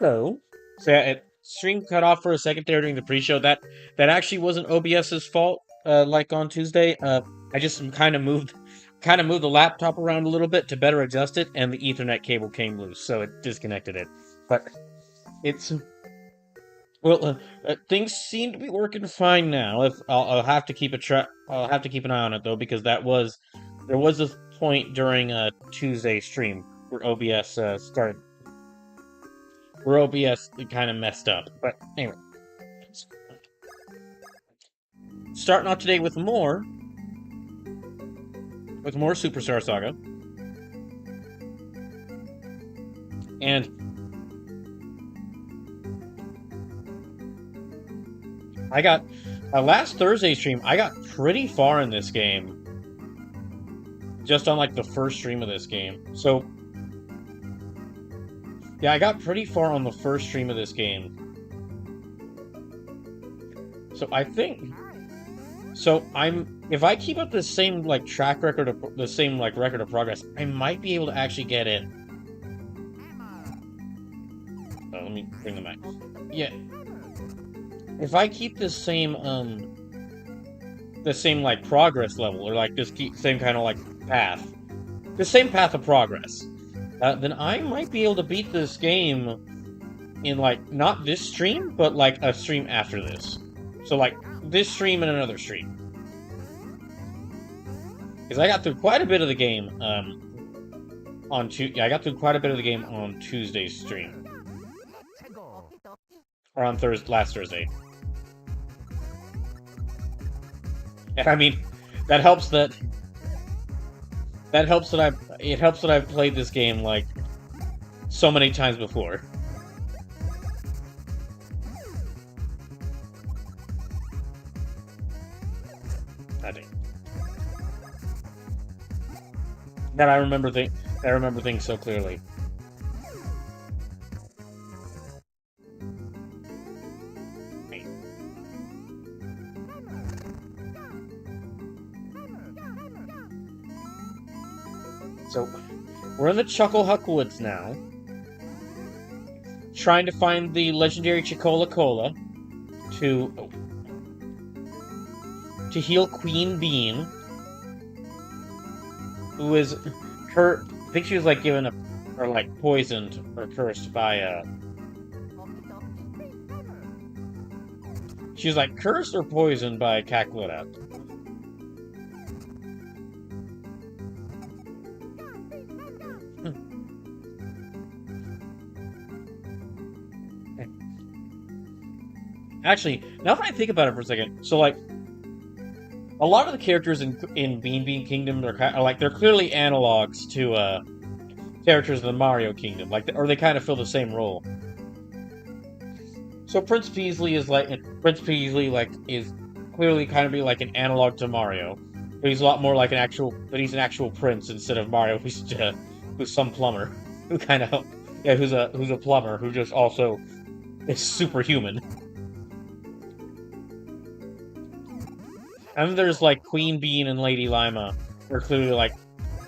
Hello. So yeah, stream cut off for a second there during the pre-show. That actually wasn't OBS's fault. Like on Tuesday, I just kind of moved the laptop around a little bit to better adjust it, and the Ethernet cable came loose, so it disconnected it. But it's well, things seem to be working fine now. If I'll have to keep I'll have to keep an eye on it though, because there was a point during a Tuesday stream where OBS kind of messed up. But anyway, starting off today with more Superstar Saga, and I got last Thursday stream. I got pretty far in this game, just on like the first stream of this game. So yeah, I got pretty far on the first stream of this game. So I think if I keep up the same like track record of the same like record of progress, I might be able to actually get in. Let me bring them back. Yeah. If I keep the same like progress level, or like this same kind of like path, the same path of progress, then I might be able to beat this game in like not this stream, but like a stream after this. So like this stream and another stream. Because I got through quite a bit of the game I got through quite a bit of the game on Tuesday's stream. Or on last Thursday. And I mean, it helps that I've played this game like so many times before. That I remember things so clearly. So, we're in the Chucklehuck Woods now, trying to find the legendary Chicola Cola to heal Queen Bean, who is I think she was like given or like poisoned or cursed by she was like cursed or poisoned by Cackletta. Actually, now that I think about it for a second, so like a lot of the characters in Bean Kingdom they're clearly analogs to characters in the Mario Kingdom, or they kind of fill the same role. So Prince Peasley is clearly kind of be like an analog to Mario, but he's a lot more like he's an actual prince instead of Mario, who's some plumber who's a plumber who just also is superhuman. And then there's like Queen Bean and Lady Lima, who are clearly like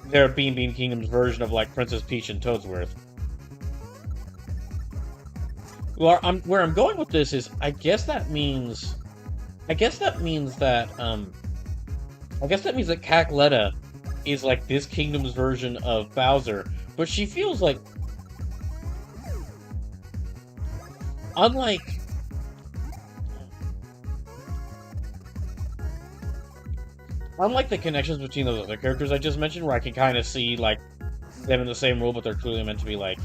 they're Bean Kingdom's version of like Princess Peach and Toadsworth. Well, where I'm going with this is I guess that means that Cackletta is like this kingdom's version of Bowser, but she feels like unlike the connections between those other characters I just mentioned, where I can kind of see, like, them in the same role, but they're clearly meant to be, like...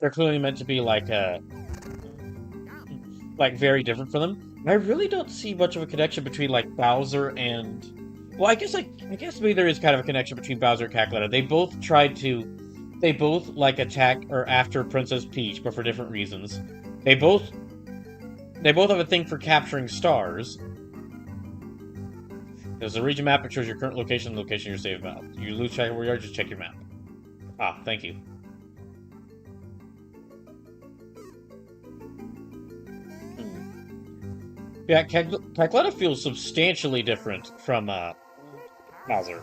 They're clearly meant to be, like, very different from them. And I really don't see much of a connection between, like, Bowser and... Well, I guess maybe there is kind of a connection between Bowser and Cackletta. They both, like, attack or after Princess Peach, but for different reasons. They both have a thing for capturing stars. There's a region map that shows your current location and the location of your save map. You lose track of where you are, just check your map. Ah, thank you. Yeah, Cackletta feels substantially different from Bowser.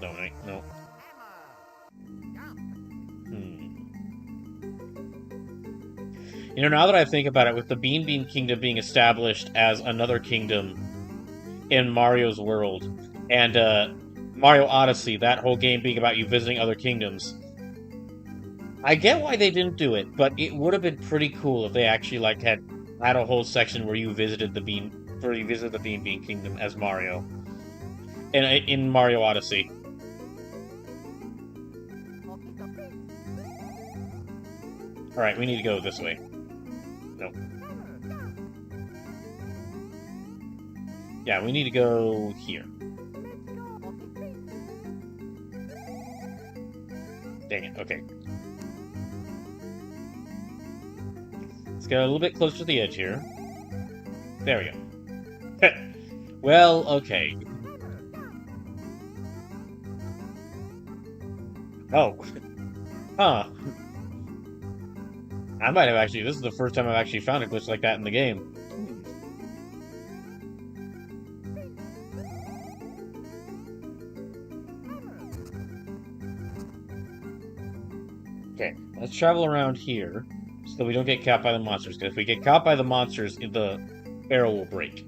don't I? No. You know, now that I think about it, with the Bean Bean Kingdom being established as another kingdom in Mario's world, and Mario Odyssey, that whole game being about you visiting other kingdoms, I get why they didn't do it, but it would have been pretty cool if they actually like had a whole section where you visited the Bean Bean Kingdom as Mario in Mario Odyssey. All right, we need to go this way. No. Yeah, we need to go here. Dang it. Okay. Let's get a little bit closer to the edge here. There we go. Well, okay. Oh. Huh. I might have actually... This is the first time I've actually found a glitch like that in the game. Okay, let's travel around here so that we don't get caught by the monsters. Because if we get caught by the monsters, the barrel will break.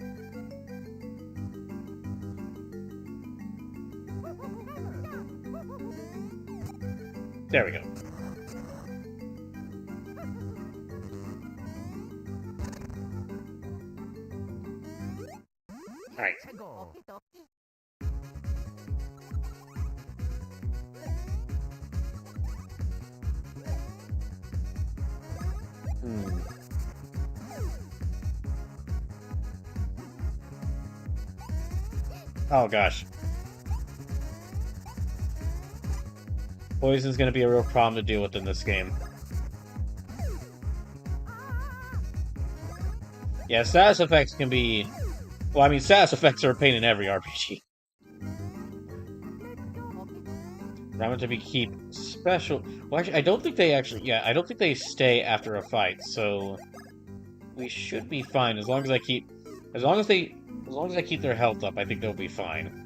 There we go. Alright. Oh gosh. Poison's gonna be a real problem to deal with in this game. Yeah, status effects can be... Well, I mean, status effects are a pain in every RPG. I'm going to keep special... Well, actually, I don't think they actually... Yeah, I don't think they stay after a fight, so... We should be fine, as long as I keep... As long as I keep their health up, I think they'll be fine.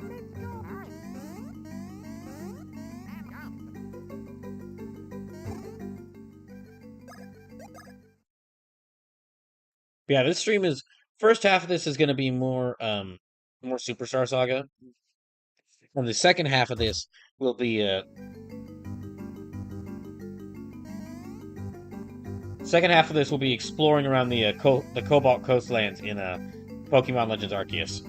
Yeah, this stream is... First half of this is going to be more Superstar Saga. And the second half of this will be, Second half of this will be exploring around the Cobalt Coastlands in, Pokemon Legends Arceus.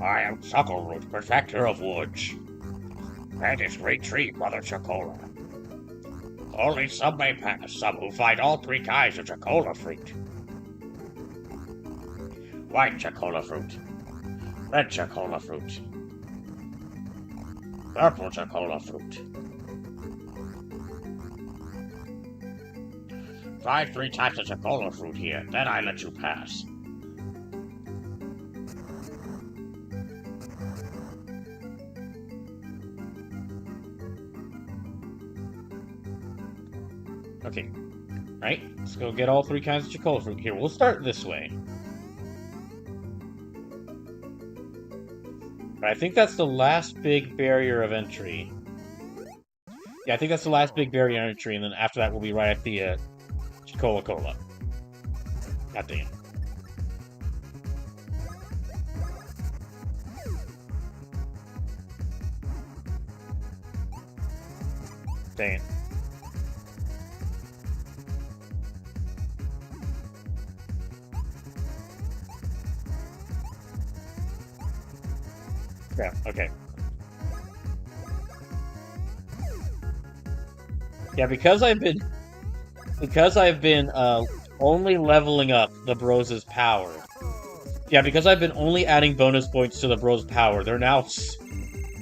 I am Chuckleroot, Protector of Woods. That is great tree, Mother Chocola. Only some may pass, some who find all three kinds of Chocola fruit. White Chocola fruit. Red Chocola fruit. Purple Chocola fruit. Find 3 types of Chocola fruit here, then I let you pass. Okay. Right, let's go get all 3 kinds of Chocola fruit here. We'll start this way. But I think that's the last big barrier of entry. Yeah, I think that's the last big barrier of entry, and then after that we'll be right at the, Chocola Cola. God damn. Dang it. Yeah, okay. Yeah, because I've been only leveling up the Bros' power. Yeah, because I've been only adding bonus points to the Bros' power. They're now...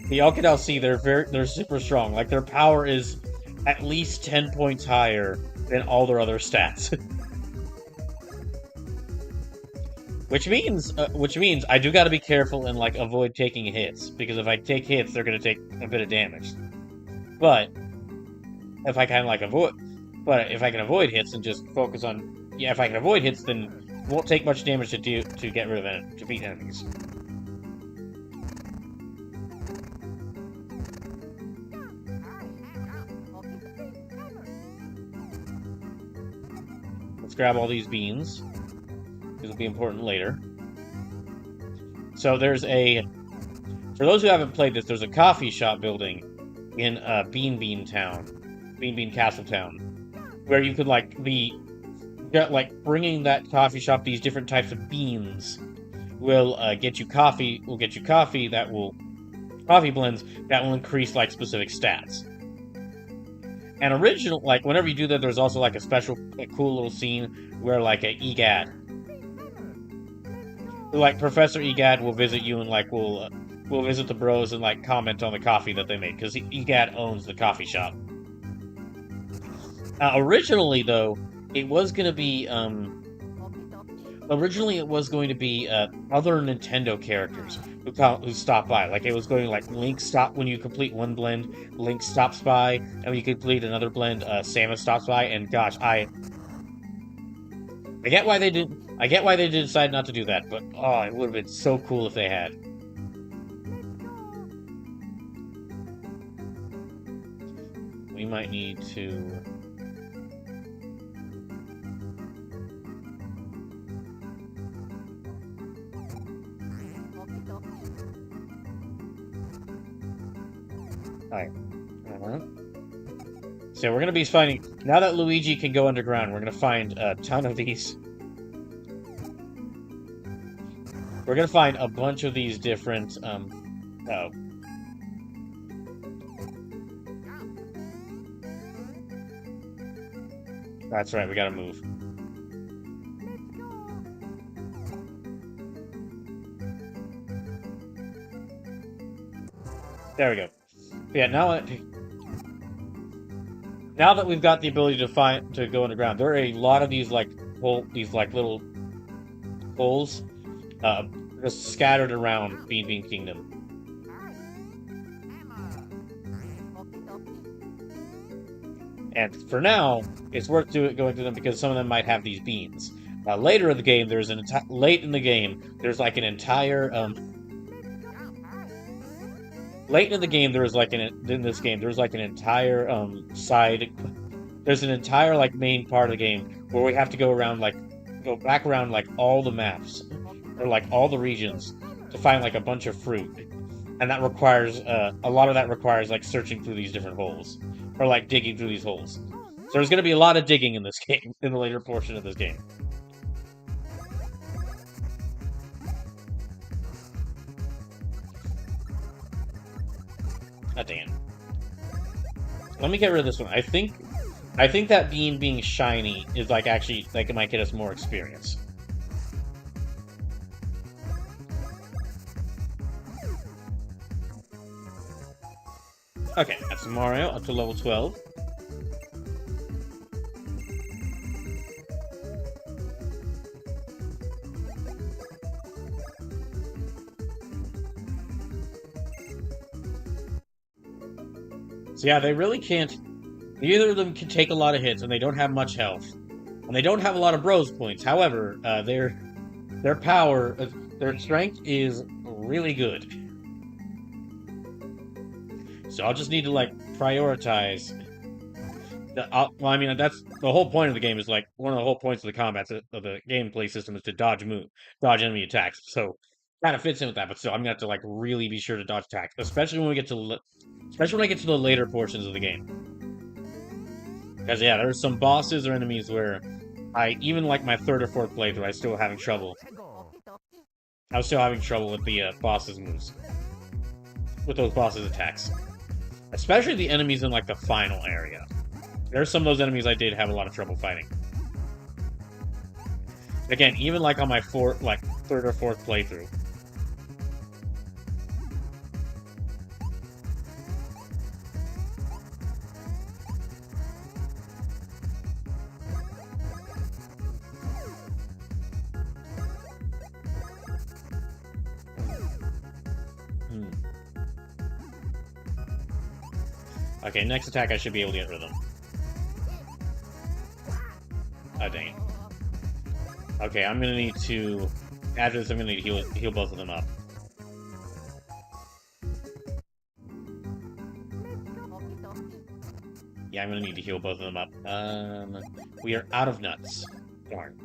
Y'all can now see they're super strong. Like, their power is at least 10 points higher than all their other stats. Which means I do gotta be careful and, like, avoid taking hits. Because if I take hits, they're gonna take a bit of damage. But if I can, like, if I can avoid hits and just focus on... Yeah, if I can avoid hits, then it won't take much damage to get rid of defeat enemies. grab all these beans. These will be important later. So there's a... For those who haven't played this, there's a coffee shop building in Bean Bean Town. Bean Bean Castle Town. Where you could, like, bringing that coffee shop these different types of beans will get you coffee. Will get you coffee that will... Coffee blends that will increase, like, specific stats. And whenever you do that, there's also, like, a cool little scene where, like, EGAD. Like, Professor EGAD will visit you and, like, will visit the bros and, like, comment on the coffee that they made, because EGAD owns the coffee shop. Originally, though, it was going to be, other Nintendo characters who stop by. Like, it was going to, like, Link stop when you complete one blend, Link stops by, and when you complete another blend, Samus stops by, and gosh, I get why they did decide not to do that, but, oh, it would have been so cool if they had. We might need to... Alright. So we're gonna be finding... Now that Luigi can go underground, we're gonna find a ton of these... We're gonna find a bunch of these different, oh. That's right, we gotta move. There we go. Yeah, now that we've got the ability to go underground, there are a lot of these little holes, just scattered around Bean Bean Kingdom. And for now, it's worth going through them because some of them might have these beans. Later in the game, there's late in the game, there's like an entire Late in the game, there's like an entire side. There's an entire like main part of the game where we have to go back around like all the maps or like all the regions to find like a bunch of fruit, and that requires a lot of that requires like searching through these different holes or like digging through these holes. So there's going to be a lot of digging in this game in the later portion of this game. Oh, dang it. Let me get rid of this one. I think that bean being shiny is like actually like it might get us more experience. Okay, that's Mario up to level 12. So yeah, they really can't... Neither of them can take a lot of hits, and they don't have much health. And they don't have a lot of bros points. However, their power... their strength is really good. So I'll just need to, like, prioritize... well, I mean, that's... The whole point of the game is, like... One of the whole points of the combat, of the gameplay system is to dodge enemy attacks. So, kind of fits in with that, but still, I'm gonna have to, like, really be sure to dodge attacks. Especially when we get to... Especially when I get to the later portions of the game. Because, yeah, there's some bosses or enemies where even like my third or fourth playthrough, I was still having trouble with the bosses' moves. With those bosses' attacks. Especially the enemies in, like, the final area. There's some of those enemies I did have a lot of trouble fighting. Again, even, like, on my third or fourth playthrough. Okay, next attack I should be able to get rid of them. Oh, dang it. Okay, I'm gonna need to... After this, I'm gonna need to heal both of them up. Yeah, I'm gonna need to heal both of them up. We are out of nuts. Darn.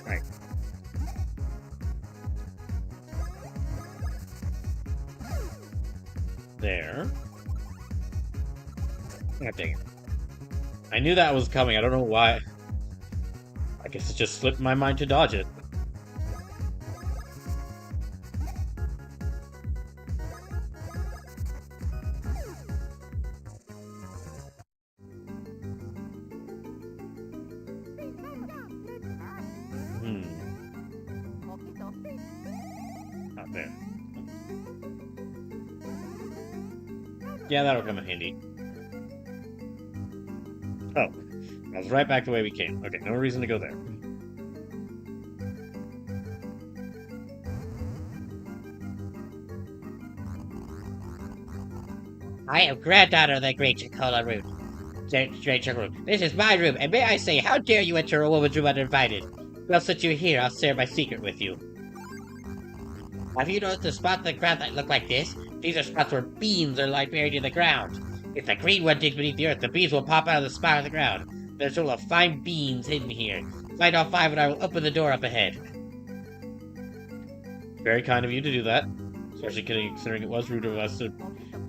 Right. There. God dang it. I knew that was coming. I don't know why. I guess it just slipped my mind to dodge it. Not there. Yeah, that'll come in handy. Oh, I was right back the way we came. Okay, no reason to go there. I am granddaughter of the great Chocola Root. Great Chocola Root. This is my room, and may I say, how dare you enter a woman's room uninvited? Well, since you're here, I'll share my secret with you. Have you noticed the spots on the ground that look like this? These are spots where beans are lying buried in the ground. If the green one digs beneath the earth, the beans will pop out of the spot of the ground. There's full of fine beans hidden here. Find all 5 and I will open the door up ahead. Very kind of you to do that. Especially considering it was rude of us to...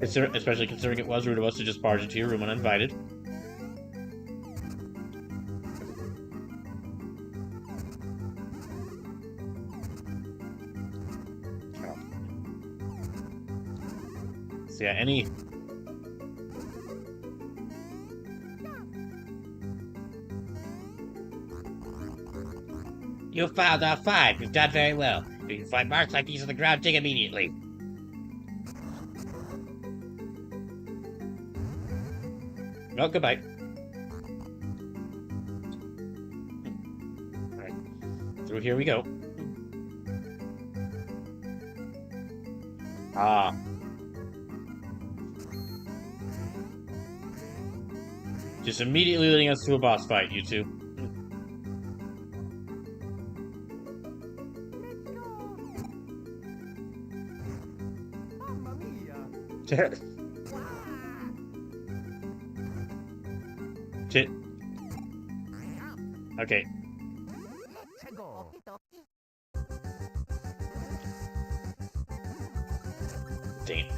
Especially considering it was rude of us to just barge into your room uninvited. So yeah, any... You found all 5. You've done very well. If you find marks like these on the ground, dig immediately. Oh, goodbye. Alright. Through here we go. Ah. Just immediately leading us to a boss fight, you two. Shit. Okay. Dang it.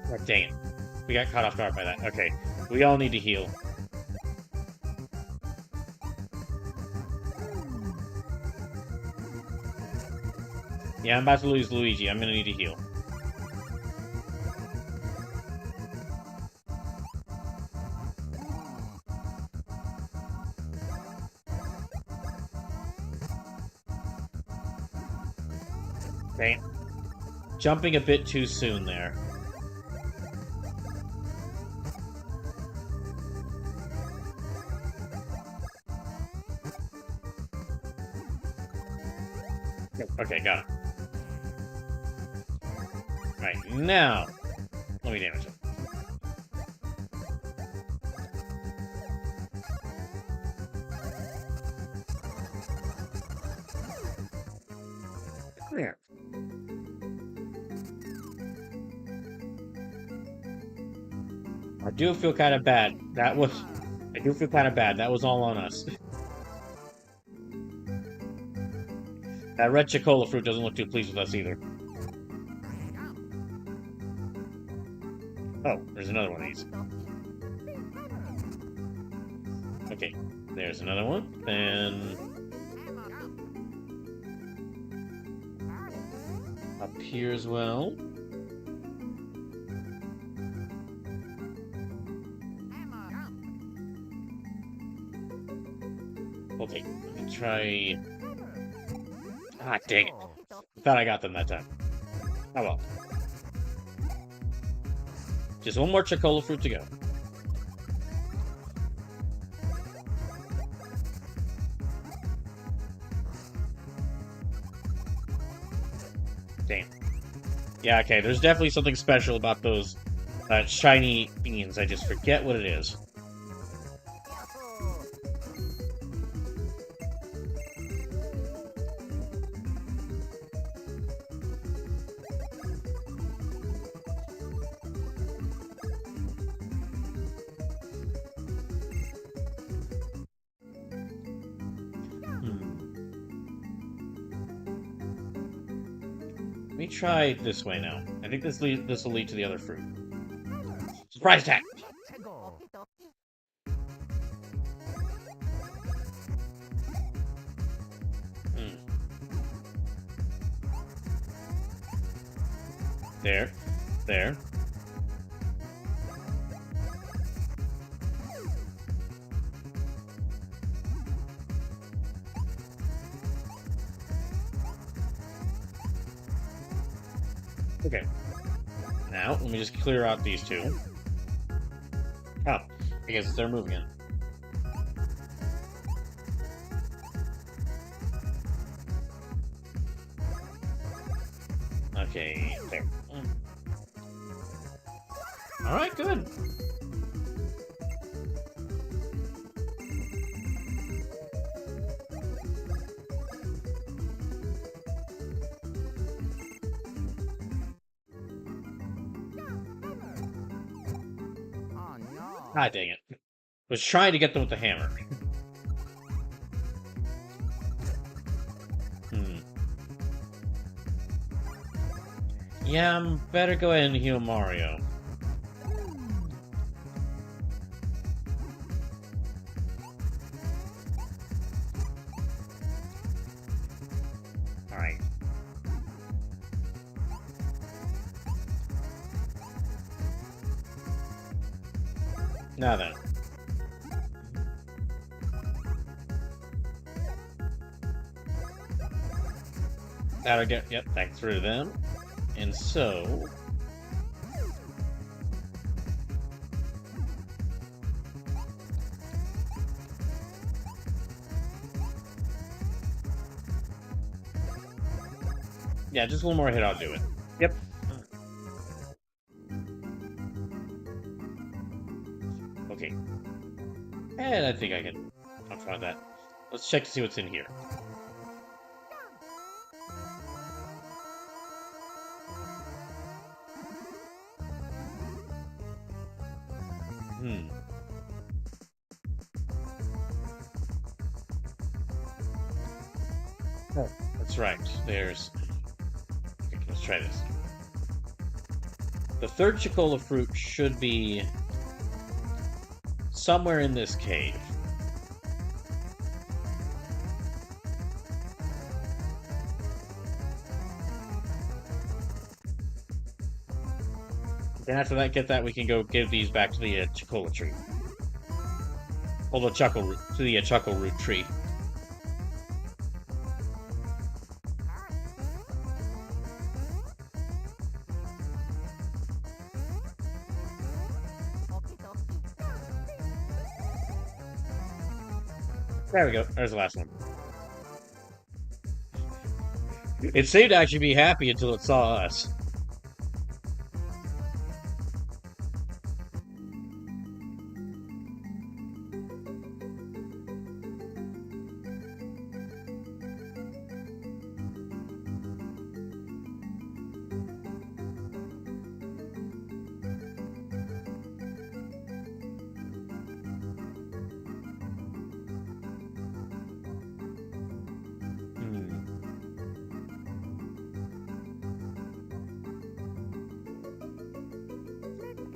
Oh, dang it. We got caught off guard by that. Okay. We all need to heal. Yeah, I'm about to lose Luigi. I'm gonna need to heal. Okay. Jumping a bit too soon there. Okay, got it. Right, now, let me damage it. There. I do feel kind of bad. I do feel kind of bad. That was all on us. That red Chocola fruit doesn't look too pleased with us either. Oh, there's another one of these. Okay, there's another one. Then... up here as well. Okay, let me try... Ah, dang it. I thought I got them that time. Oh well. Just one more Chocola fruit to go. Damn. Yeah, okay, there's definitely something special about those shiny beans. I just forget what it is. Let me try this way now. I think this will lead to the other fruit. Surprise attack! Hmm. There. There. Okay. Now, let me just clear out these two. Oh, I guess they're moving it. Okay, there. Alright, good. Ah, dang it. Was trying to get them with the hammer. Yeah, better go ahead and heal Mario. Alright. Now then. That'll get, yep, back through them. And so... yeah, just one more hit, I'll do it. Yep. Okay. And I think I can try that. Let's check to see what's in here. Oh, that's right. There's... okay, let's try this. The third Chocola fruit should be somewhere in this cave. Then after that, get that, we can go give these back to the Chocola tree. Or the Chuckle Root, to the Chuckle Root tree. There we go. There's the last one. It seemed to actually be happy until it saw us.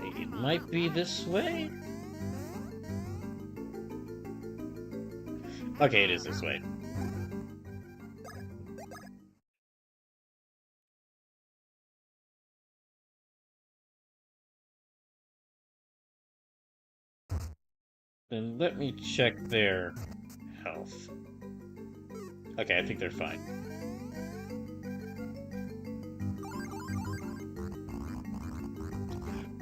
It might be this way? Okay, it is this way. Then let me check their health. Okay, I think they're fine.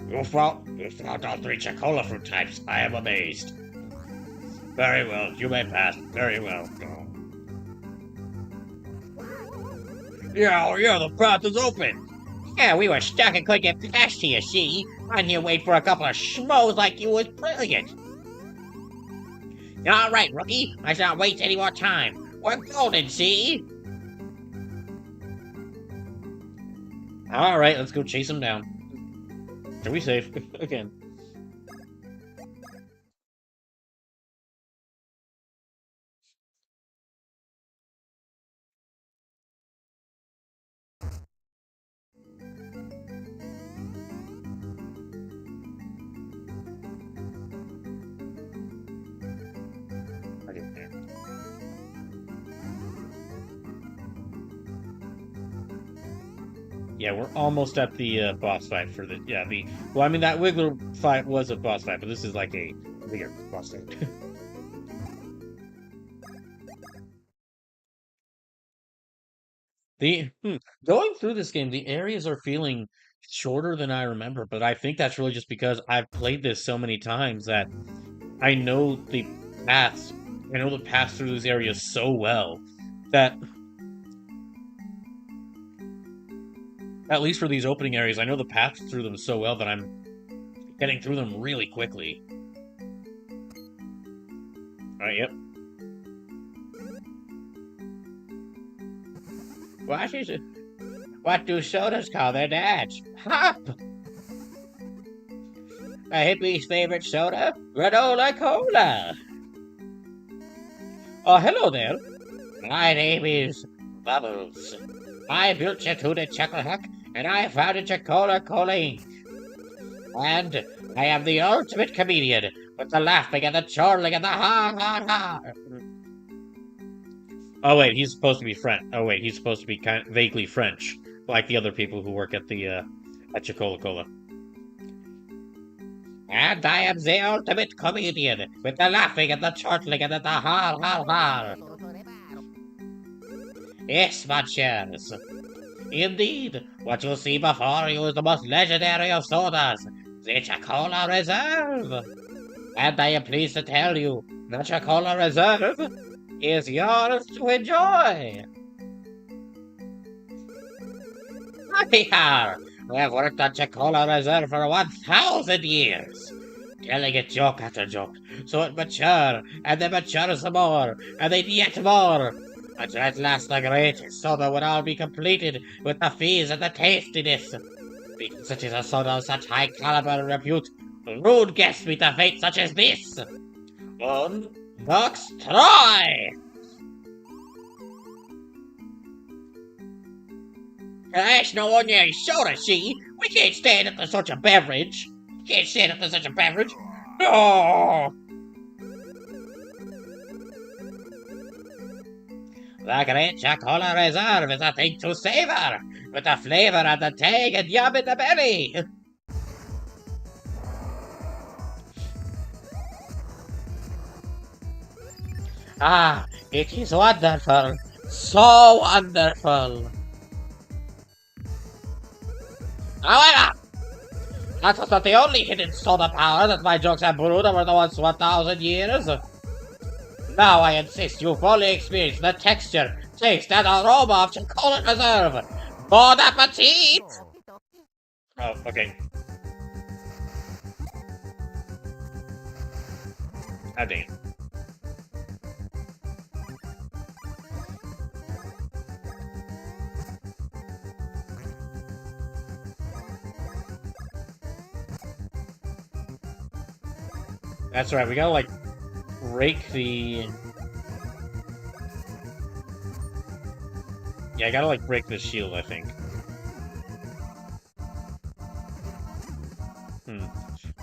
You found all three Chocola fruit types. I am amazed. Very well, you may pass. Very well. Yeah, the path is open. Yeah, we were stuck and couldn't get past you, see? On here wait for a couple of schmoes like you was brilliant. All right, rookie, let's not waste any more time. We're golden, see? All right, let's go chase him down. Are we safe? Again. Yeah, we're almost at the boss fight for the well, I mean that Wiggler fight was a boss fight, but this is like a bigger boss fight. the Going through this game, the areas are feeling shorter than I remember, but I think that's really just because I've played this so many times that I know the paths. I know the paths through these areas so well that at least for these opening areas, I know the paths through them so well that I'm getting through them really quickly. Alright, yep. What is it? What do sodas call their dads? Hop! A hippie's favorite soda? Granola Cola! Oh, hello there. My name is Bubbles. I built you to the Chuckle Huck, and I founded Cola Cola Inc. And I am the ultimate comedian, with the laughing and the chortling and the ha. Oh wait, he's supposed to be French. Oh wait, he's supposed to be kind of vaguely French, like the other people who work at the at Chocola Cola. And I am the ultimate comedian, with the laughing and the chortling and the ha. Yes, munchers. Indeed, what you see before you is the most legendary of sodas, the Chocola Reserve. And I am pleased to tell you, the Chocola Reserve is yours to enjoy. Hi-har! We have worked on Chocola Reserve for 1,000 years, telling it joke after joke, so it mature, and then mature some more, and then yet more, until at last the great soda would all be completed with the fizz and the tastiness. Because it is a soda of such high caliber and repute, rude guests meet a fate such as this. Unbox Troy! There's no ordinary soda, see? We can't stand up to such a beverage. Can't stand up to such a beverage. No! The great Chocola Reserve is a thing to savor, with the flavor and the tang and yum in the belly. Ah, it is wonderful. So wonderful. However, that was not the only hidden soda power that my jokes have brewed over the once 1,000 years. Now I insist you fully experience the texture, taste, and aroma of Chocola Reserve. Bon appetit! Oh, okay. Ah, dang it. That's right, we gotta, like, rake the... Yeah, I gotta, like, break the shield, I think.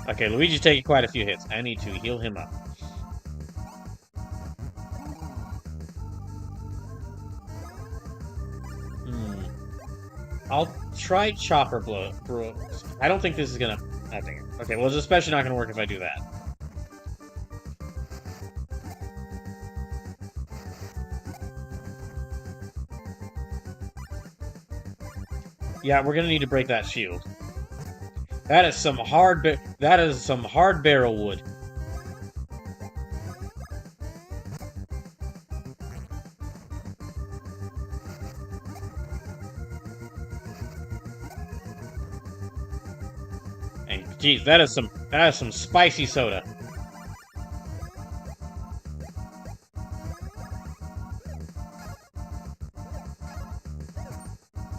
Okay, Luigi's taking quite a few hits. I need to heal him up. I'll try Chopper Bro. I don't think this is gonna... I think... Okay, well, it's especially not gonna work if I do that. Yeah, we're gonna need to break that shield. That is some hard barrel wood. Jeez, that is some spicy soda.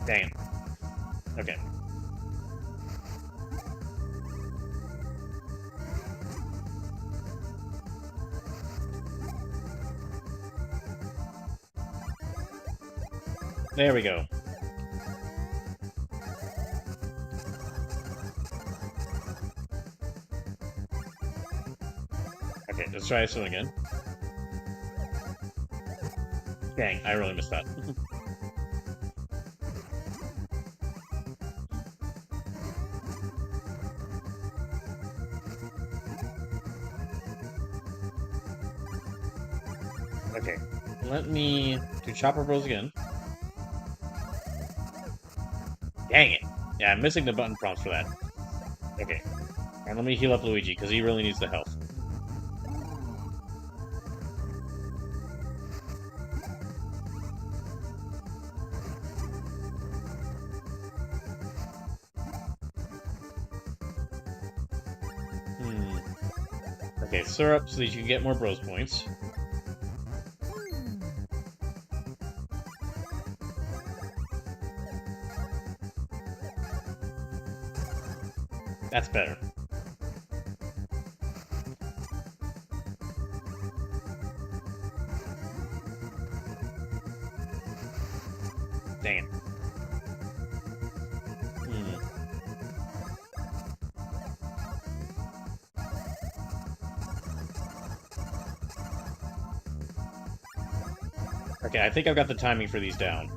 Dang it. Okay. There we go. Okay, let's try this one again. Dang, I really missed that. Okay, let me do Chopper Bros again. Dang it! Yeah, I'm missing the button prompts for that. Okay, and let me heal up Luigi, because he really needs the health. Okay, syrup so that you can get more bros points. That's better. Dang it. Okay, I think I've got the timing for these down.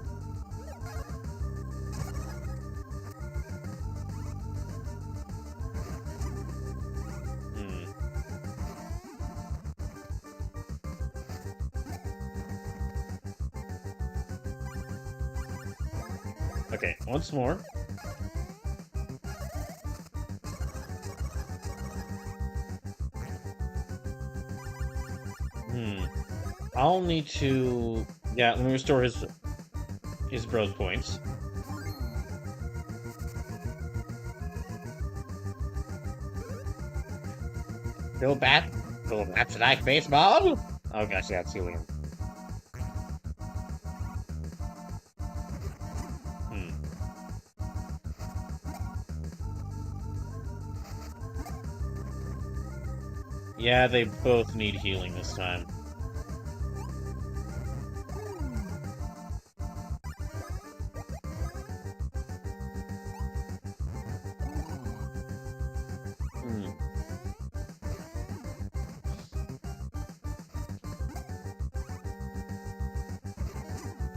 Okay, once more. I'll need to... Yeah, let me restore his bros points. Go bat tonight, baseball. Oh gosh, yeah, it's healing. Yeah, they both need healing this time.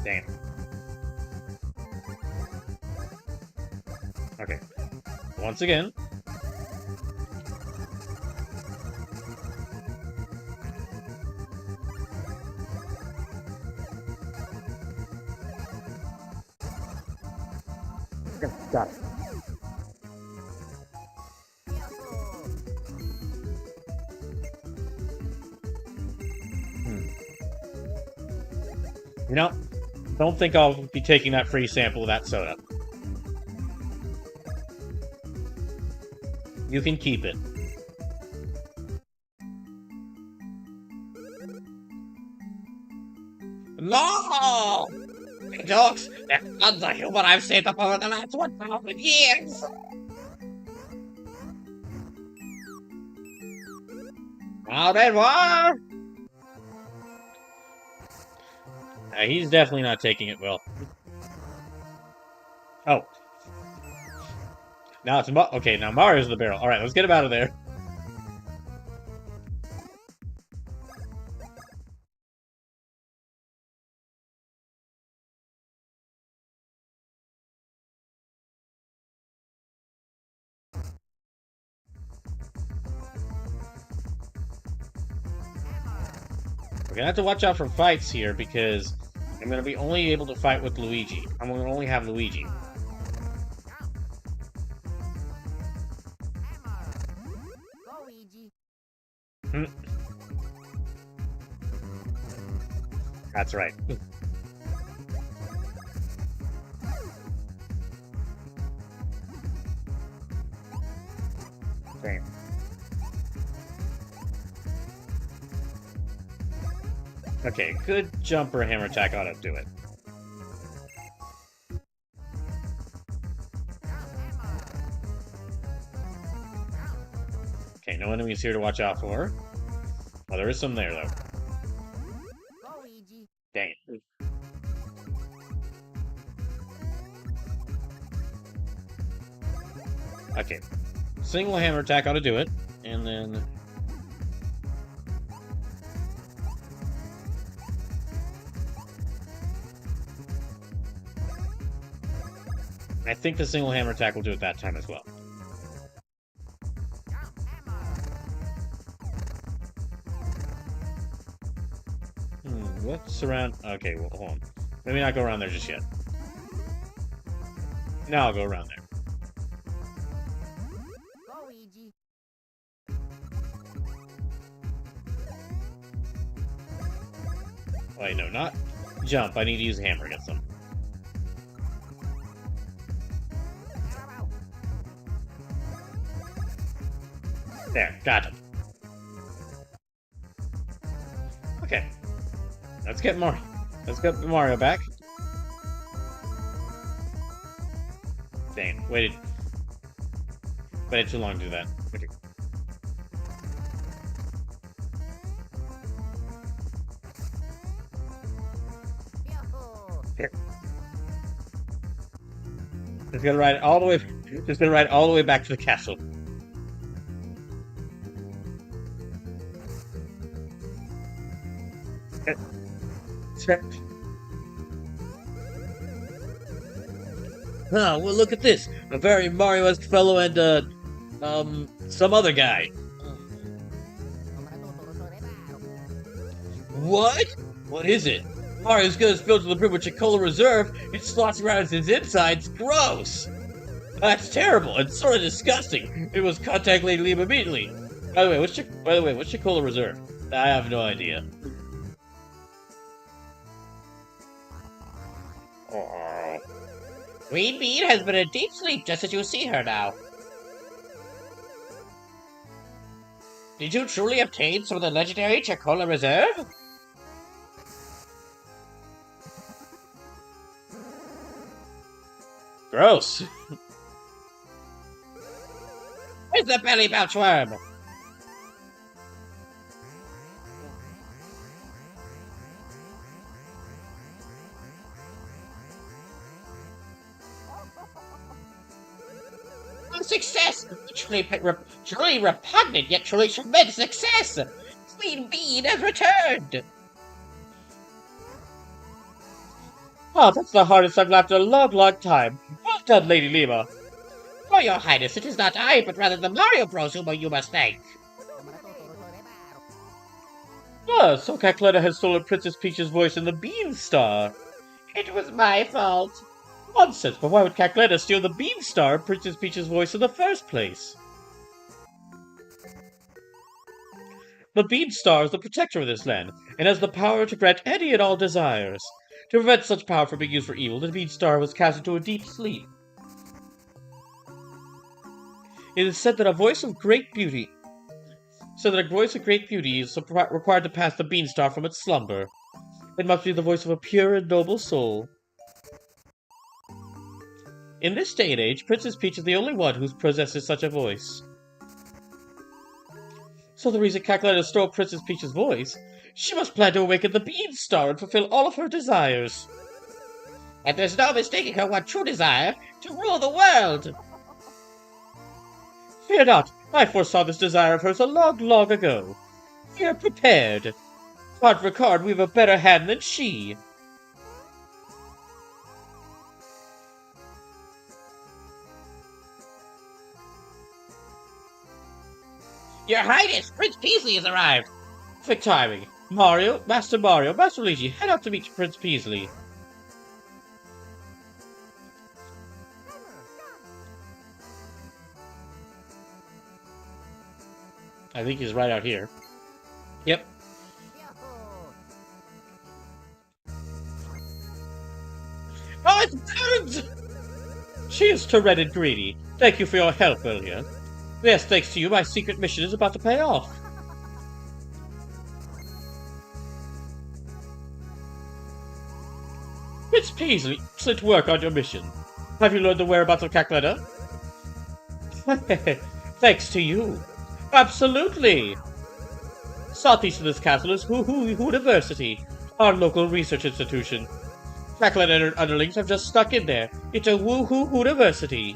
Damn. Okay. Once again. Got it. You know, don't think I'll be taking that free sample of that soda. You can keep it. No! Dogs, that son's a human I've saved up over the last 1,000 years! Now then, what? He's definitely not taking it well. Oh. Now it's okay, now Mario's the barrel. Alright, let's get him out of there. We're gonna have to watch out for fights here because I'm gonna be only able to fight with Luigi. I'm gonna only have Luigi. That's right. Okay, good jump or hammer attack ought to do it. Okay, no enemies here to watch out for. Oh, there is some there, though. Luigi. Dang it. Okay. Single hammer attack ought to do it. And then... I think the single hammer attack will do it that time as well. What's around? Okay, well, hold on. Maybe not go around there just yet. Now I'll go around there. Luigi. Wait, no, not jump. I need to use a hammer against them. There, got him. Okay. Let's get Mario back. Dang, waited too long to do that. Okay. Here. Just gonna ride all the way. Just gonna ride all the way back to the castle. Oh, well, look at this. A very Mario-esque fellow and, some other guy. What? What is it? Mario's good is filled to the brim with Chocola Reserve. It slots around his insides. Gross! That's terrible. It's sort of disgusting. It was contact Lady Lima immediately. By the way, what's Chocola Reserve? I have no idea. Oh. Queen Bean has been in deep sleep just as you see her now. Did you truly obtain some of the legendary Chocola Reserve? Gross. Where's the belly pouch worm? Success! Truly repugnant, yet truly tremendous success! Queen Bean has returned! Oh, that's the hardest I've laughed in a long, long time. Well done, Lady Lima. Oh, your highness, it is not I, but rather the Mario Bros whom you must thank. Ah, so Cacletta has stolen Princess Peach's voice in the Beanstar. It was my fault. Nonsense, but why would Cacletta steal the Beanstar and Princess Peach's voice in the first place? The Beanstar is the protector of this land, and has the power to grant any and all desires. To prevent such power from being used for evil, the Beanstar was cast into a deep sleep. It is said that a voice of great beauty is required to pass the Beanstar from its slumber. It must be the voice of a pure and noble soul. In this day and age, Princess Peach is the only one who possesses such a voice. So the reason Cacletta stole Princess Peach's voice, she must plan to awaken the Beanstar and fulfill all of her desires. And there's no mistaking her one true desire, to rule the world! Fear not, I foresaw this desire of hers a long, long ago. We are prepared. Card for card, we've a better hand than she. Your Highness, Prince Peasley has arrived! Perfect timing. Mario, Master Luigi, head out to meet Prince Peasley. I think he's right out here. Yep. Oh, it's Burns! She is to red and greedy. Thank you for your help earlier. Yes, thanks to you, my secret mission is about to pay off. Excellent work on your mission. Have you learned the whereabouts of Cackletta? Thanks to you. Absolutely! Southeast of this castle is University, our local research institution. Cackletta underlings have just stuck in there. It's a University.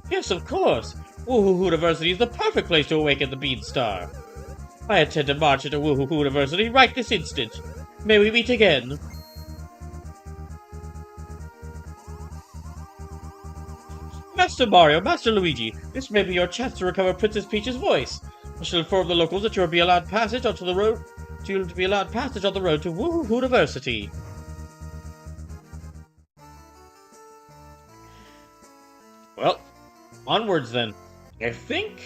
Yes, of course. University is the perfect place to awaken the Bean Star. I intend to march into University right this instant. May we meet again. Master Mario, Master Luigi, this may be your chance to recover Princess Peach's voice. I shall inform the locals that you will be allowed passage onto the road. To be allowed passage on the road to University. Well, onwards then. I think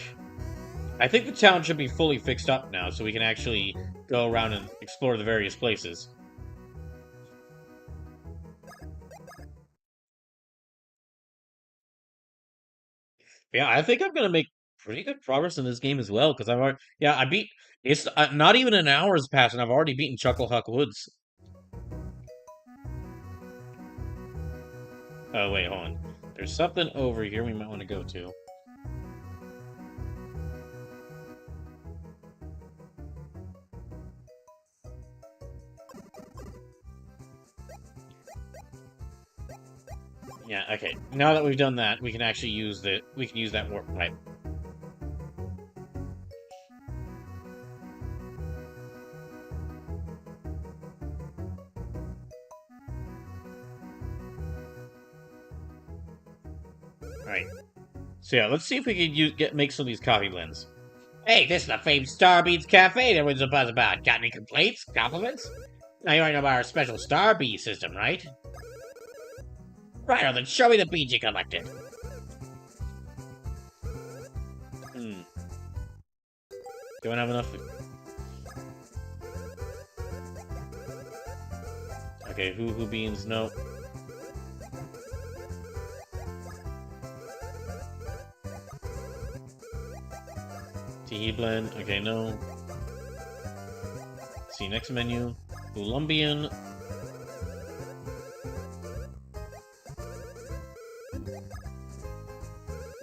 the town should be fully fixed up now, so we can actually go around and explore the various places. Yeah, I think I'm gonna make pretty good progress in this game as well, because I've already, yeah, I beat, it's not even an hour has passed, and I've already beaten Chucklehuck Woods. Oh, wait, hold on. There's something over here we might want to go to. Yeah, okay. Now that we've done that, we can actually use that warp pipe. Alright. So yeah, let's see if we can make some of these coffee blends. Hey, this is the famed Starbeans Cafe everyone's a buzz about. Got any complaints? Compliments? Now you already know about our special Starbee system, right? Right, then show me the beans you collected. Don't have enough. Okay, hoo beans, no. Tea blend, okay, no. See, next menu. Colombian.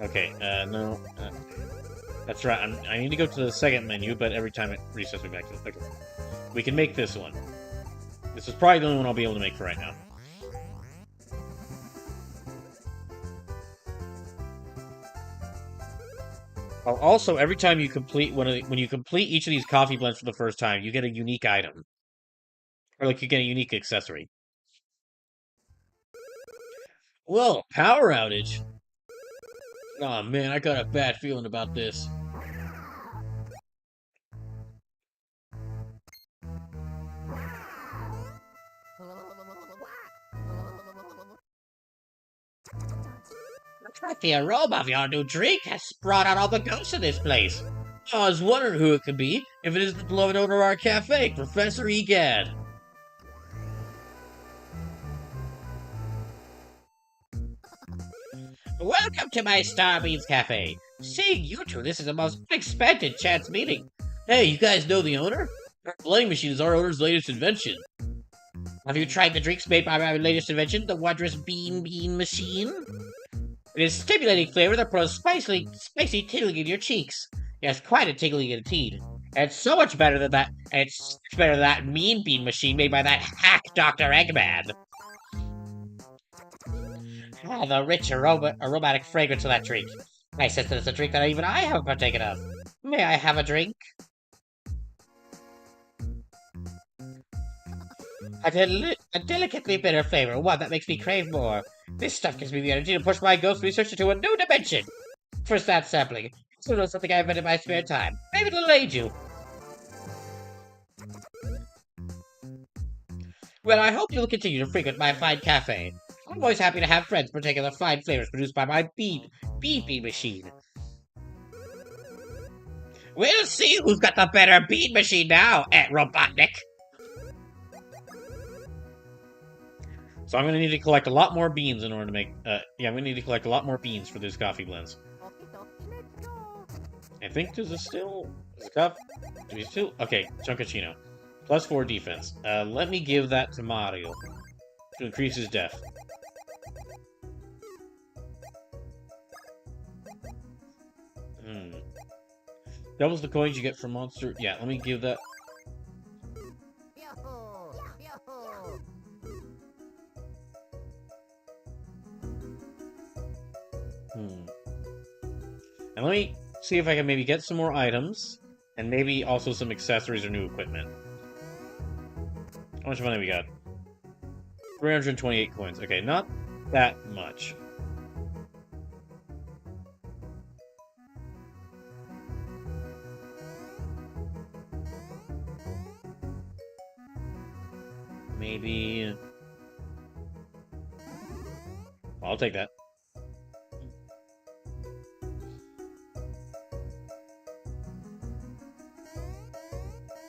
Okay, no. That's right, I need to go to the second menu, but every time it resets me back to the... Okay. We can make this one. This is probably the only one I'll be able to make for right now. Also, every time you complete when you complete each of these coffee blends for the first time, you get a unique item. Or like you get a unique accessory. Whoa, power outage. Oh man, I got a bad feeling about this. The aroma of your new drink has brought out all the ghosts in this place. I was wondering who it could be, if it is the beloved owner of our cafe, Professor Egad. Welcome to my Starbeans Cafe. Seeing you two, this is the most unexpected chance meeting. Hey, you guys know the owner? Our blending machine is our owner's latest invention. Have you tried the drinks made by my latest invention, the wondrous Bean machine? It is stimulating flavor that puts spicy tingling in your cheeks. Yes, quite a tingling indeed. And it's so much better than that. And it's better than that mean bean machine made by that hack Dr. Eggman. Ah, the rich aromatic fragrance of that drink. I sense that it's a drink that even I haven't partaken of. May I have a drink? A delicately bitter flavor, one that makes me crave more. This stuff gives me the energy to push my ghost research into a new dimension. First that sampling. So it's something I invent in my spare time. Maybe it'll aid you. Well, I hope you'll continue to frequent my fine cafe. I'm always happy to have friends partake of the fine flavors produced by my bean machine. We'll see who's got the better bean machine now, Robotnik. So I'm going to need to collect a lot more beans in order to make... yeah, I'm going to need to collect a lot more beans for these coffee blends. I think there's a still... Is a cup? Do we still... Okay, Chunkaccino. +4 defense. Let me give that to Mario to increase his death. Hmm. Doubles the coins you get from monster. Yeah, let me give that. Hmm. And let me see if I can maybe get some more items, and maybe also some accessories or new equipment. How much money we got? 328 coins. Okay, not that much. Maybe... I'll take that.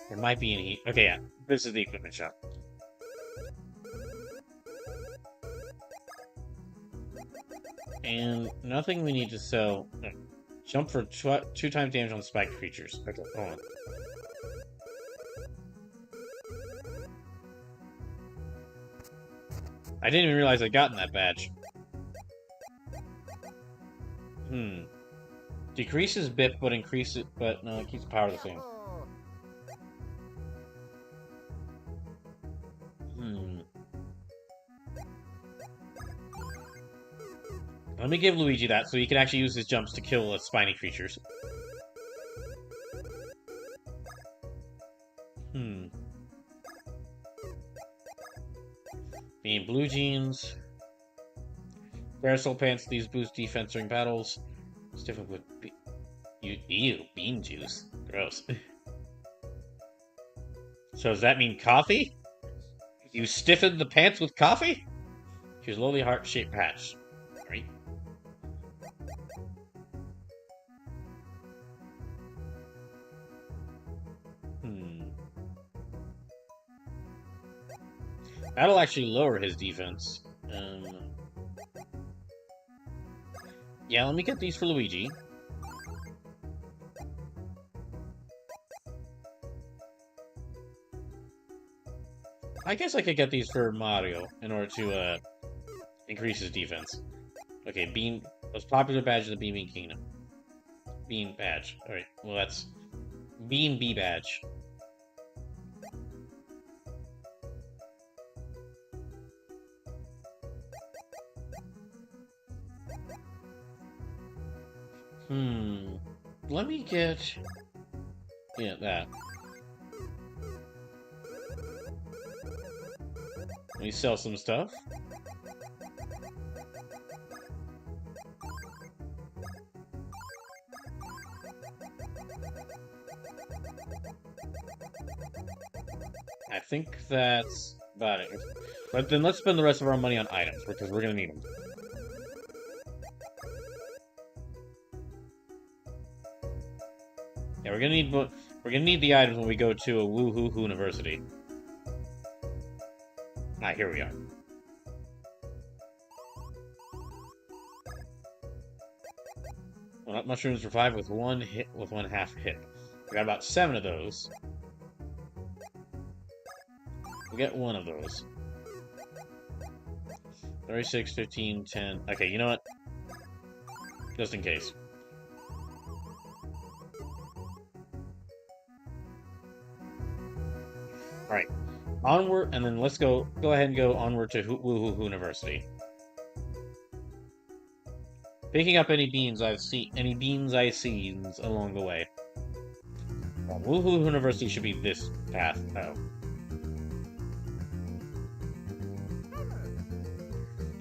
There might be any... Okay, yeah. This is the equipment shop. And nothing we need to sell. No. Jump for 2 times damage on spiked creatures. Okay, hold on. I didn't even realize I'd gotten that badge. Decreases BIP, but increases... But no, it keeps the power the same. Let me give Luigi that, so he can actually use his jumps to kill spiny creatures. Being blue jeans. Parasol pants, these boost defense during battles. Stiffen with ew, bean juice. Gross. So does that mean coffee? You stiffened the pants with coffee? Choose lowly heart-shaped patch. Right. That'll actually lower his defense. Yeah, let me get these for Luigi. I guess I could get these for Mario in order to increase his defense. Okay, Bean, most popular badge of the Bean Kingdom. Bean badge. Alright, well that's Bean B badge. Let me get... Yeah, that. Let me sell some stuff. I think that's about it. But then let's spend the rest of our money on items, because we're gonna need them. Yeah, we're gonna need the items when we go to a Woohoo University. Ah, here we are. Well, mushrooms revive with 1 hit with 1/2 hit. We got about 7 of those. We'll get 1 of those. 36, 15, 10. Okay, you know what? Just in case. Alright. Onward, and then let's go ahead and go onward to Woohoo University. Picking up any beans I see along the way. Woohoo University should be this path. Oh.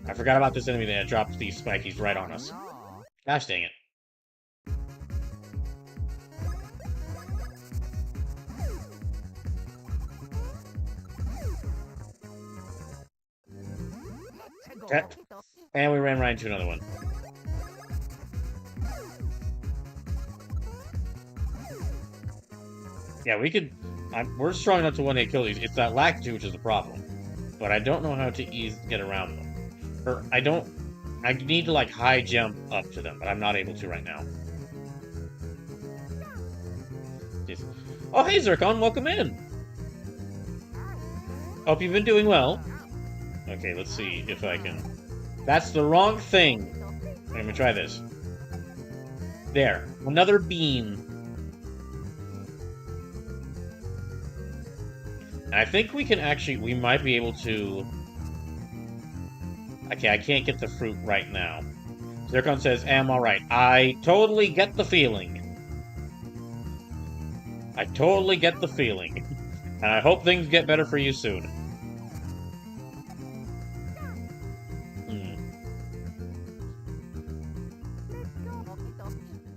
I forgot about this enemy that drops these spikies right on us. Gosh dang it. Okay. And we ran right into another one. Yeah, we could... we're strong enough to one-hit kill these. It's that lackitude which is the problem. But I don't know how to get around them. Or, I need to, like, high jump up to them, but I'm not able to right now. Oh, hey, Zircon, welcome in! Hope you've been doing well. Okay, let's see if I can... That's the wrong thing. Let me try this. There. Another bean. And I think we can actually... We might be able to... Okay, I can't get the fruit right now. Zircon says, I'm alright. I totally get the feeling. I totally get the feeling. And I hope things get better for you soon.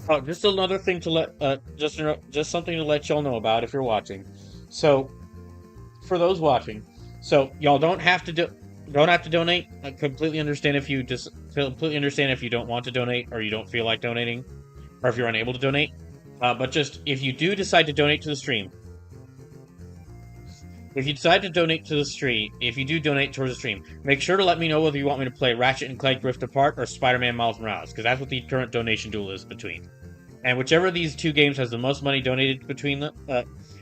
Oh, just another thing to let, just something to let y'all know about if you're watching. So, for those watching, so y'all don't have to donate. I completely understand if you don't want to donate or you don't feel like donating, or if you're unable to donate. But just if you do decide to donate to the stream, if you decide to donate to the stream, if you do donate towards the stream, make sure to let me know whether you want me to play Ratchet and Clank Rift Apart or Spider-Man Miles Morales, because that's what the current donation duel is between. And whichever of these two games has the most money donated between them,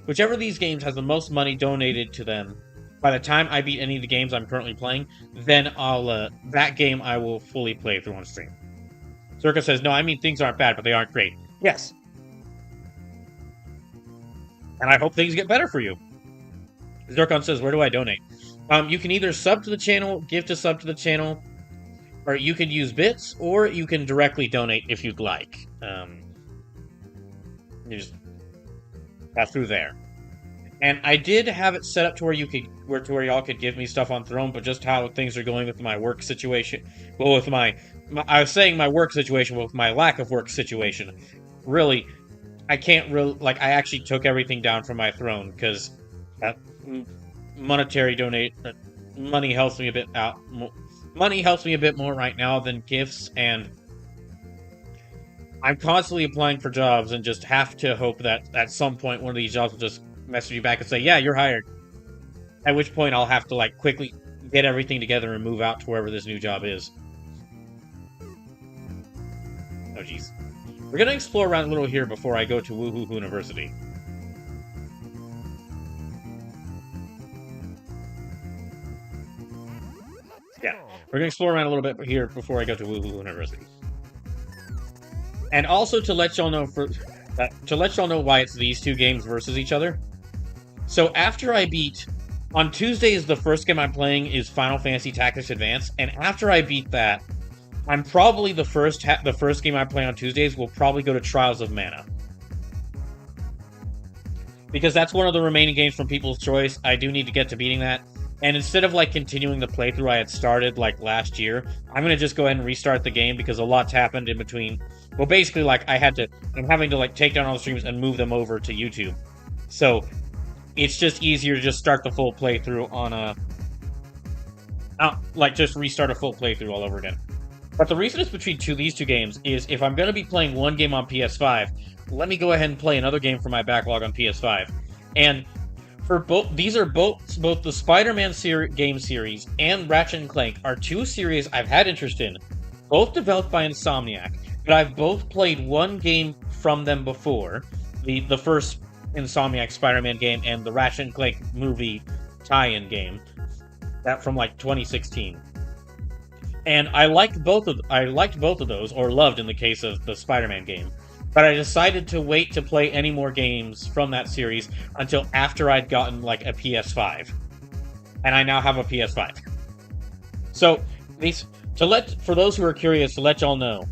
whichever of these games has the most money donated to them, by the time I beat any of the games I'm currently playing, then that game I will fully play through on stream. Circa says, no, I mean things aren't bad, but they aren't great. Yes. And I hope things get better for you. Zircon says, where do I donate? You can either sub to the channel, give to sub to the channel, or you can use bits, or you can directly donate if you'd like. You just pass through there. And I did have it set up to where y'all could give me stuff on Throne, but just how things are going with my work situation. Well, with I was saying my work situation, but with my lack of work situation, really, I can't really, like, I actually took everything down from my Throne, because money helps me a bit out. Money helps me a bit more right now than gifts, and I'm constantly applying for jobs and just have to hope that at some point one of these jobs will just message me back and say, yeah, you're hired. At which point I'll have to, like, quickly get everything together and move out to wherever this new job is. Oh, jeez. We're gonna explore around a little here before I go to Woohoo University. Yeah, we're gonna explore around a little bit here before I go to Woohoo University. And also to let y'all know why it's these two games versus each other. So after I beat... On Tuesdays, the first game I'm playing is Final Fantasy Tactics Advance, and after I beat that, I'm probably the first game I play on Tuesdays will probably go to Trials of Mana. Because that's one of the remaining games from People's Choice. I do need to get to beating that. And instead of, like, continuing the playthrough I had started, like, last year, I'm gonna just go ahead and restart the game because a lot's happened in between. Well, basically, like, I'm having to, like, take down all the streams and move them over to YouTube. So, it's just easier to just start the full playthrough on just restart a full playthrough all over again. But the reason it's between these two games is if I'm gonna be playing one game on PS5, let me go ahead and play another game from my backlog on PS5. And for both the Spider-Man game series and Ratchet & Clank are two series I've had interest in, both developed by Insomniac, but I've both played one game from them before, the first Insomniac Spider-Man game and the Ratchet & Clank movie tie-in game, that from like 2016. And I liked both of those, or loved in the case of the Spider-Man game. But I decided to wait to play any more games from that series until after I'd gotten, like, a PS5. And I now have a PS5. So, for those who are curious, to let y'all know,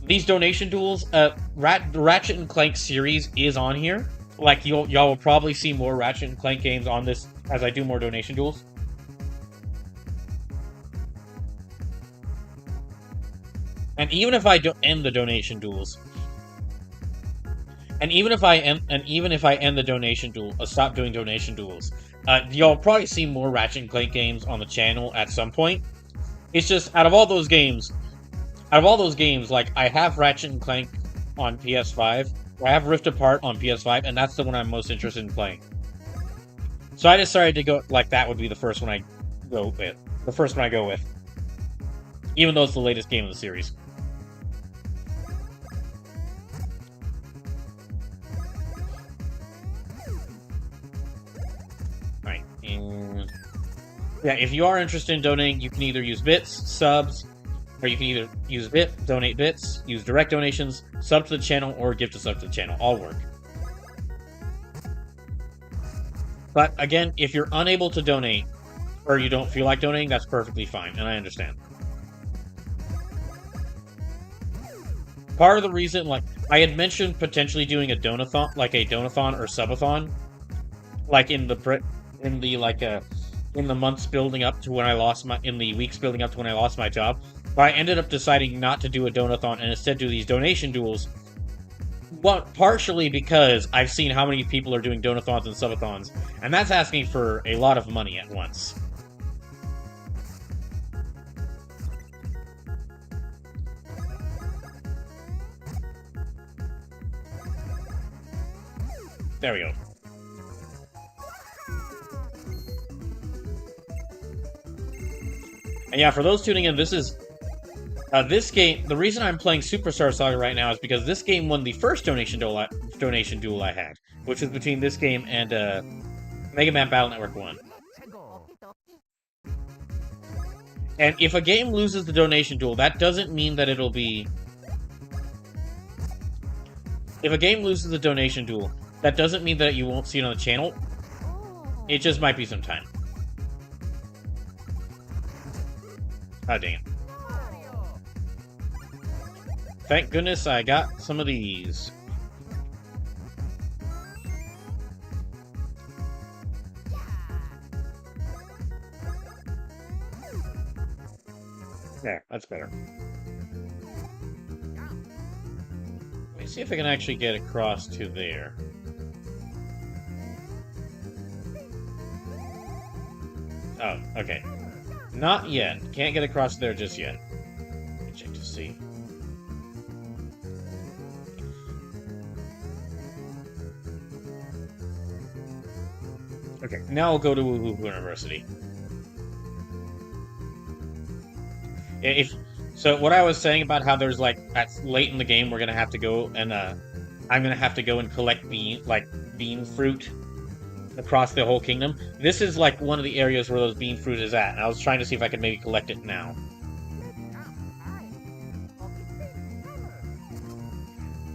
these donation duels, the Ratchet and Clank series is on here. Like, y'all will probably see more Ratchet and Clank games on this as I do more donation duels. And even if I don't end the donation duels, and even if I end the donation duel, stop doing donation duels, y'all probably see more Ratchet and Clank games on the channel at some point. It's just out of all those games, like, I have Ratchet and Clank on PS5, I have Rift Apart on PS5, and that's the one I'm most interested in playing. So I decided to go, like, that would be the first one I go with. Even though it's the latest game in the series. Yeah, if you are interested in donating, you can either use bits, subs, or you can either use donate bits, use direct donations, sub to the channel, or give to sub to the channel. All work. But again, if you're unable to donate, or you don't feel like donating, that's perfectly fine, and I understand. Part of the reason, like, I had mentioned potentially doing a donathon, like a donathon or subathon, like in the months building up to when I lost my, in the weeks building up to when I lost my job. But I ended up deciding not to do a donathon and instead do these donation duels. Well, partially because I've seen how many people are doing donathons and subathons, and that's asking for a lot of money at once. There we go. And yeah, for those tuning in, this game. The reason I'm playing Superstar Saga right now is because this game won the first donation duel I had, which was between this game and Mega Man Battle Network 1. And if a game loses the donation duel, that doesn't mean that it'll be... If a game loses the donation duel, that doesn't mean that you won't see it on the channel. It just might be some time. Oh, dang it. Thank goodness I got some of these. There, that's better. Let me see if I can actually get across to there. Oh, okay. Not yet. Can't get across there just yet. Let me check to see. Okay, now we'll go to Woohoo University. So what I was saying about how there's like that's late in the game, we're gonna have to go and I'm gonna have to go and collect bean fruit across the whole kingdom. This is like one of the areas where those bean fruit is at, and I was trying to see if I could maybe collect it now.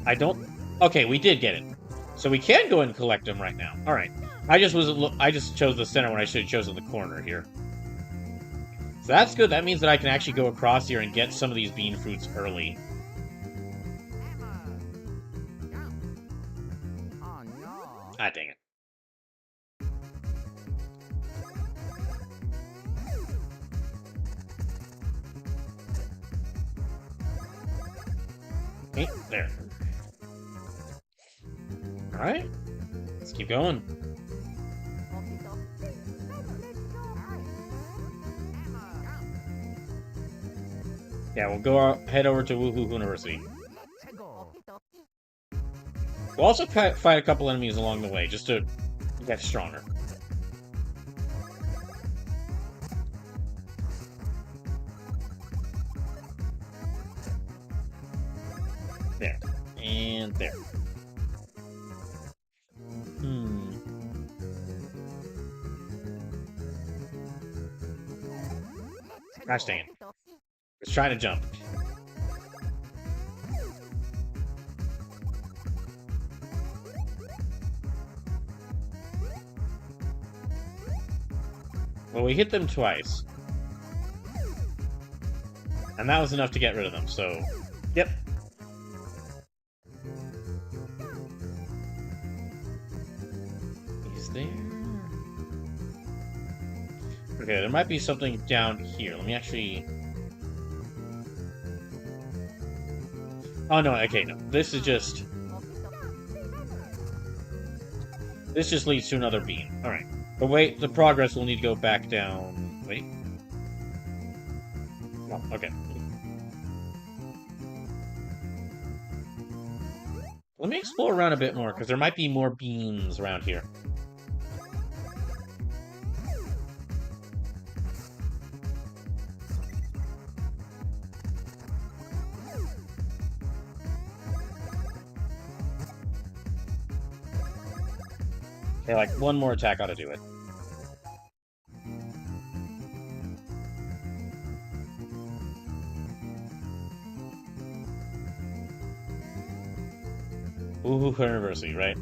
I don't. Okay, we did get it, so we can go and collect them right now. All right. I just chose the center when I should have chosen the corner here. So that's good. That means that I can actually go across here and get some of these bean fruits early. Ah, dang it. Okay, there. Alright. Let's keep going. Yeah, we'll head over to Woohoo University. We'll also fight a couple enemies along the way, just to get stronger. There. And there. Gosh dang it. Let's try to jump. Well, we hit them twice. And that was enough to get rid of them, so... Yep. Is there... Okay, there might be something down here. Let me actually... Oh, no, okay, no. This is just... This just leads to another beam. Alright. But wait, the progress will need to go back down... Wait. Oh, okay. Let me explore around a bit more, because there might be more beams around here. Okay, like, one more attack ought to do it. Woohoo University, right?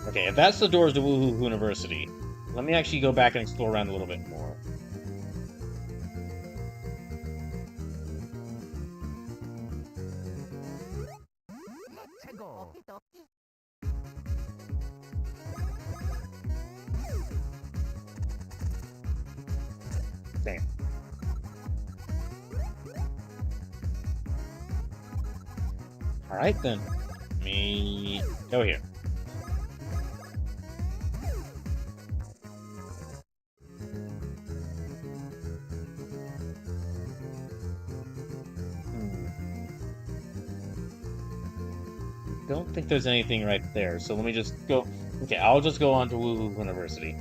Okay, if that's the doors to Woohoo University, let me actually go back and explore around a little bit more. Damn. Alright then. Let me go here. Hmm. Don't think there's anything right there, so let me just go. Okay, I'll just go on to Woohoo University.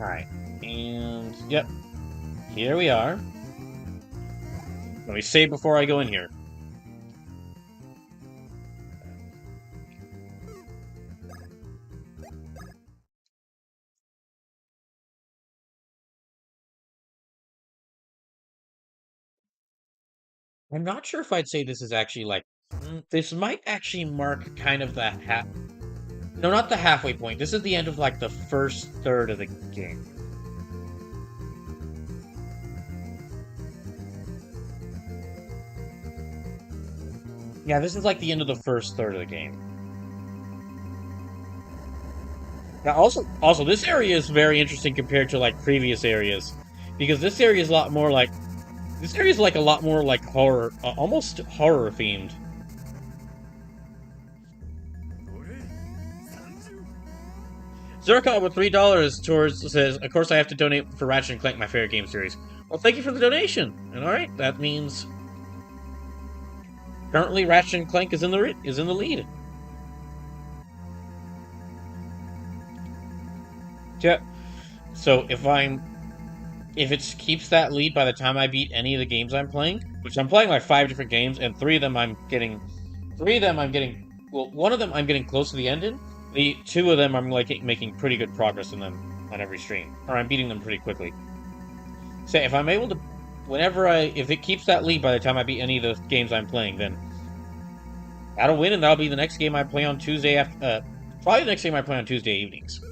Alright, and yep, here we are. Let me save before I go in here. I'm not sure if I'd say this is actually like this might actually mark kind of the half. No, not the halfway point. This is the end of like the first third of the game. Yeah, this is like the end of the first third of the game. Now, also, this area is very interesting compared to like previous areas, because this area is a lot more like this area is like a lot more like horror, almost horror themed. Zerka with $3 towards says, "Of course, I have to donate for Ratchet and Clank, my favorite game series." Well, thank you for the donation. And all right, that means currently Ratchet and Clank is in the lead. Yeah. So if it keeps that lead by the time I beat any of the games I'm playing, which I'm playing like 5 different games, and well, one of them I'm getting close to the end in. The two of them I'm like making pretty good progress in them on every stream, or I'm beating them pretty quickly. So if I'm able to, if it keeps that lead by the time I beat any of the games I'm playing, then that'll win, and that'll be the next game I play on Tuesday after, probably the next game I play on Tuesday evenings.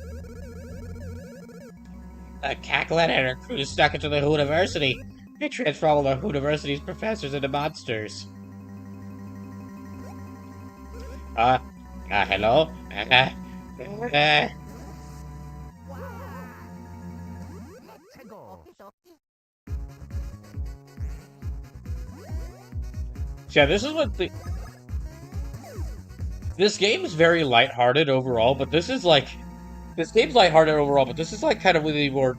A cacklet and her crew is stuck into the Hooniversity. They transform all the Hooniversity's professors into monsters. Hello? Yeah, this game is very lighthearted overall, but this game's lighthearted overall, but this is like kind of one of the more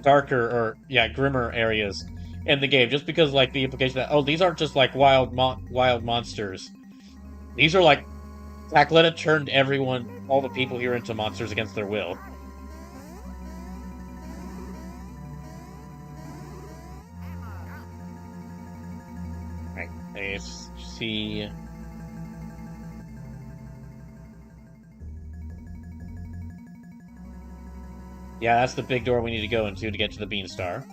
darker or yeah, grimmer areas in the game, just because like the implication that these aren't just like wild monsters. These are like Tacletta turned all the people here into monsters against their will. Right, let's see. Yeah, that's the big door we need to go into to get to the Beanstar.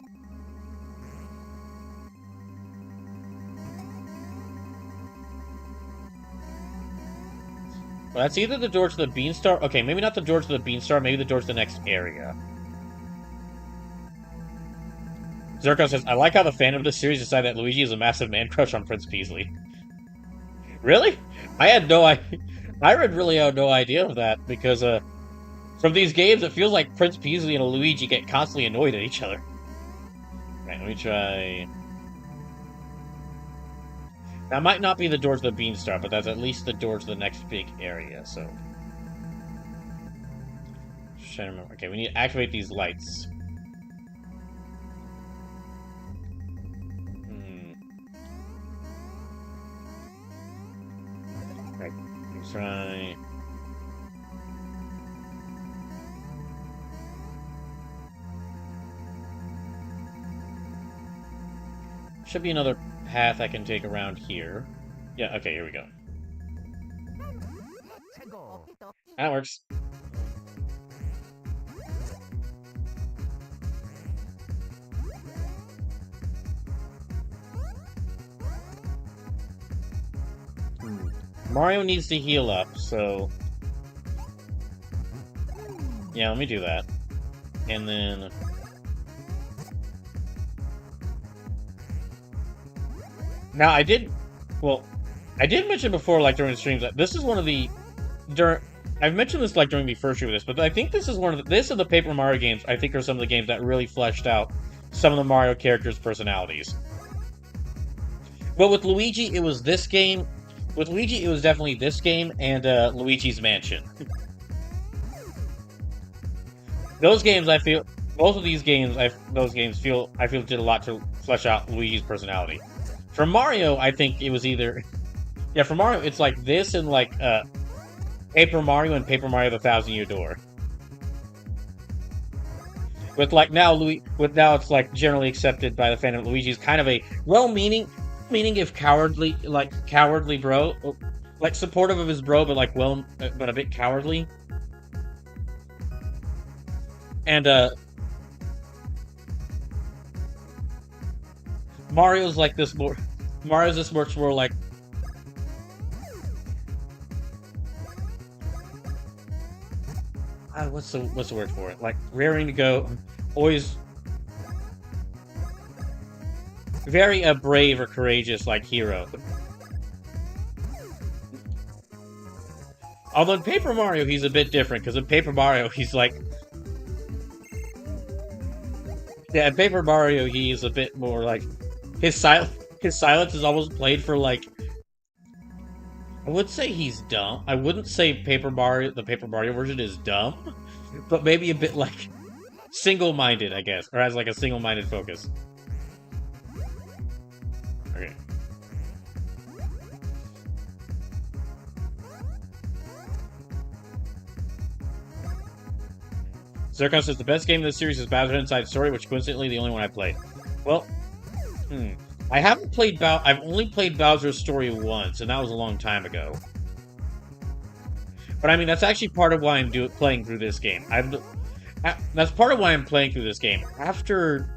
Well, that's either the door to the Beanstar. Okay, maybe not the door to the Beanstar, maybe the door to the next area. Zerko says, "I like how the fandom of this series decided that Luigi is a massive man crush on Prince Peasley." Really? I had no idea. I really had no idea of that, because from these games, it feels like Prince Peasley and Luigi get constantly annoyed at each other. Right, let me try. That might not be the door to the Beanstar, but that's at least the door to the next big area, so. Just trying to remember. Okay, we need to activate these lights. Right, let me try. should be another path I can take around here. Yeah, okay, here we go. That works. Mario needs to heal up, so... Yeah, let me do that. And then... Now, I did mention before, like, during the streams, that this is one of the... I've mentioned this, like, during the first stream of this, but I think this is one of the... This and the Paper Mario games, I think, are some of the games that really fleshed out some of the Mario characters' personalities. But with Luigi, it was this game... With Luigi, it was definitely this game and Luigi's Mansion. Those games, I feel... Both of these games, I feel did a lot to flesh out Luigi's personality. For Mario, I think it was either... Yeah, for Mario, it's like this and, like, Paper Mario and Paper Mario the Thousand Year Door. With, like, now it's, like, generally accepted by the fandom, Luigi's kind of a well-meaning if cowardly bro. Like, supportive of his bro, but, like, but a bit cowardly. And, Mario's this much more like... what's the word for it? Like, raring to go, always... Very brave or courageous, like, hero. Although in Paper Mario, he's a bit different, because in Paper Mario, he's like... Yeah, in Paper Mario, he's a bit more like... His silence is almost played for, like... I would say he's dumb. I wouldn't say the Paper Mario version is dumb, but maybe a bit, like, single-minded, I guess, or has, like, a single-minded focus. Okay. Zircon says the best game in this series is Bowser Inside Story, which coincidentally the only one I played. Well, I haven't played I've only played Bowser's Story once, and that was a long time ago. But I mean, that's actually part of why I'm playing through this game. That's part of why I'm playing through this game. After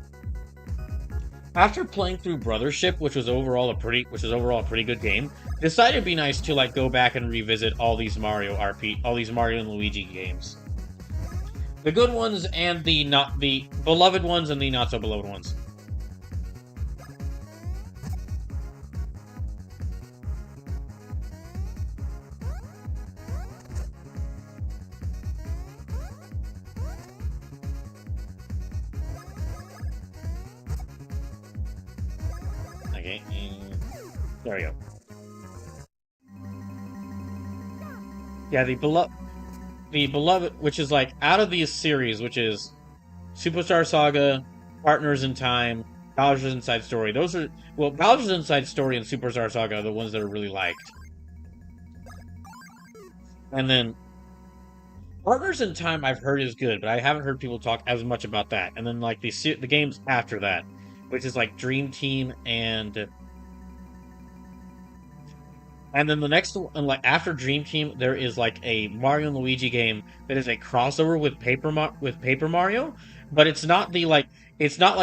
playing through Brothership, which was overall a pretty good game, decided it'd be nice to, like, go back and revisit all these Mario and Luigi games. The good ones and the beloved ones and the not so beloved ones. Okay, there we go. Yeah, the beloved, which is, like, out of these series, which is Superstar Saga, Partners in Time, Bowser's Inside Story. Those are, well, Bowser's Inside Story and Superstar Saga are the ones that are really liked. And then Partners in Time I've heard is good, but I haven't heard people talk as much about that. And then, like, the games after that, which is, like, Dream Team and then the next one, like, after Dream Team, there is, like, a Mario and Luigi game that is a crossover with Paper Mario, but it's not like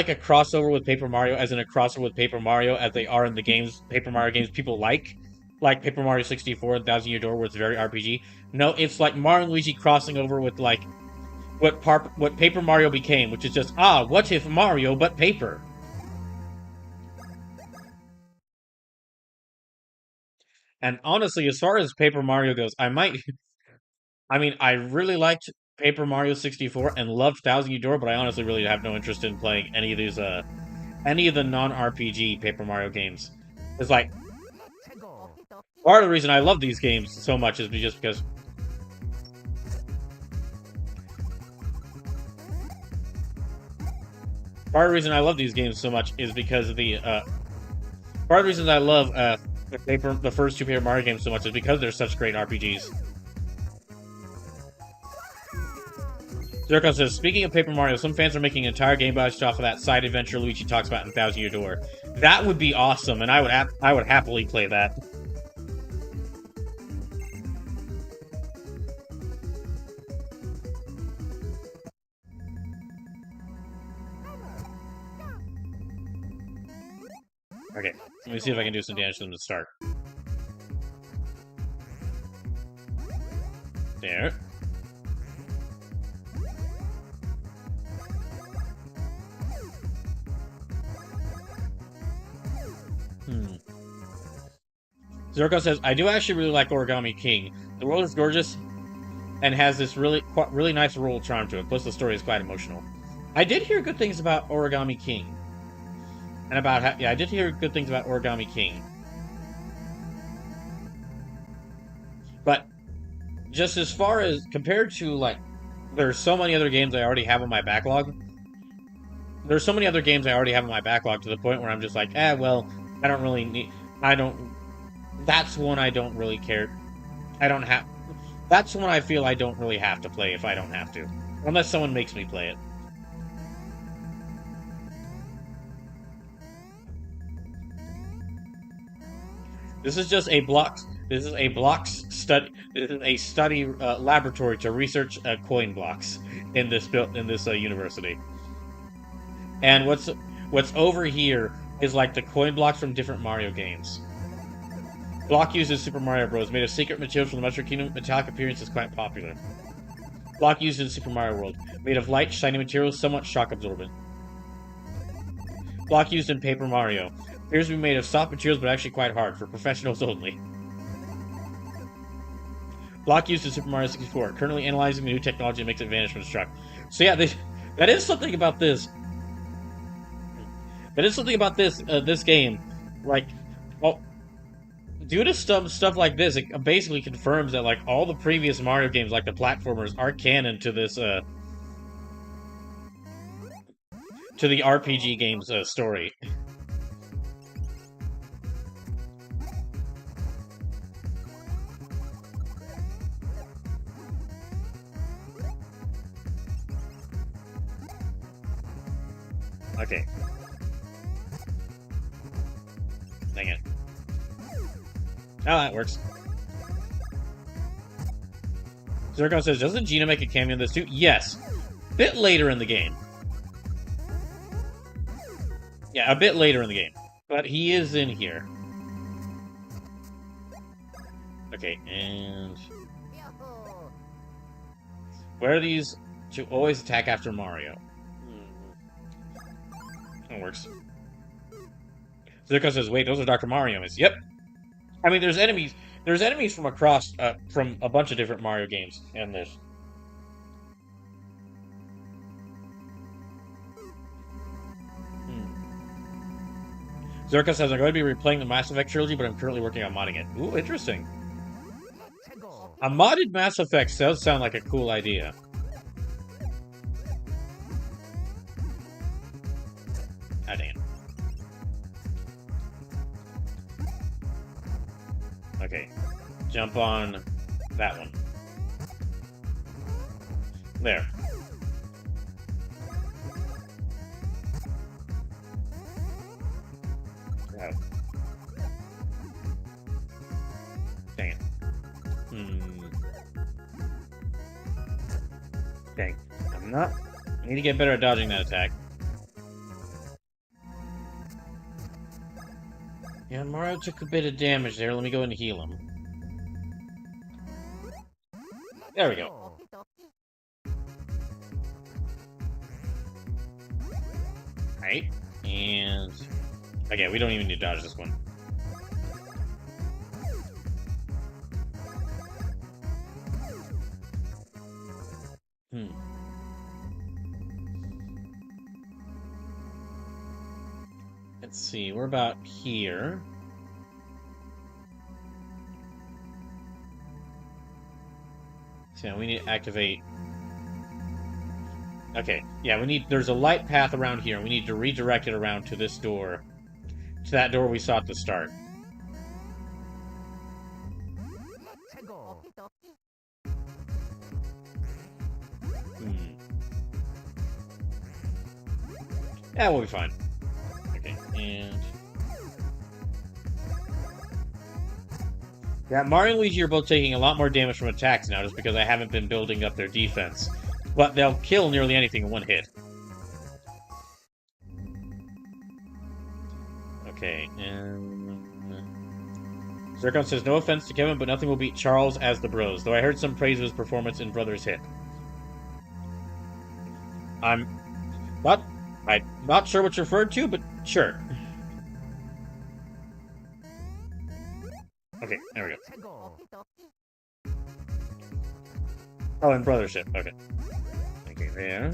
a crossover with Paper Mario as in a crossover with Paper Mario as they are in the games, Paper Mario games people like Paper Mario 64 and Thousand Year Door, where it's very RPG. No, it's like Mario and Luigi crossing over with, like, what Paper Mario became, which is just, what if Mario but paper? And honestly, as far as Paper Mario goes, I mean, I really liked Paper Mario 64 and loved Thousand Year Door, but I honestly really have no interest in playing any of the non-RPG Paper Mario games. It's like, part of the reason I love these games so much is just because part of the reason I love these games so much is because of the part of the reason I love the first two Paper Mario games so much is because they're such great RPGs. Zircon says, speaking of Paper Mario, some fans are making an entire game based off of that side adventure Luigi talks about in Thousand Year Door. That would be awesome, and I would happily play that. Okay, let me see if I can do some damage to them to start. There. Zirko says, I do actually really like Origami King. The world is gorgeous and has this really nice rural charm to it. Plus, the story is quite emotional. I did hear good things about Origami King. And about how, yeah, I did hear good things about Origami King. But just as far as compared to like, there's so many other games I already have on my backlog. There's so many other games I already have on my backlog to the point where I'm just like, well, I don't really need. I don't. That's one I don't really care. I don't have. That's one I feel I don't really have to play if I don't have to, unless someone makes me play it. This is just a blocks. This is a blocks study. This is a study laboratory to research coin blocks in this university. And what's over here is like the coin blocks from different Mario games. Block used in Super Mario Bros. Made of secret materials from the Mushroom Kingdom. Metallic appearance is quite popular. Block used in Super Mario World. Made of light, shiny materials, somewhat shock absorbent. Block used in Paper Mario. Appears to be made of soft materials, but actually quite hard, for professionals only. Block used in Super Mario 64. Currently analyzing the new technology that makes it vanish when struck. So yeah, that is something about this. That is something about this game. Like, well, due to stuff like this, it basically confirms that like all the previous Mario games, like the platformers, are canon to this to the RPG game's story. Okay. Dang it. Oh, that works. Zircon says, doesn't Gina make a cameo in this too? Yes. A bit later in the game. Yeah, a bit later in the game. But he is in here. Okay, and... where are these to always attack after Mario? That works. Zircon says, wait, those are Dr. Mario's. Yep. I mean, there's enemies from across, from a bunch of different Mario games in this. Zircon says, I'm going to be replaying the Mass Effect trilogy, but I'm currently working on modding it. Ooh, interesting. A modded Mass Effect does sound like a cool idea. Ah, damn. Okay. Jump on that one. There. Oh. Dang it. Okay. I need to get better at dodging that attack. Yeah, Mario took a bit of damage there. Let me go and heal him. There we go. Right. And... okay, we don't even need to dodge this one. Let's see, we're about here. So yeah, we need to activate... okay, yeah, there's a light path around here, and we need to redirect it around to this door. To that door we saw at the start. That will be fine. Okay, and... Yeah, Mario and Luigi are both taking a lot more damage from attacks now just because I haven't been building up their defense. But they'll kill nearly anything in one hit. Okay, and... Zircon says, no offense to Kevin, but nothing will beat Charles as the Bros, though I heard some praise of his performance in Brother's Hit. I'm not sure what you're referred to, but sure. Okay, there we go. Oh, and Brothership, okay. Okay, there.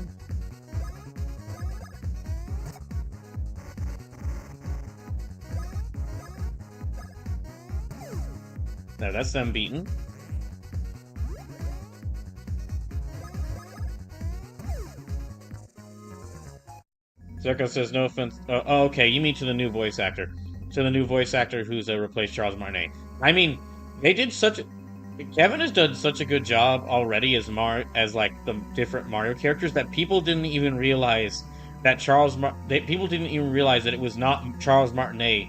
No, that's them beaten. Zirko says, no offense. Oh, okay, you mean to the new voice actor. To the new voice actor who's replaced Charles Martinet. I mean, they did such a... Kevin has done such a good job already as like the different Mario characters that people didn't even realize that people didn't even realize that it was not Charles Martinet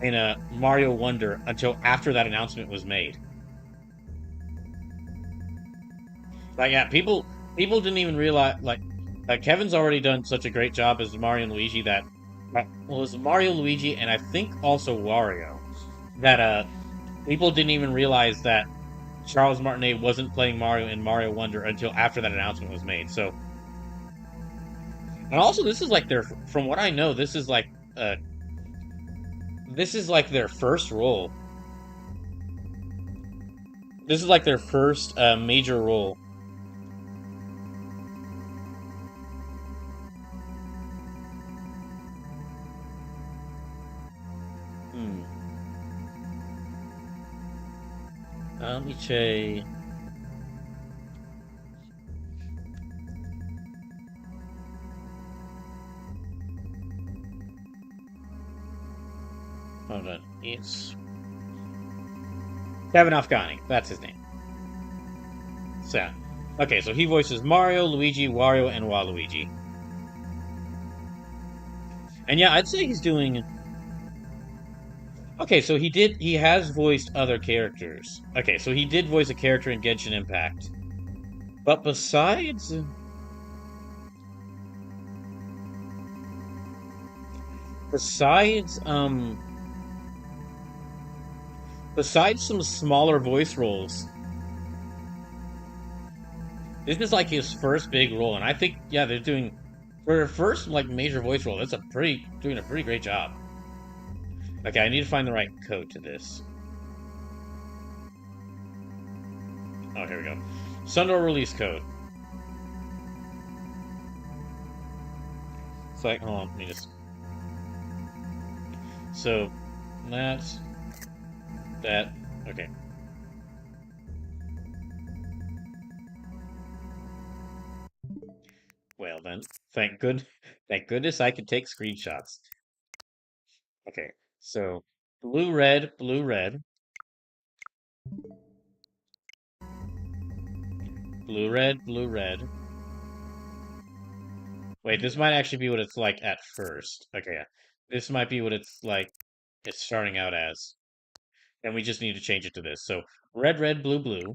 in a Mario Wonder until after that announcement was made. Like, yeah, people didn't even realize, like Kevin's already done such a great job as Mario and Luigi that, well, it was Mario, Luigi, and I think also Wario, that people didn't even realize that Charles Martinet wasn't playing Mario in Mario Wonder until after that announcement was made. So, and also this is like from what I know, this is like their first role. This is like their first major role. Let me check. Hold on. It's Kevin Afghani. That's his name. So, okay, so he voices Mario, Luigi, Wario, and Waluigi. And yeah, I'd say he's doing... Okay, so he has voiced other characters. Okay, so he did voice a character in Genshin Impact. But besides... Besides some smaller voice roles, this is like his first big role, and I think, yeah, they're doing... For their first, like, major voice role, that's doing a pretty great job. Okay, I need to find the right code to this. Oh, here we go. Sundoor release code. It's like, hold on, let me just... So, that's... That... Okay. Well then, thank goodness I can take screenshots. Okay, so blue, red, blue, red. Blue, red, blue, red. Wait, this might actually be what it's like at first. Okay, yeah. This might be what it's like, it's starting out as. And we just need to change it to this. So, red, red, blue, blue.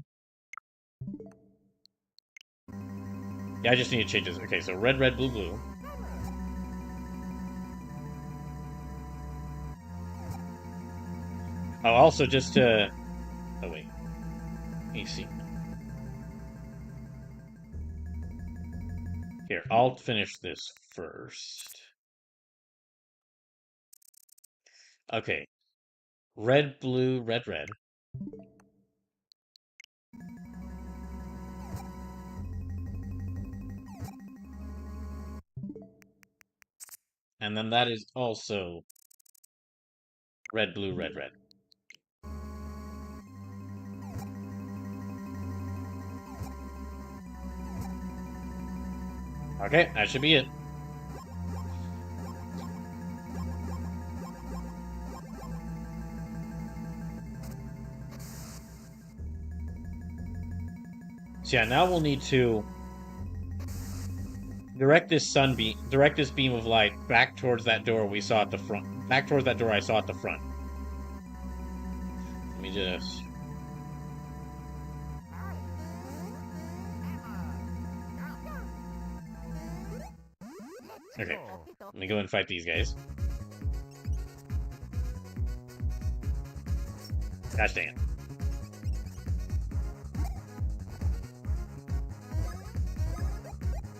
Yeah, I just need to change this. Okay, so red, red, blue, blue. Oh, also just to... Oh, wait. Let me see. Here, I'll finish this first. Okay. Red, blue, red, red. And then that is also red, blue, red, red. Okay, that should be it. So yeah, now we'll need to... direct this beam of light back towards that door we saw at the front. Back towards that door I saw at the front. Let me just... Okay, let me go and fight these guys. Gosh dang it.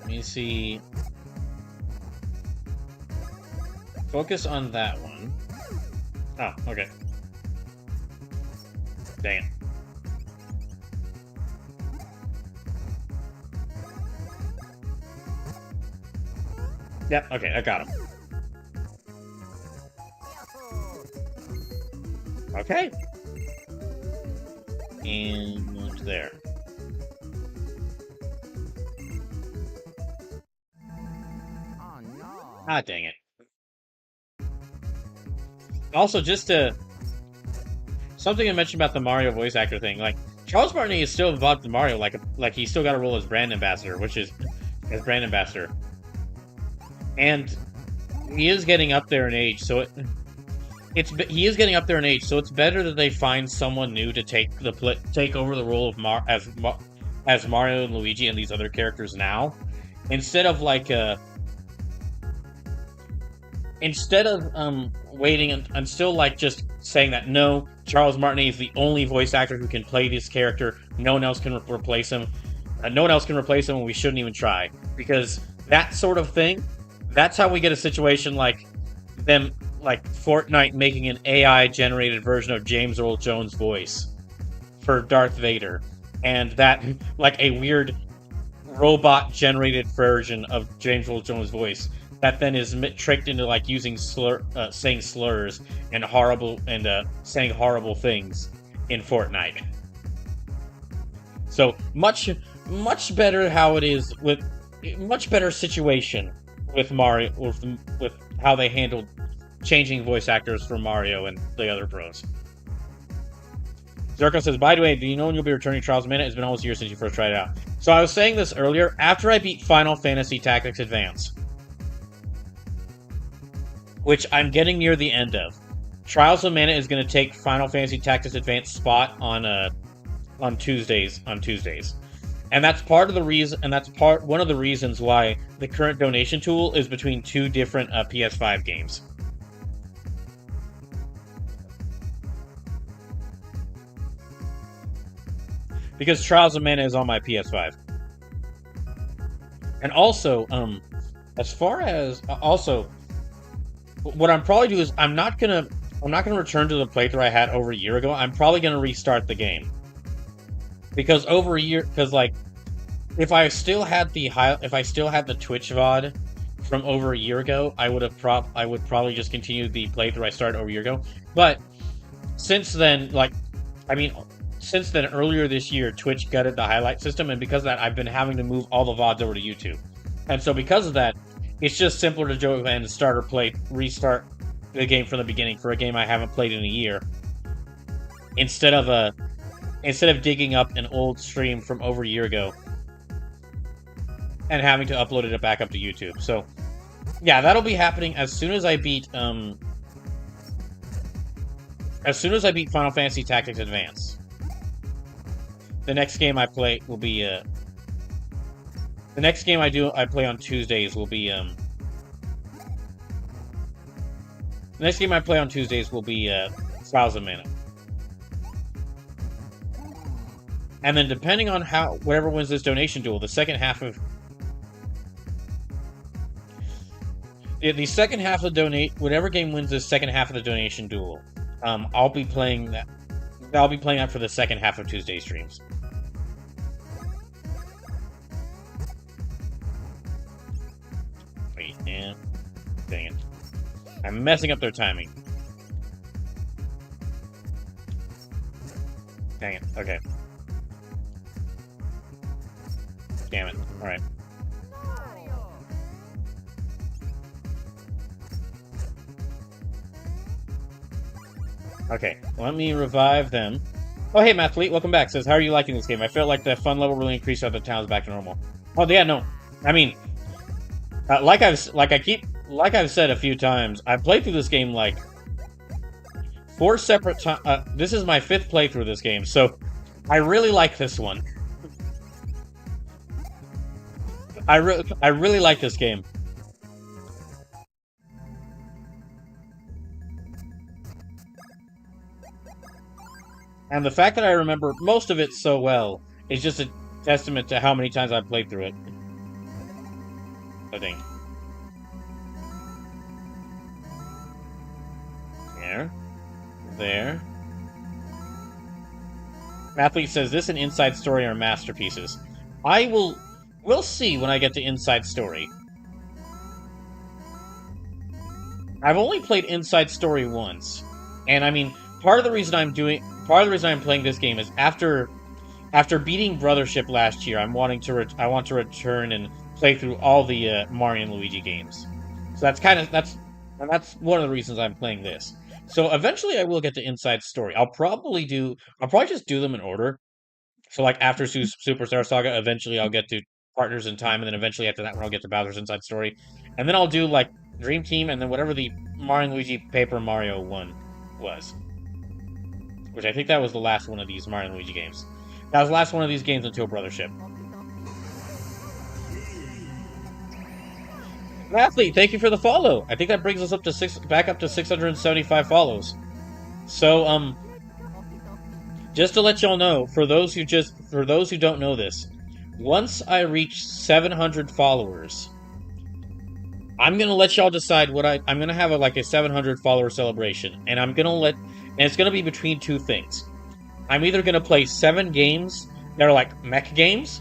Let me see. Focus on that one. Oh, okay. Dang it. Yep, okay, I got him. Okay. And there. Ah, dang it. Also, just to... something I mentioned about the Mario voice actor thing, like, Charles Martinet is still involved in Mario, like he's still got a role as brand ambassador, as brand ambassador. And he is getting up there in age, so he is getting up there in age, so it's better that they find someone new to take over the role of as Mario and Luigi and these other characters now, instead of waiting and still like just saying that no, Charles Martinet is the only voice actor who can play this character. No one else can replace him. No one else can replace him, and we shouldn't even try, because that sort of thing. That's how we get a situation like them, like Fortnite making an AI-generated version of James Earl Jones' voice for Darth Vader, and that, like, a weird robot-generated version of James Earl Jones' voice that then is tricked into, like, using saying slurs and saying horrible things in Fortnite. So, much better how it is with... much better situation with Mario, with how they handled changing voice actors for Mario and the other pros. Zerko says, by the way, do you know when you'll be returning Trials of Mana? It's been almost a year since you first tried it out. So I was saying this earlier, after I beat Final Fantasy Tactics Advance, which I'm getting near the end of, Trials of Mana is going to take Final Fantasy Tactics Advance spot on Tuesdays. And that's part of the reason, and that's one of the reasons why the current donation tool is between two different PS5 games. Because Trials of Mana is on my PS5. And also, as far as what I'm probably doing is I'm not gonna return to the playthrough I had over a year ago. I'm probably gonna restart the game. Because like, if I still had the Twitch VOD from over a year ago, I would probably just continue the playthrough I started over a year ago. But since then, earlier this year, Twitch gutted the highlight system, and because of that, I've been having to move all the VODs over to YouTube. And so because of that, it's just simpler to go ahead and restart the game from the beginning for a game I haven't played in a year, instead of digging up an old stream from over a year ago and having to upload it back up to YouTube. So, yeah, that'll be happening as soon as I beat Final Fantasy Tactics Advance. The next game I play will be the next game I play on Tuesdays will be the next game I play on Tuesdays will be Trials of Mana. And then depending on whatever wins this donation duel, the second half of whatever game wins this second half of the donation duel, I'll be playing that. I'll be playing that for the second half of Tuesday streams. Wait, yeah. Dang it. I'm messing up their timing. Dang it. Okay. Damn it. Alright. Okay, let me revive them. Oh, hey, Mathlete, welcome back. Says, how are you liking this game? I felt like the fun level really increased out the towns back to normal. Oh, yeah, no. I mean, Like I've said a few times, I've played through this game like four separate times. This is my fifth playthrough of this game, so I really like this one. I really like this game, and the fact that I remember most of it so well is just a testament to how many times I've played through it. I think. There, there. Mathlete says this and Inside Story are masterpieces. I will. We'll see when I get to Inside Story. I've only played Inside Story once, and I mean, part of the reason I'm playing this game is after beating Brothership last year, I want to return and play through all the Mario and Luigi games. So that's one of the reasons I'm playing this. So eventually I will get to Inside Story. I'll probably just do them in order. So like after Superstar Saga, eventually I'll get to Partners in Time, and then eventually after that one I'll get to Bowser's Inside Story, and then I'll do like Dream Team, and then whatever the Mario and Luigi Paper Mario one was, which I think that was the last one of these Mario and Luigi games. That was the last one of these games until Brothership. Athlete, thank you for the follow. I think that brings us back up to 675 follows. So just to let y'all know, for those who don't know this, once I reach 700 followers, I'm gonna let y'all decide I'm gonna have like a 700 follower celebration, and it's gonna be between two things. I'm either gonna play 7 games that are like mech games,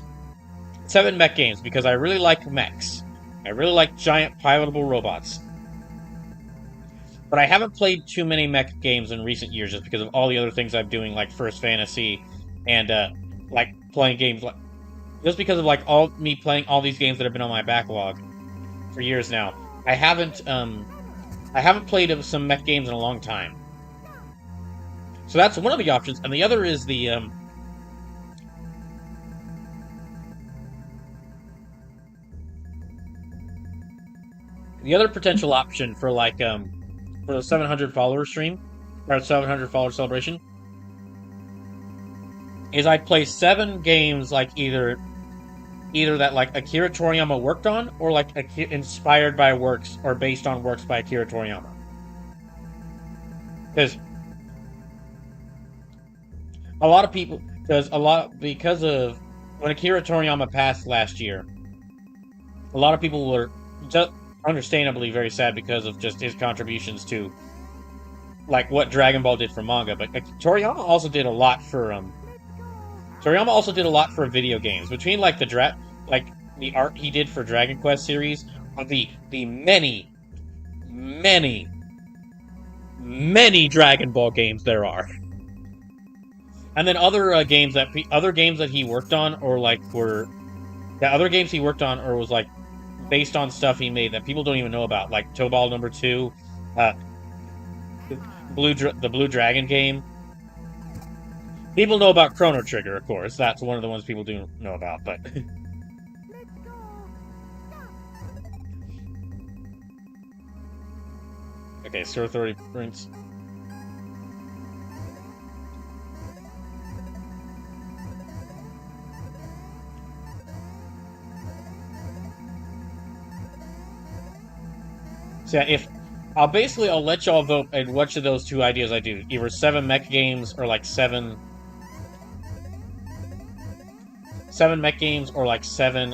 7 mech games, because I really like mechs. I really like giant pilotable robots. But I haven't played too many mech games in recent years just because of all the other things I'm doing, like First Fantasy, and like playing games like just because of like all me playing all these games that have been on my backlog for years now. I haven't played some mech games in a long time. So that's one of the options, and the other is the other potential option for like for the 700 follower stream or 700 follower celebration is I'd play 7 games like either that like Akira Toriyama worked on, or like inspired by works or based on works by Akira Toriyama. Because a lot of people, because of when Akira Toriyama passed last year, a lot of people were just understandably very sad because of just his contributions to like what Dragon Ball did for manga. But Toriyama also did a lot for video games. Between like the art he did for Dragon Quest series, on the many, many, many Dragon Ball games there are. And then other games that he worked on, or like were the other games he worked on, or was like based on stuff he made that people don't even know about, like Tobal number 2, the Blue Dragon game. People know about Chrono Trigger, of course. That's one of the ones people do know about, but okay, Store Authority Prince. So yeah, I'll let y'all vote in which of those two ideas I do. Either 7 mech games or like 7 mech games, or like 7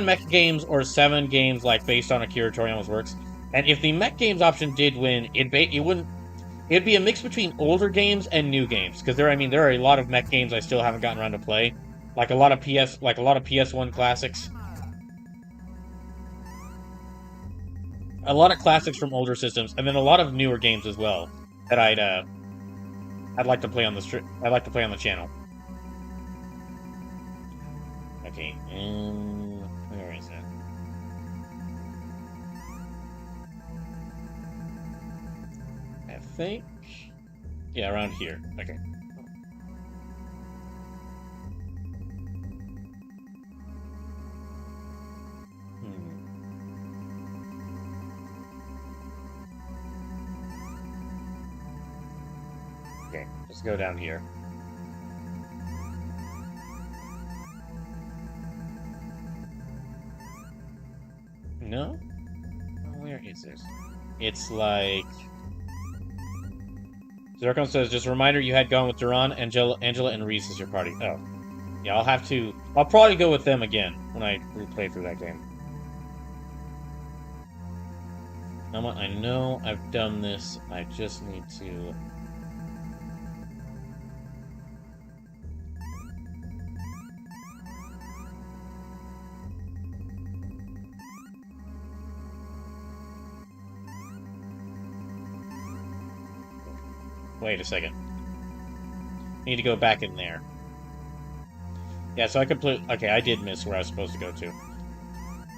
mech games, or 7 games like based on Akira Toriyama's works. And if the mech games option did win, it'd be a mix between older games and new games, because there are a lot of mech games I still haven't gotten around to play, like a lot of PS1 classics. A lot of classics from older systems, and then a lot of newer games as well that I'd like to play on the channel. Okay, where is that? I think, yeah, around here. Okay. Okay, let's go down here. No? Where is this? It's like Zircon says, just a reminder you had gone with Duran, Angela, and Reese as your party. Oh. Yeah, I'll probably go with them again when I replay through that game. I know I've done this. I just need to. Wait a second. Need to go back in there. Yeah, so I completely. Okay, I did miss where I was supposed to go to.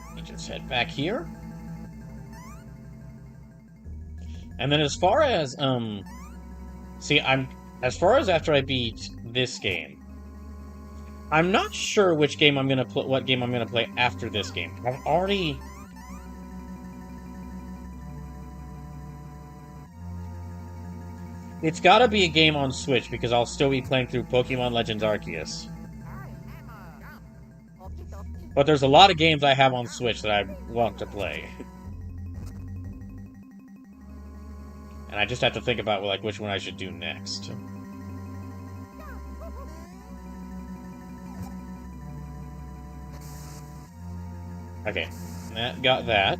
Let me just head back here. And then as far as see, as far as after I beat this game, I'm not sure which game I'm gonna play. What game I'm gonna play after this game? I've already. It's got to be a game on Switch because I'll still be playing through Pokemon Legends Arceus. But there's a lot of games I have on Switch that I want to play. And I just have to think about like which one I should do next. Okay, got that.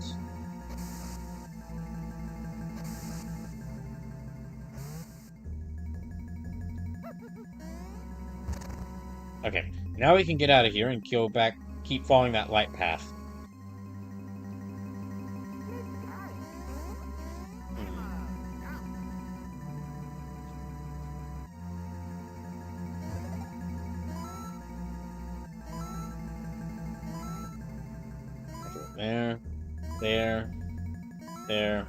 Okay, now we can get out of here and go back, keep following that light path. There, there, there.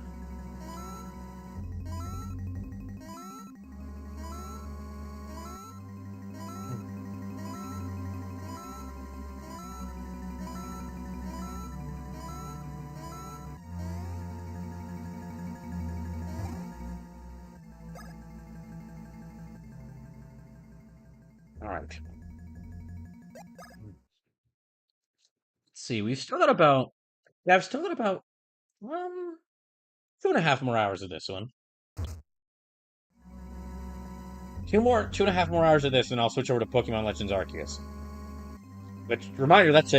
All right. Let's see, we've still got about. Yeah, I've still got about 2.5 more hours of this one. 2.5 more hours of this, and I'll switch over to Pokemon Legends Arceus. But reminder, that's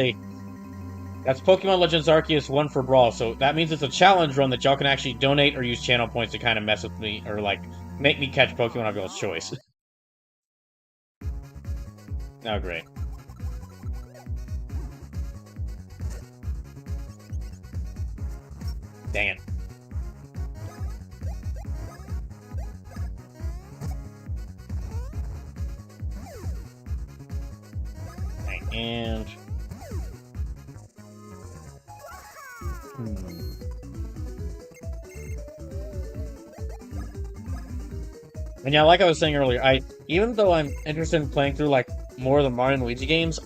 Pokemon Legends Arceus 1 for Brawl, so that means it's a challenge run that y'all can actually donate or use channel points to kind of mess with me, or like make me catch Pokemon of y'all's choice. Oh, great. Dang it. And and yeah, like I was saying earlier, even though I'm interested in playing through like more of the Mario and Luigi games,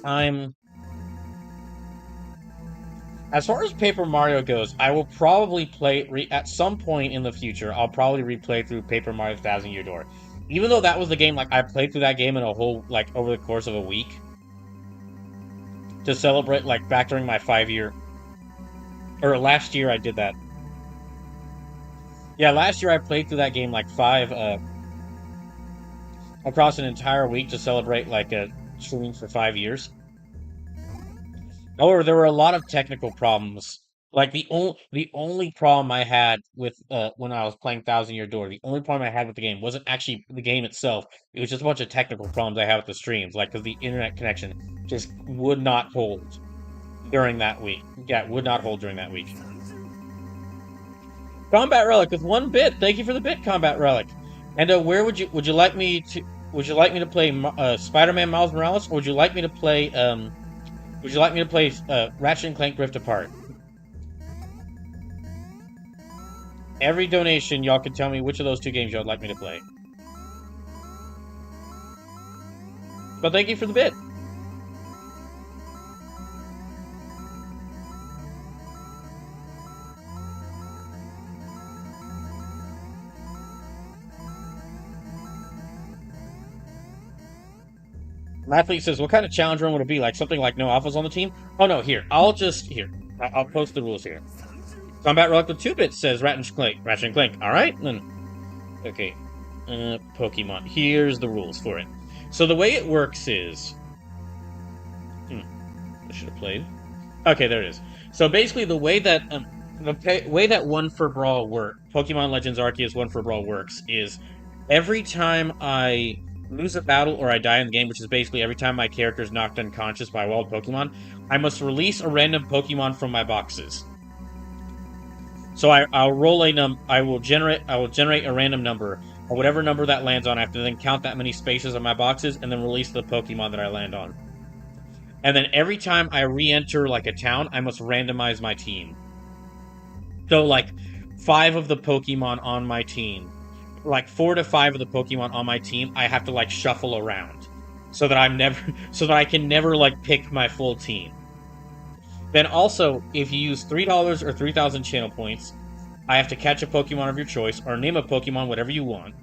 as far as Paper Mario goes, I will probably play at some point in the future. I'll probably replay through Paper Mario Thousand Year Door, even though that was the game like I played through that game in a whole like over the course of a week to celebrate like back during my 5 year or last year I did that. Yeah, last year I played through that game like across an entire week to celebrate like a streaming for 5 years. However, there were a lot of technical problems. Like the only problem I had with when I was playing Thousand Year Door, the only problem I had with the game wasn't actually the game itself. It was just a bunch of technical problems I had with the streams, like because the internet connection just would not hold during that week. Yeah, it would not hold during that week. Combat Relic with 1 bit. Thank you for the bit, Combat Relic. And where would you like me to play Spider-Man Miles Morales, or would you like me to play Ratchet and Clank Rift Apart? Every donation, y'all can tell me which of those 2 games y'all would like me to play. But thank you for the bit. Athlete says, what kind of challenge run would it be? Like something like no alphas on the team? Oh no, here. I'll post the rules here. Combat Relic with 2-bits says Ratchet and Clank. Ratchet and Clank. Alright, then. Okay. Pokemon. Here's the rules for it. So the way it works is... I should have played. Okay, there it is. So basically the way that... way that One for Brawl works, Pokemon Legends Arceus One for Brawl works, is every time I lose a battle or I die in the game, which is basically every time my character is knocked unconscious by a wild Pokemon, I must release a random Pokemon from my boxes. So I will generate a random number, or whatever number that lands on. I have to then count that many spaces on my boxes, and then release the Pokemon that I land on. And then every time I re-enter like a town, I must randomize my team. So like 5 of the Pokemon on my team, like 4 to 5 of the Pokemon on my team, I have to like shuffle around, so that I can never like pick my full team. Then also, if you use $3 or 3,000 channel points, I have to catch a Pokemon of your choice, or name a Pokemon whatever you want.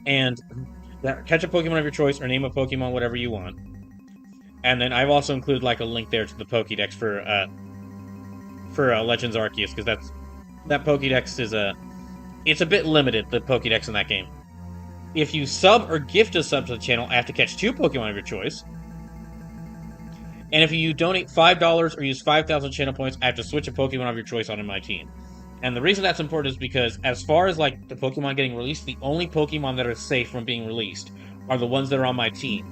And catch a Pokemon of your choice, or name a Pokemon whatever you want. And then I've also included like a link there to the Pokédex for Legends Arceus, because that Pokédex is it's a bit limited, the Pokédex in that game. If you sub or gift a sub to the channel, I have to catch 2 Pokemon of your choice. And if you donate $5 or use 5,000 channel points, I have to switch a Pokemon of your choice onto my team. And the reason that's important is because, as far as like the Pokemon getting released, the only Pokemon that are safe from being released are the ones that are on my team.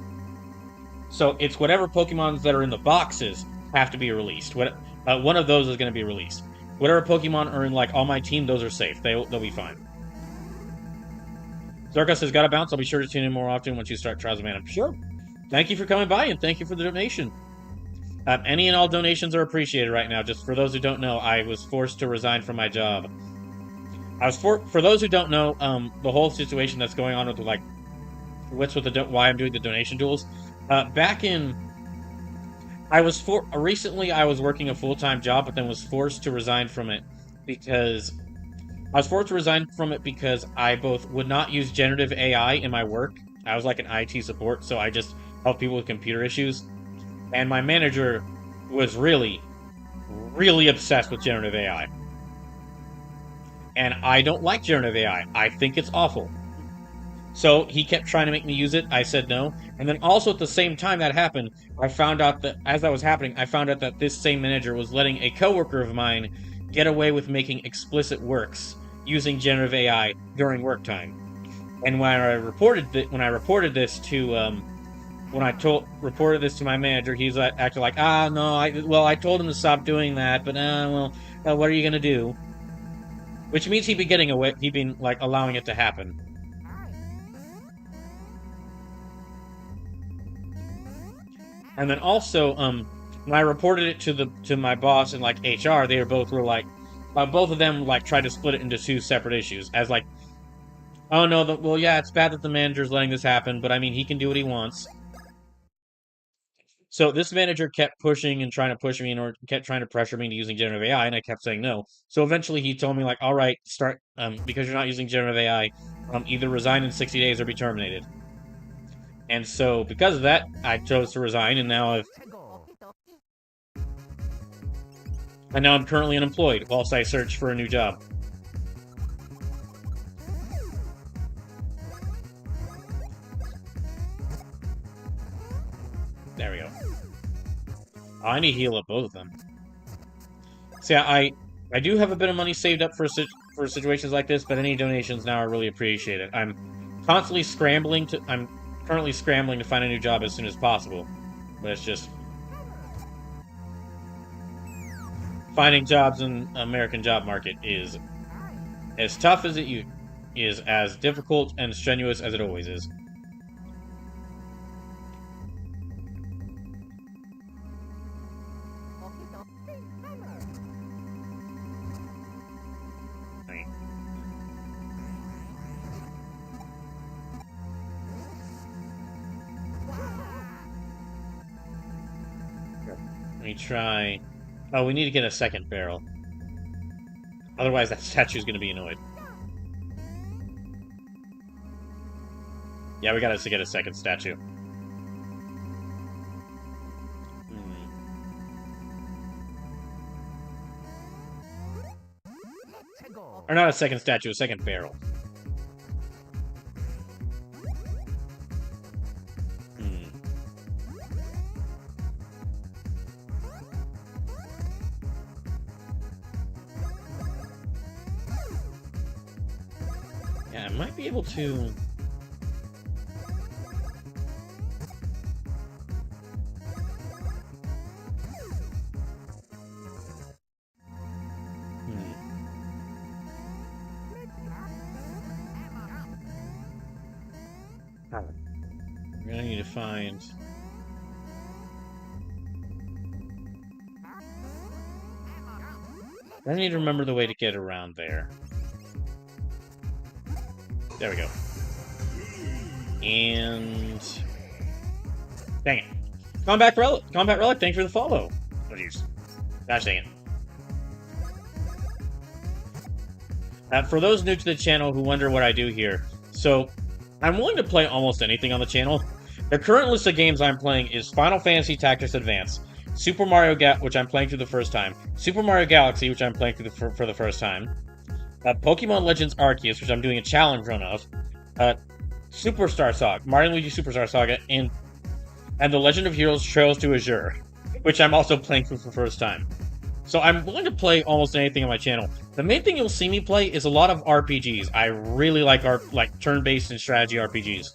So it's whatever Pokemons that are in the boxes have to be released. One of those is going to be released. Whatever Pokemon are in like on my team, those are safe. They'll be fine. Zarka says, gotta bounce. I'll be sure to tune in more often once you start Trials of Mana. Sure. Thank you for coming by, and thank you for the donation. Any and all donations are appreciated right now. Just for those who don't know, I was forced to resign from my job. For those who don't know, the whole situation that's going on with like why I'm doing the donation duels. Recently I was working a full-time job, but then was forced to resign from it because I both would not use generative AI in my work. I was like an IT support, so I just helped people with computer issues. And my manager was really, really obsessed with generative AI. And I don't like generative AI. I think it's awful. So he kept trying to make me use it. I said no. And then also at the same time that happened, I found out that this same manager was letting a coworker of mine get away with making explicit works using generative AI during work time. And when I reported this to my manager, he's acting like, no, I told him to stop doing that, but what are you gonna do? Which means he'd been like allowing it to happen. And then also, when I reported it to my boss and like HR, both of them like tried to split it into 2 separate issues, as like, oh no, it's bad that the manager's letting this happen, but I mean, he can do what he wants. So this manager kept pushing and trying to push me, or kept trying to pressure me into using generative AI, and I kept saying no. So eventually he told me like, all right, start, because you're not using generative AI, either resign in 60 days or be terminated. And so because of that, I chose to resign, and now I'm currently unemployed whilst I search for a new job. There we go. Oh, I need to heal up both of them. See, I do have a bit of money saved up for situations like this, but any donations now are really appreciated. I'm currently scrambling to find a new job as soon as possible. But it's just finding jobs in the American job market is as tough as it is, as difficult and strenuous as it always is. Let me try... Oh, we need to get a second barrel. Otherwise that statue's gonna be annoyed. Yeah, we gotta get a second statue. Hmm. Or not a second statue, a second barrel. Hmm. Yeah, I might be able to... Hmm. We're gonna need to find... I need to remember the way to get around there. There we go. And... Dang it. Combat Relic, thanks for the follow. Oh, jeez. Gosh dang it. For those new to the channel who wonder what I do here, so I'm willing to play almost anything on the channel. The current list of games I'm playing is Final Fantasy Tactics Advance, Super Mario which I'm playing through the first time, Super Mario Galaxy, which I'm playing through for the first time, Pokemon Legends Arceus, which I'm doing a challenge run of, Superstar Saga, Mario Luigi Superstar Saga, and The Legend of Heroes Trails to Azure, which I'm also playing through for the first time. So I'm willing to play almost anything on my channel. The main thing you'll see me play is a lot of RPGs. I really like turn-based and strategy RPGs.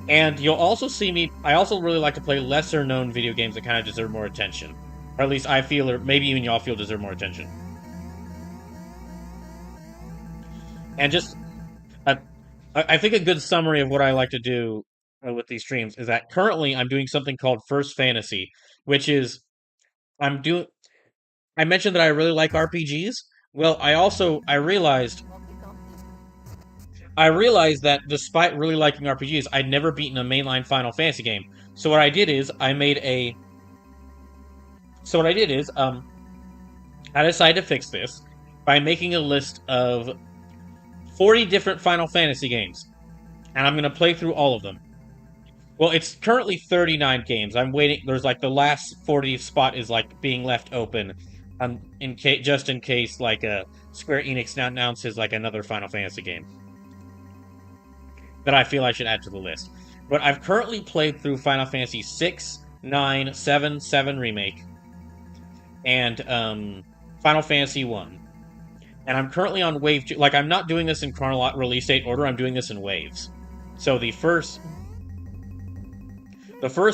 And you'll also see me... I also really like to play lesser-known video games that kind of deserve more attention. Or at least I feel, or maybe even y'all feel deserve more attention. And just... I think a good summary of what I like to do with these streams is that currently I'm doing something called First Fantasy, which is... I mentioned that I really like RPGs. Well, I realized that despite really liking RPGs, I'd never beaten a mainline Final Fantasy game. So what I did is I decided to fix this by making a list of 40 different Final Fantasy games, and I'm gonna play through all of them. Well, it's currently 39 games. I'm waiting. There's like the last 40 spot is like being left open, just in case like Square Enix now announces like another Final Fantasy game that I feel I should add to the list. But I've currently played through Final Fantasy 6, 9, 7, 7 remake, and Final Fantasy 1. And I'm currently on wave 2. Like, I'm not doing this in chronological release date order. I'm doing this in waves. So the first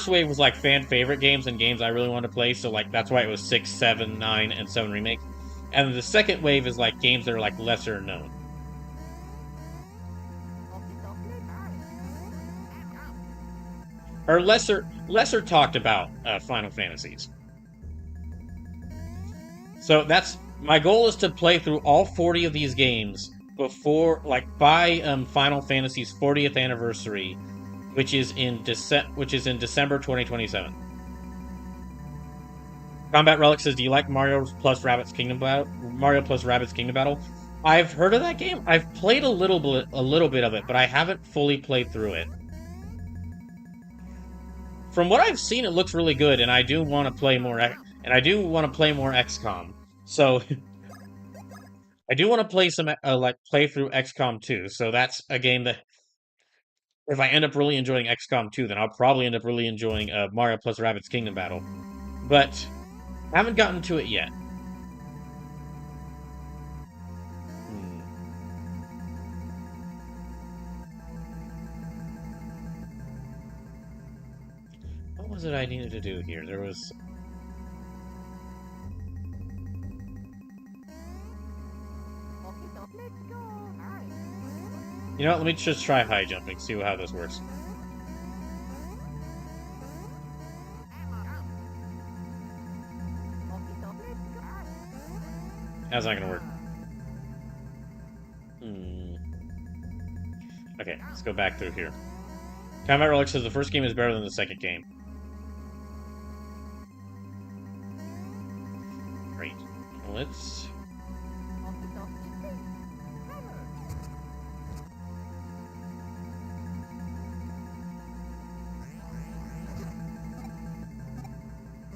wave was like fan favorite games and games I really wanted to play, so like that's why it was 6, 7, 9, and 7 remake. And the second wave is like games that are like lesser known. Or lesser talked about Final Fantasies. So that's my goal, is to play through all 40 of these games before, like, by Final Fantasy's 40th anniversary, which is in December 2027. Combat Relic says, "Do you like Mario plus Rabbids Kingdom Battle?" I've heard of that game. I've played a little bit of it, but I haven't fully played through it. From what I've seen, it looks really good, and I do want to play more. XCOM. So I do want to play some play through XCOM 2. So that's a game that, if I end up really enjoying XCOM 2, then I'll probably end up really enjoying Mario plus Rabbids Kingdom Battle. But I haven't gotten to it yet. What was it I needed to do here? There was... You know what, let me just try high jumping, see how this works. How's that gonna work? Okay, let's go back through here. Combat Relic says the first game is better than the second game. Great. Let's...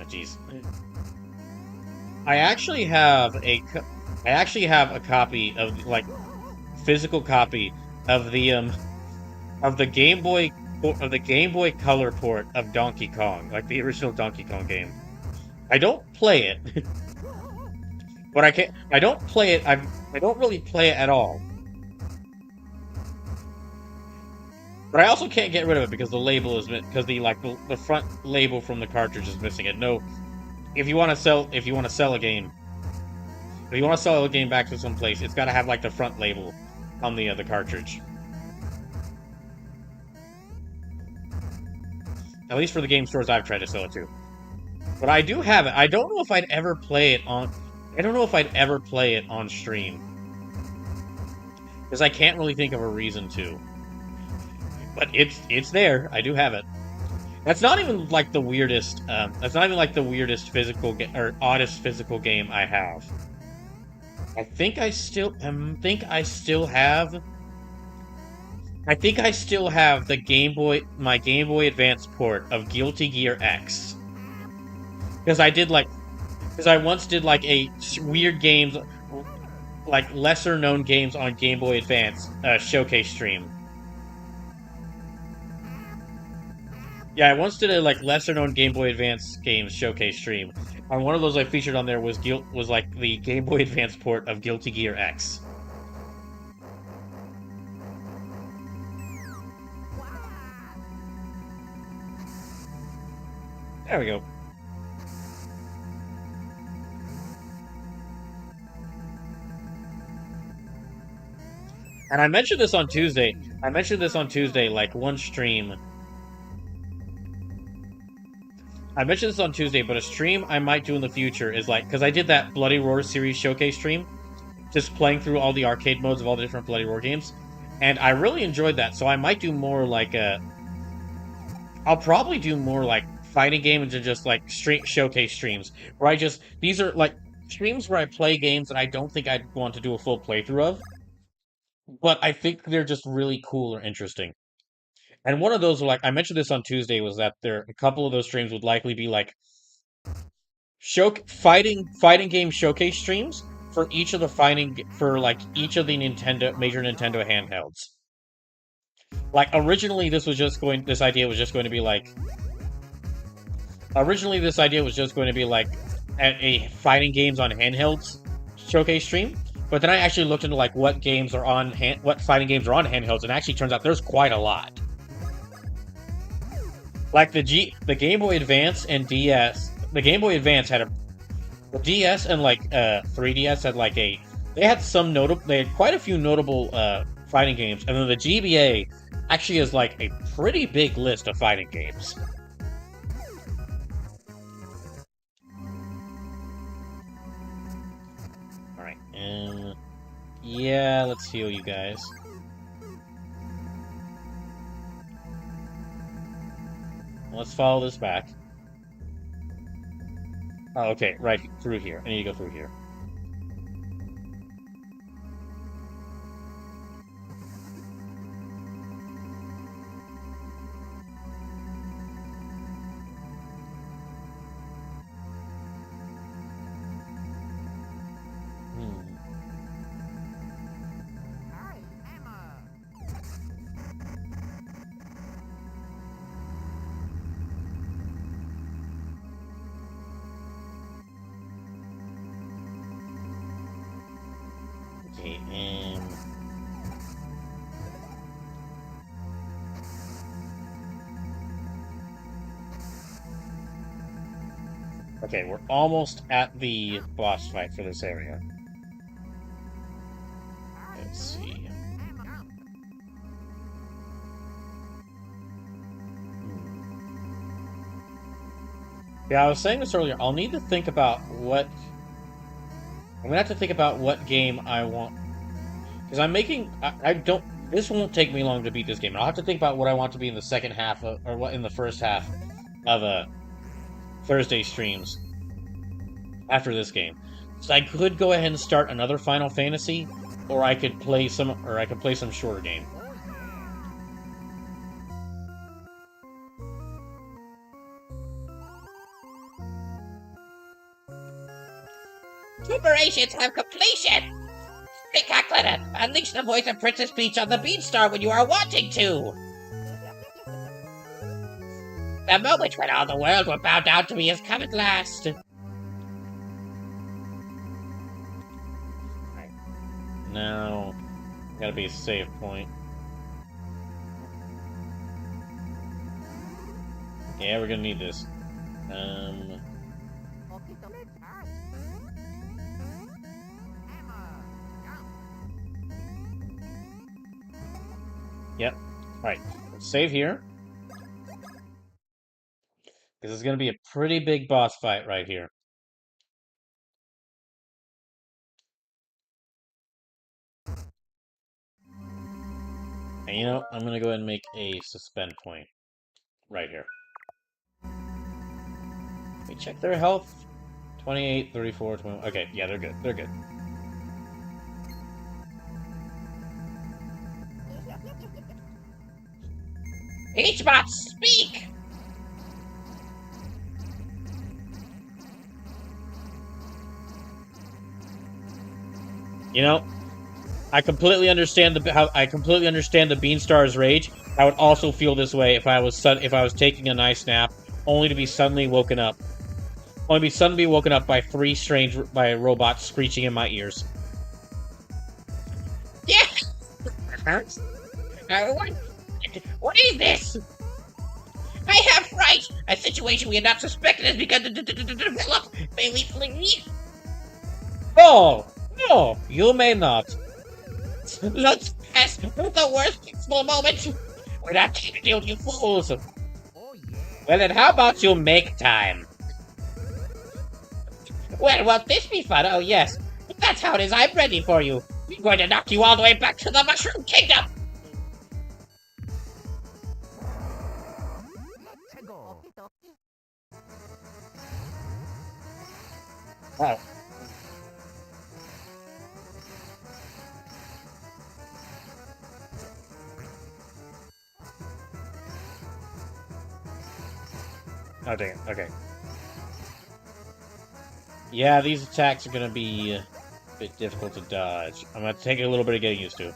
Oh, jeez. I actually have I actually have a copy of like physical copy of the Game Boy Color port of Donkey Kong, like the original Donkey Kong game. I don't play it, but I can't. I don't play it. I don't really play it at all. But I also can't get rid of it because the label is because the front label from the cartridge is missing it. No, if you want to sell a game, if you want to sell a game back to some place, it's got to have like the front label on the cartridge. At least for the game stores I've tried to sell it to. But I do have it. I don't know if I'd ever play it on. I don't know if I'd ever play it on stream because I can't really think of a reason to. But it's there. I do have it. That's not even like the weirdest. That's not even like the weirdest or oddest physical game I have. I think I still. I think I still have my Game Boy Advance port of Guilty Gear X. Because I once did like a weird games, like lesser known games on Game Boy Advance showcase stream. Yeah, I once did a like lesser known Game Boy Advance games showcase stream. And one of those I featured on there was like the Game Boy Advance port of Guilty Gear X. There we go. And I mentioned this on Tuesday. Like one stream. I mentioned this on Tuesday, but a stream I might do in the future is like, because I did that Bloody Roar series showcase stream, just playing through all the arcade modes of all the different Bloody Roar games, and I really enjoyed that. So I might do more like I'll probably do more like fighting games and just like showcase streams where these are like streams where I play games that I don't think I'd want to do a full playthrough of, but I think they're just really cool or interesting. And one of those, like I mentioned this on Tuesday, was that a couple of those streams would likely be like fighting game showcase streams for each of the each of the major Nintendo handhelds. Like originally, this idea was just going to be like a fighting games on handhelds showcase stream. But then I actually looked into like what fighting games are on handhelds, and actually turns out there's quite a lot. Like the Game Boy Advance and DS, the Game Boy Advance had the DS and like 3DS had like they had quite a few notable fighting games, and then the GBA actually has like a pretty big list of fighting games. All right, yeah, let's heal you guys. Let's follow this back. Oh, okay, right through here. I need to go through here. Okay, okay, we're almost at the boss fight for this area. Let's see. Yeah, I was saying this earlier. I'll need to think about what... I'm gonna have to think about what game I want. Because I'm making... I don't... This won't take me long to beat this game. I'll have to think about what I want to be in the second half of... Or what in the first half of Thursday streams. After this game. So I could go ahead and start another Final Fantasy. Or I could play some shorter game. Preparations have completion! Hey, Cackletta, unleash the voice of Princess Peach on the Beanstar when you are wanting to! The moment when all the world will bow down to me has come at last. Now, gotta be a save point. Yeah, we're gonna need this. Yep. Alright, save here. Because it's gonna be a pretty big boss fight right here. And you know, I'm gonna go ahead and make a suspend point. Right here. Let me check their health. 28, 34, 20. Okay, yeah, they're good. They're good. Peachbot, speak! You know, I completely understand the Beanstar's rage. I would also feel this way if I was taking a nice nap, only to be suddenly woken up. Only to be suddenly woken up by by robots screeching in my ears. Yeah! What is this? I have fright! A situation we had not suspected has begun to develop. May we flee? Oh! No! You may not. Let's pass the worst possible moment. We're not here to deal with you fools. Well, then how about you make time? Well, won't this be fun? Oh, yes. That's how it is. I'm ready for you. I'm going to knock you all the way back to the Mushroom Kingdom. Oh. Oh, dang it. Okay. Yeah, these attacks are gonna be a bit difficult to dodge. I'm gonna take a little bit of getting used to.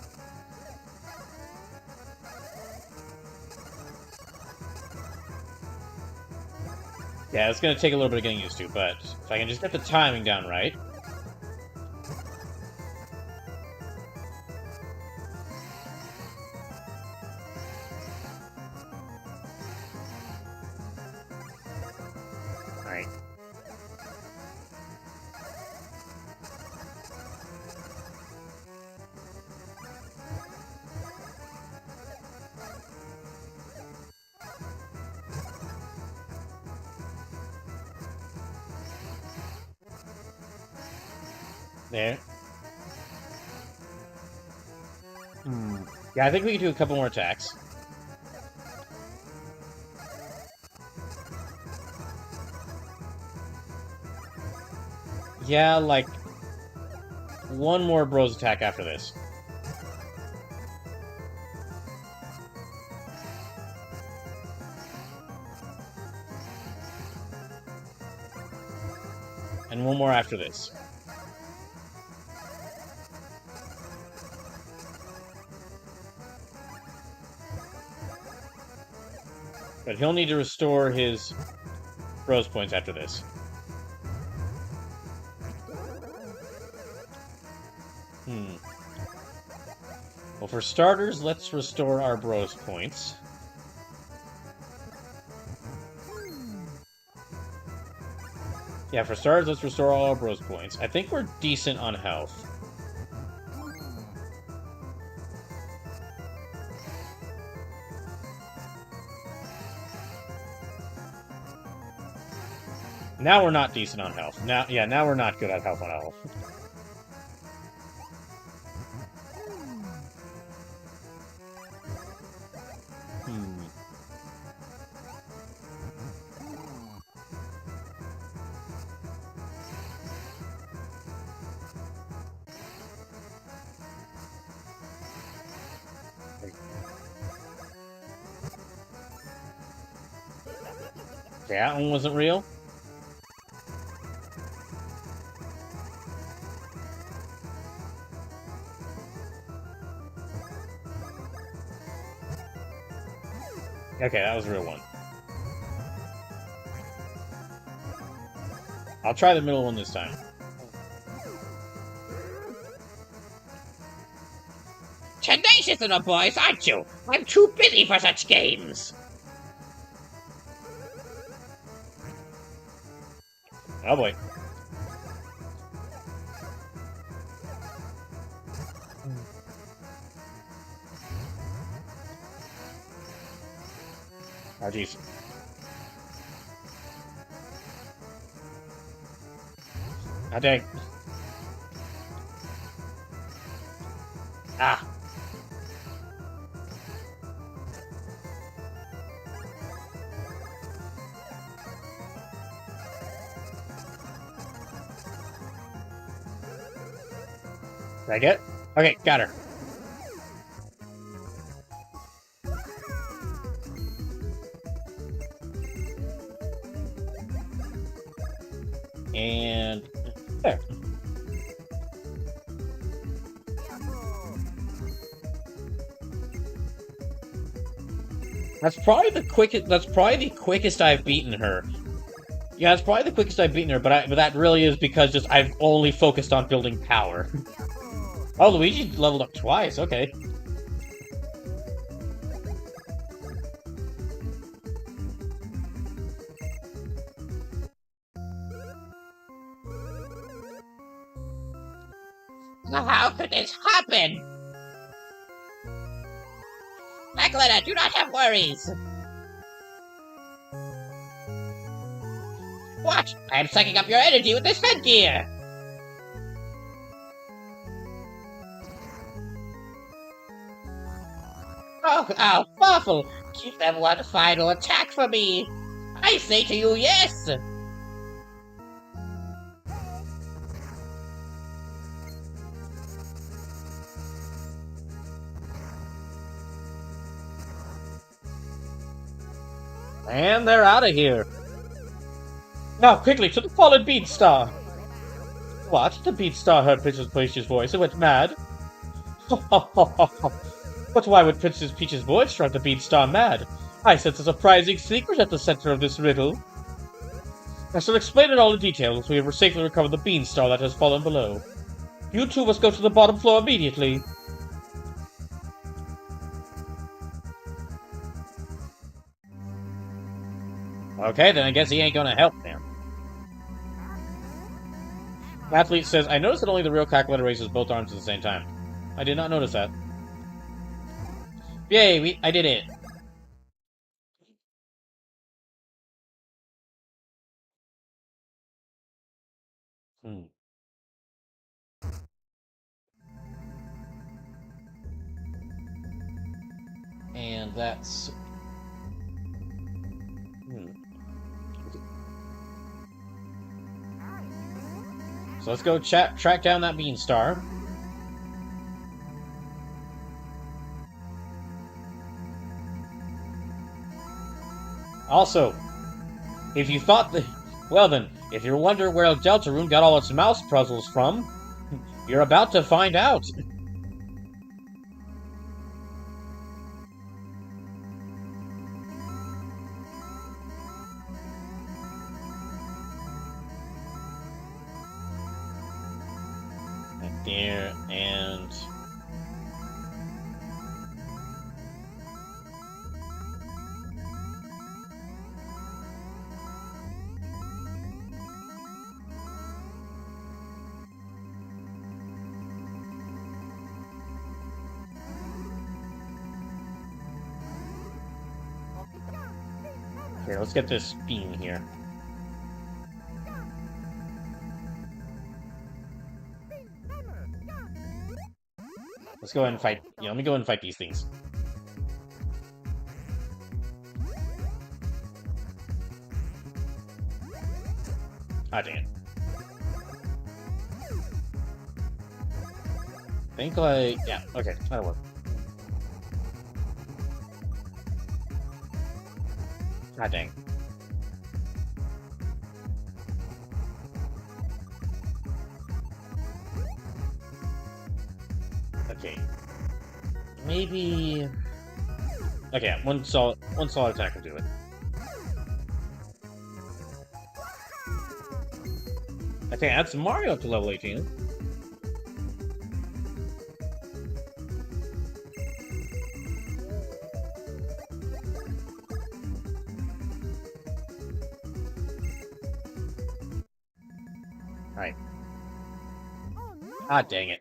Yeah, it's gonna take a little bit of getting used to, but if I can just get the timing down right. Alright. There. Yeah, I think we can do a couple more attacks. Yeah, like one more bros attack after this. And one more after this. But he'll need to restore his bros points after this. Well, for starters, let's restore our bros points. Yeah, for starters, let's restore all our bros points. I think we're decent on health. Now we're not decent on health. Now we're not good at health on health. That one wasn't real? Okay, that was a real one. I'll try the middle one this time. Tenacious little boys, aren't you? I'm too busy for such games. Oh boy. Oh jeez. Oh dang. Ah. Did I get it? Okay, got her. And there. That's probably the quickest. That's probably the quickest I've beaten her. Yeah, that's probably the quickest I've beaten her. But that really is because just I've only focused on building power. Oh, Luigi leveled up twice. Okay. How could this happen? Macletta, do not have worries. Watch, I am sucking up your energy with this headgear. Oh, Waffle, give them one final attack for me. I say to you, yes. And they're out of here. Now, quickly, to the fallen Beanstar! What? The Beanstar heard Princess Peach's voice and went mad? But why would Princess Peach's voice drive the Beanstar mad? I sense a surprising secret at the center of this riddle. I shall explain it all in detail once we have safely recovered the Beanstar that has fallen below. You two must go to the bottom floor immediately. Okay, then I guess he ain't gonna help them. Athlete says, I noticed that only the real Cackletta raises both arms at the same time. I did not notice that. Yay, I did it. And that's... So let's go track down that Beanstar. Also, if you thought that... Well then, if you're wondering where Deltarune got all its mouse puzzles from, you're about to find out. There, and... Here, let's get this beam here. Let's go ahead and fight. Yeah, let me go ahead and fight these things. Ah, dang it. I think like... Yeah, okay, that'll work. Ah, dang. Okay. Maybe... Okay, yeah, one solid attack will do it. Okay, that's Mario up to level 18. Alright. Ah, dang it.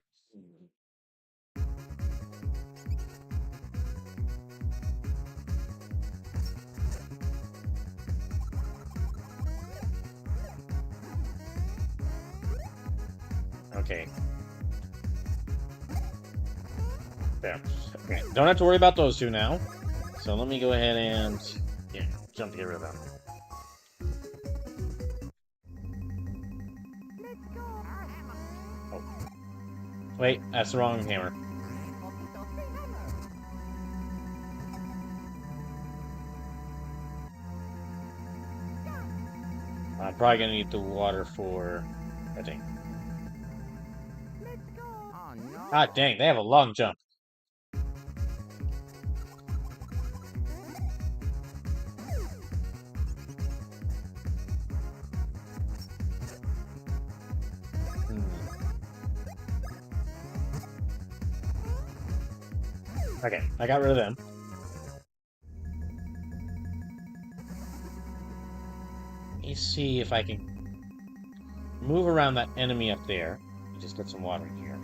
Okay. There. Okay, don't have to worry about those two now. So let me go ahead and yeah, jump to get rid of them. Oh. Wait, that's the wrong hammer. I'm probably gonna need the water for I think. Ah, dang, they have a long jump. Hmm. Okay, I got rid of them. Let me see if I can move around that enemy up there. Just get some water here.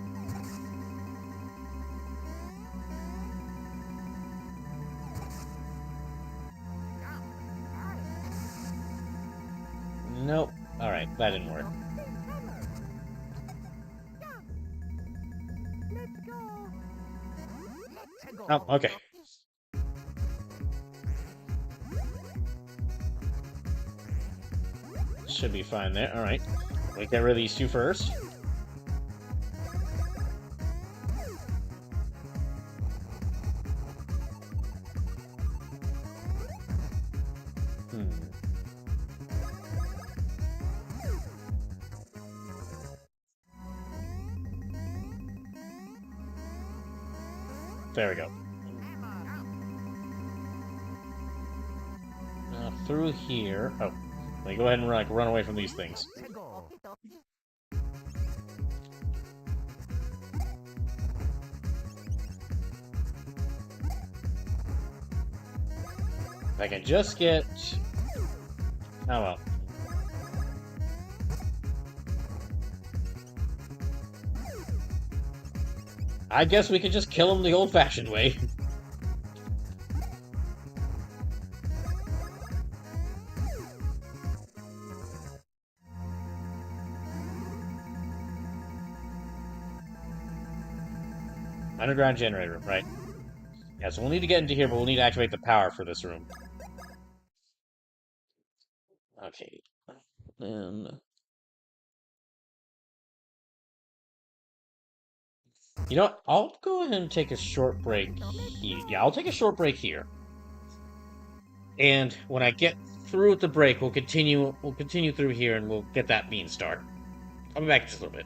Nope. Alright, that didn't work. Oh, okay. Should be fine there. Alright. We get rid of these two first. Hmm. There we go. Now through here. Oh, let me go ahead and like run away from these things. If I can just get. Oh well. I guess we could just kill him the old-fashioned way. Underground generator room, right? Yeah, so we'll need to get into here, but we'll need to activate the power for this room. Okay. Then... You know what? I'll go ahead and take a short break here. Yeah, I'll take a short break here. And when I get through with the break, we'll continue through here and we'll get that bean start. I'll be back in just a little bit.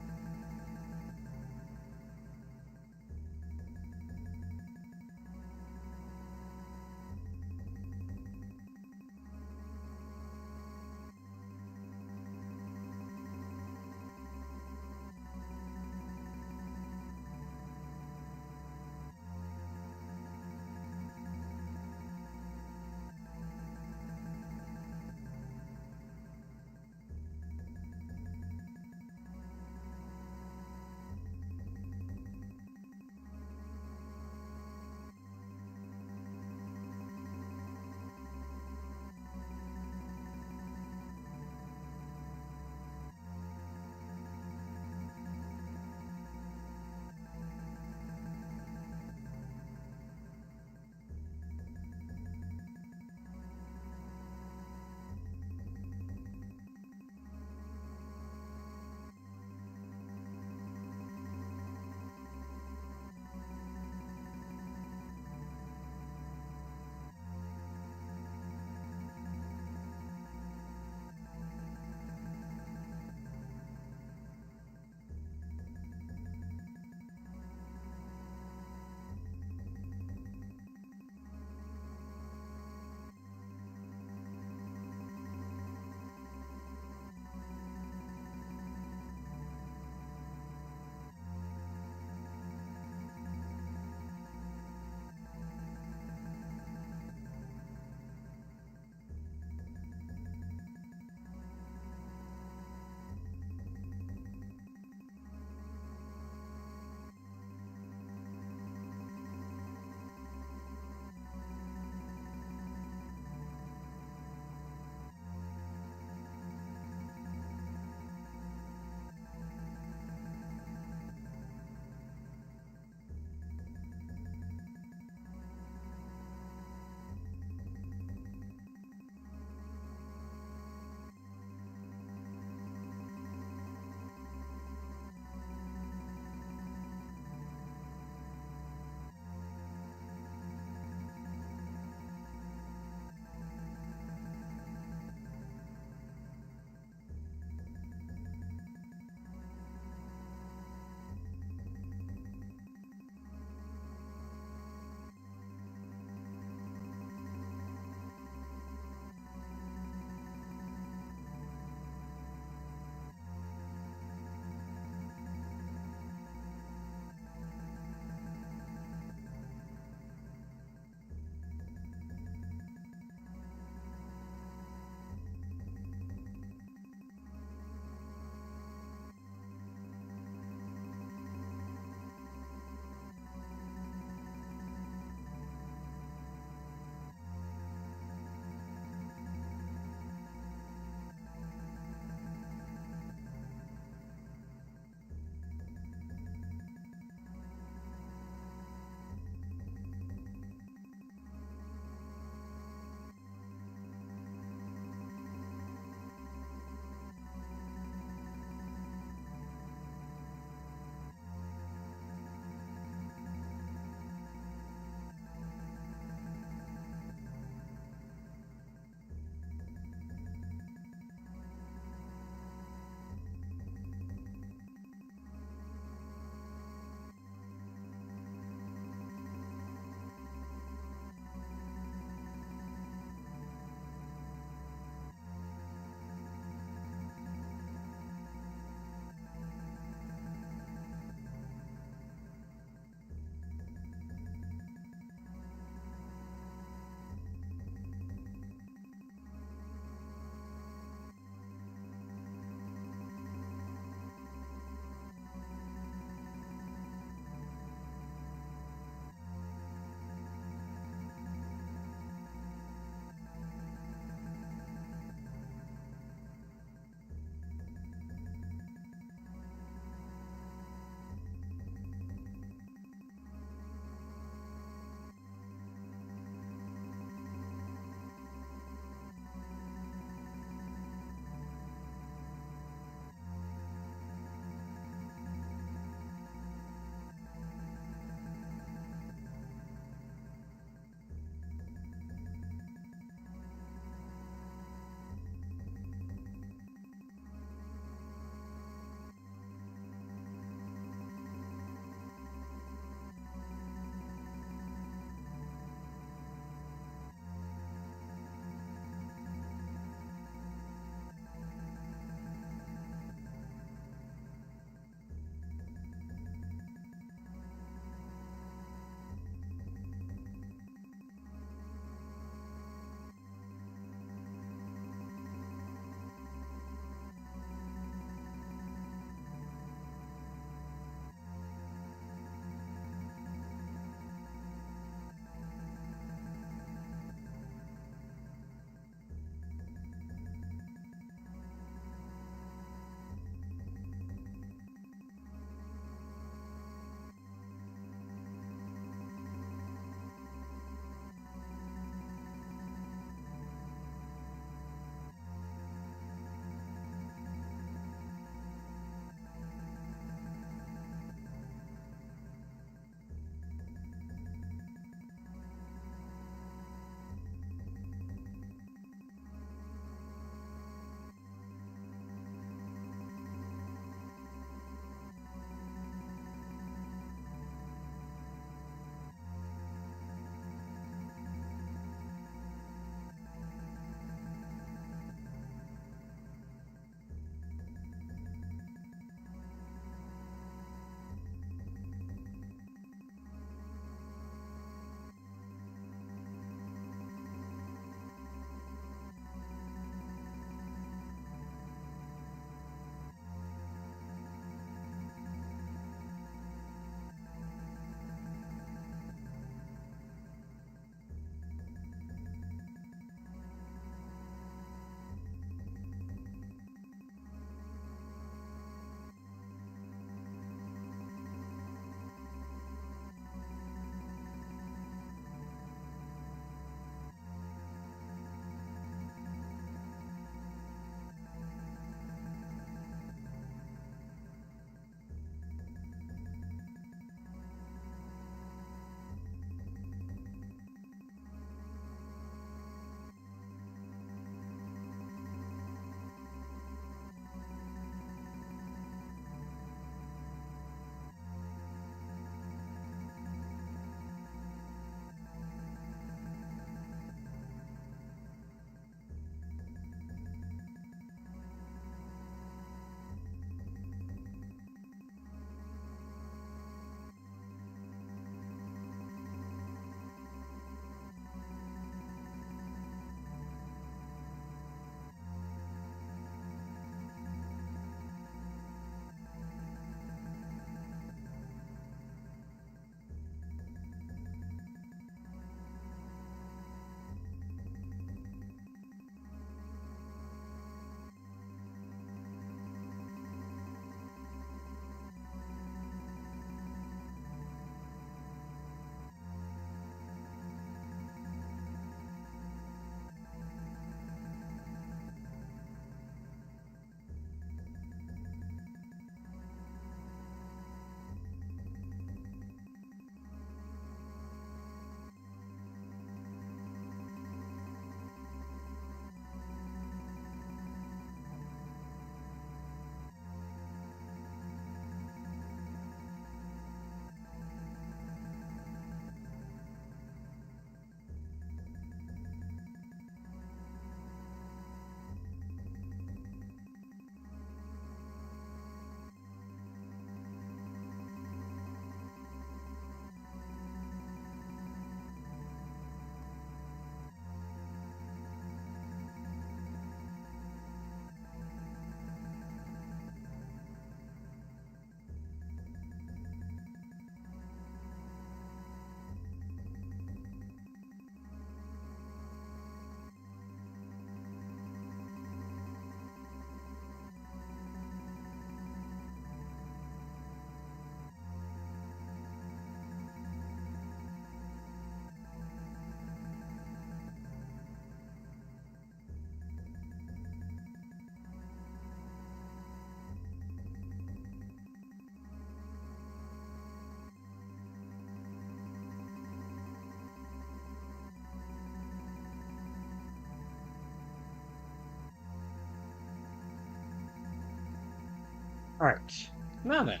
Alright. Now then.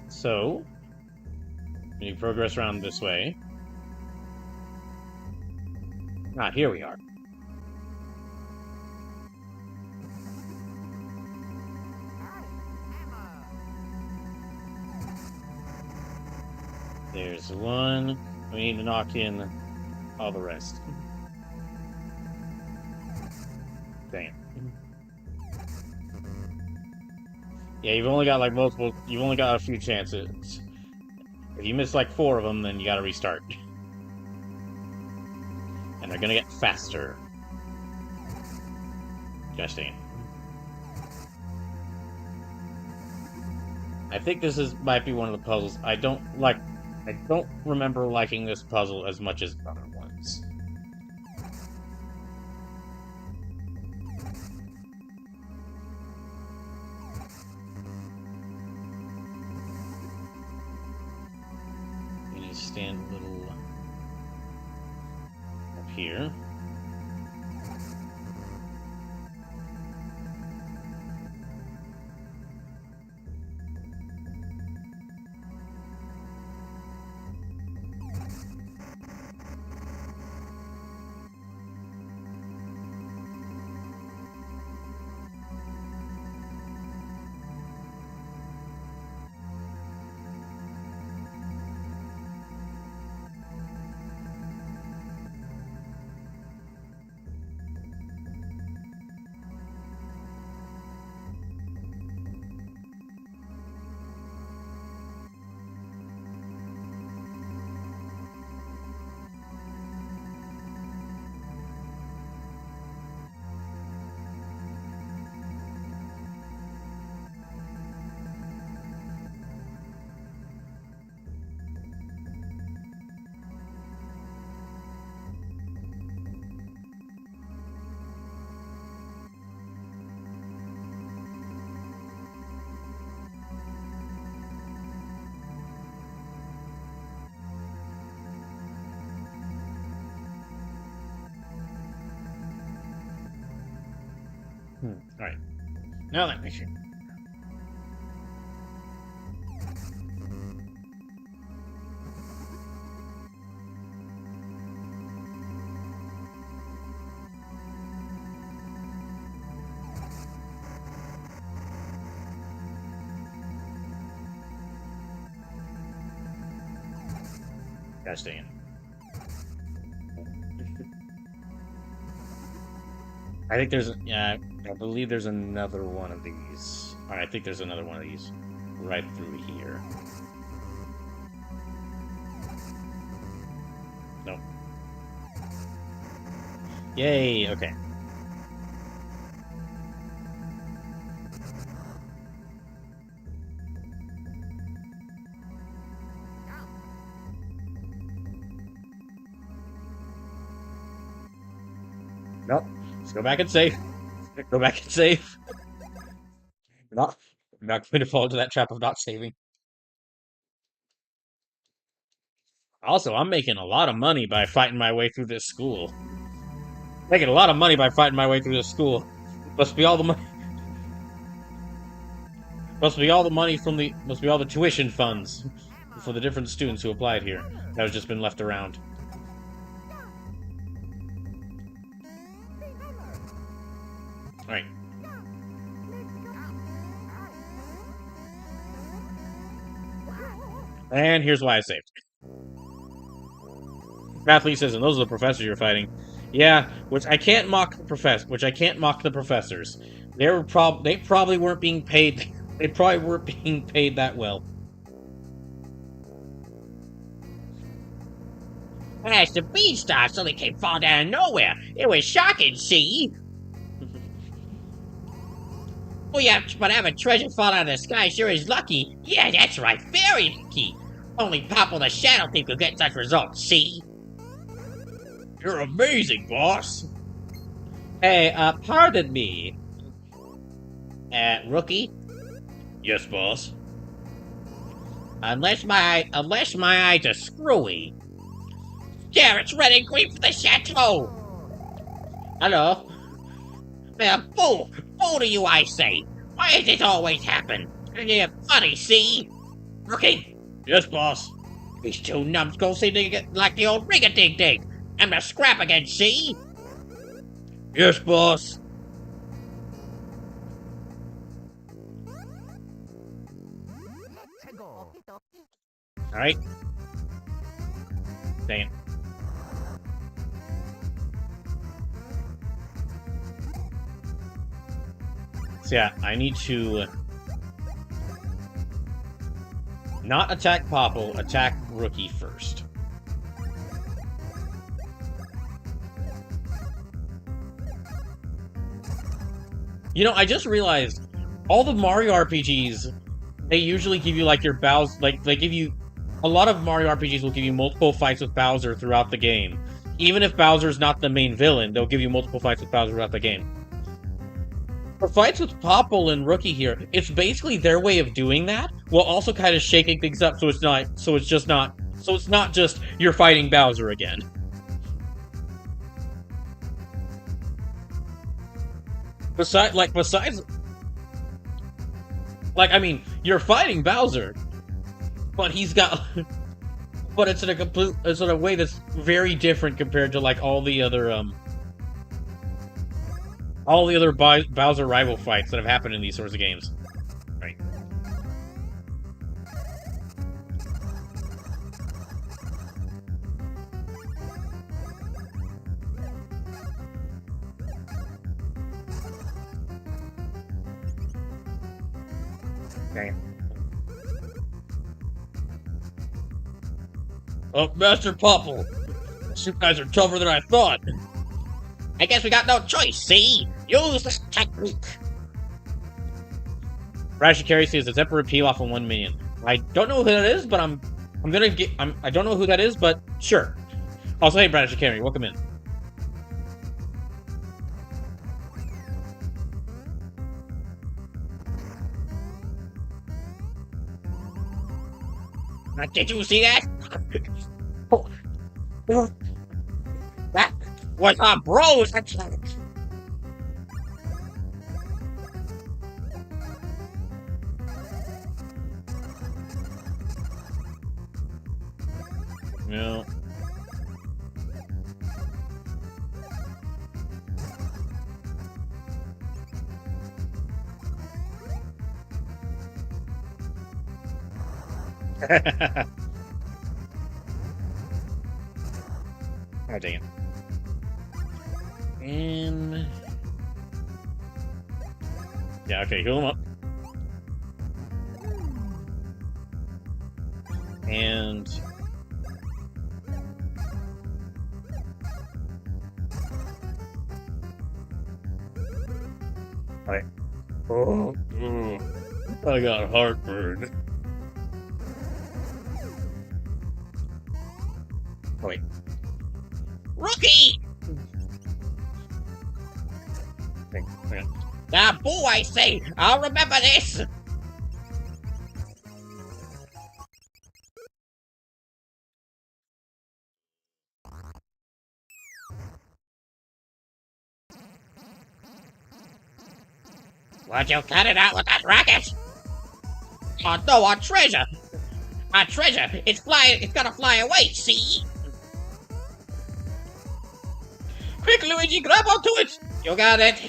So, you progress around this way. Ah, here we are. There's one. We need to knock in all the rest. Dang it. Yeah, you've only got like multiple. You've only got a few chances. If you miss like 4 of them, then you gotta restart. And they're gonna get faster. Gosh dang it. I think this might be one of the puzzles I don't like. I don't remember liking this puzzle as much as other ones. You need to stand a little up here. Alright. Now let me see. Gosh dang it. I think there's, yeah, I believe there's another one of these. Alright, I think there's another one of these right through here. Nope. Yay, okay. Nope. Let's go back and save. Go back and save. Not, I'm not going to fall into that trap of not saving. Also, I'm making a lot of money by fighting my way through this school. Making a lot of money by fighting my way through this school. Must be all the money. Must be all the money from the. Must be all the tuition funds for the different students who applied here. That has just been left around. Alright. And here's why I saved. Mathley says, and those are the professors you're fighting. Yeah, which I can't mock the professors. They probably weren't being paid. They probably weren't being paid that well. As the beanstalk suddenly came falling out of nowhere. It was shocking, see? Oh yeah, but having treasure fall out of the sky sure is lucky. Yeah, that's right, very lucky. Only Papa the Shadow Thief could get such results, see? You're amazing, boss. Hey, pardon me. Rookie? Yes, boss. Unless my eyes are screwy. Yeah, it's red and green for the chateau. Hello? Man, fool to you, I say. Why does this always happen? Yeah, funny, see? Rookie, Yes, boss. these two numbskulls seem to get like the old ring-a-ding-ding. I'm gonna scrap again, see? Yes, boss. Alright. Dang it. So yeah, I need to not attack Popple, attack Rookie first. You know, I just realized all the Mario RPGs, they usually give you like your Bowser, like they give you a lot of Mario RPGs will give you multiple fights with Bowser throughout the game. Even if Bowser's not the main villain, they'll give you multiple fights with Bowser throughout the game. For fights with Popple and Rookie here, it's basically their way of doing that, while also kind of shaking things up so it's not just you're fighting Bowser again. Besides, I mean, you're fighting Bowser, but he's got, but it's in a way that's very different compared to like all the other Bowser rival fights that have happened in these sorts of games. Right. Okay. Oh, Master Popple! You guys are tougher than I thought! I guess we got no choice, see? Use this technique. Rashikari says it's Emperor peel off of 1 million. I don't know who that is, but I don't know who that is, but sure. Also, hey, Rashikari, welcome in. Did you see that? That was a bro's attack. No. Oh, dang it. And... yeah, okay, heal him up. And... alright. Oh, I got heartburn. Oh, wait. Rookie! Okay. Ah, boo, I say! I'll remember this! Would you cut it out with that racket? Oh no, our treasure! Our treasure! It's gonna fly away, see? Quick, Luigi, grab onto it! You got it!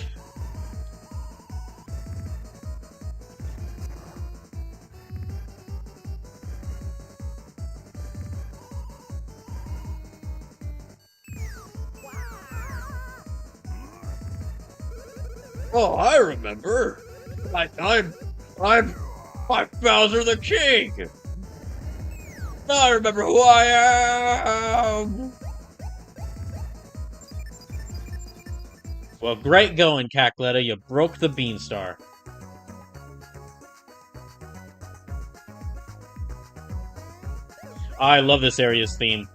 Oh, I remember. I'm Bowser the King. I remember who I am. Well, great going, Cackletta. You broke the Beanstar. I love this area's theme.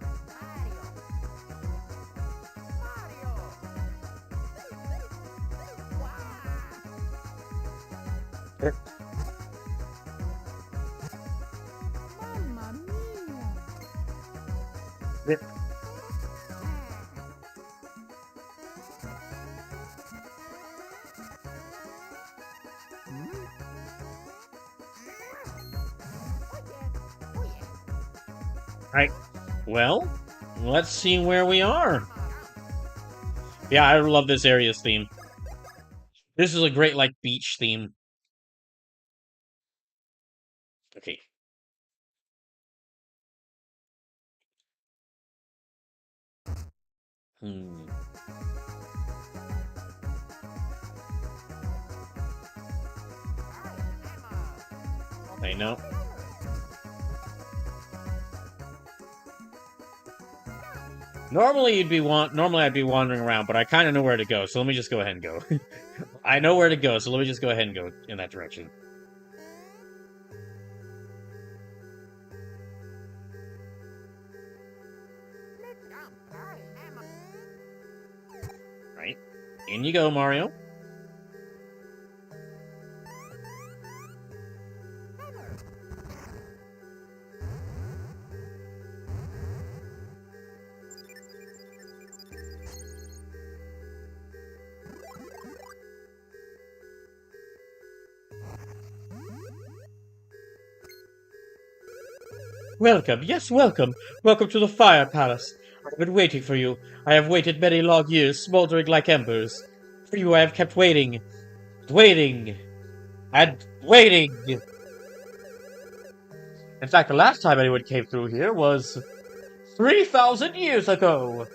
Right. Well, let's see where we are. Yeah, I love this area's theme. This is a great, like, beach theme. Okay. Hmm. I know. Normally I'd be wandering around, but I kind of know where to go, so let me just go ahead and go. I know where to go, so let me just go ahead and go in that direction. Right. In you go, Mario. Welcome, yes, welcome. Welcome to the Fire Palace. I've been waiting for you. I have waited many long years, smoldering like embers. For you I have kept waiting, waiting, and waiting. In fact, the last time anyone came through here was 3,000 years ago.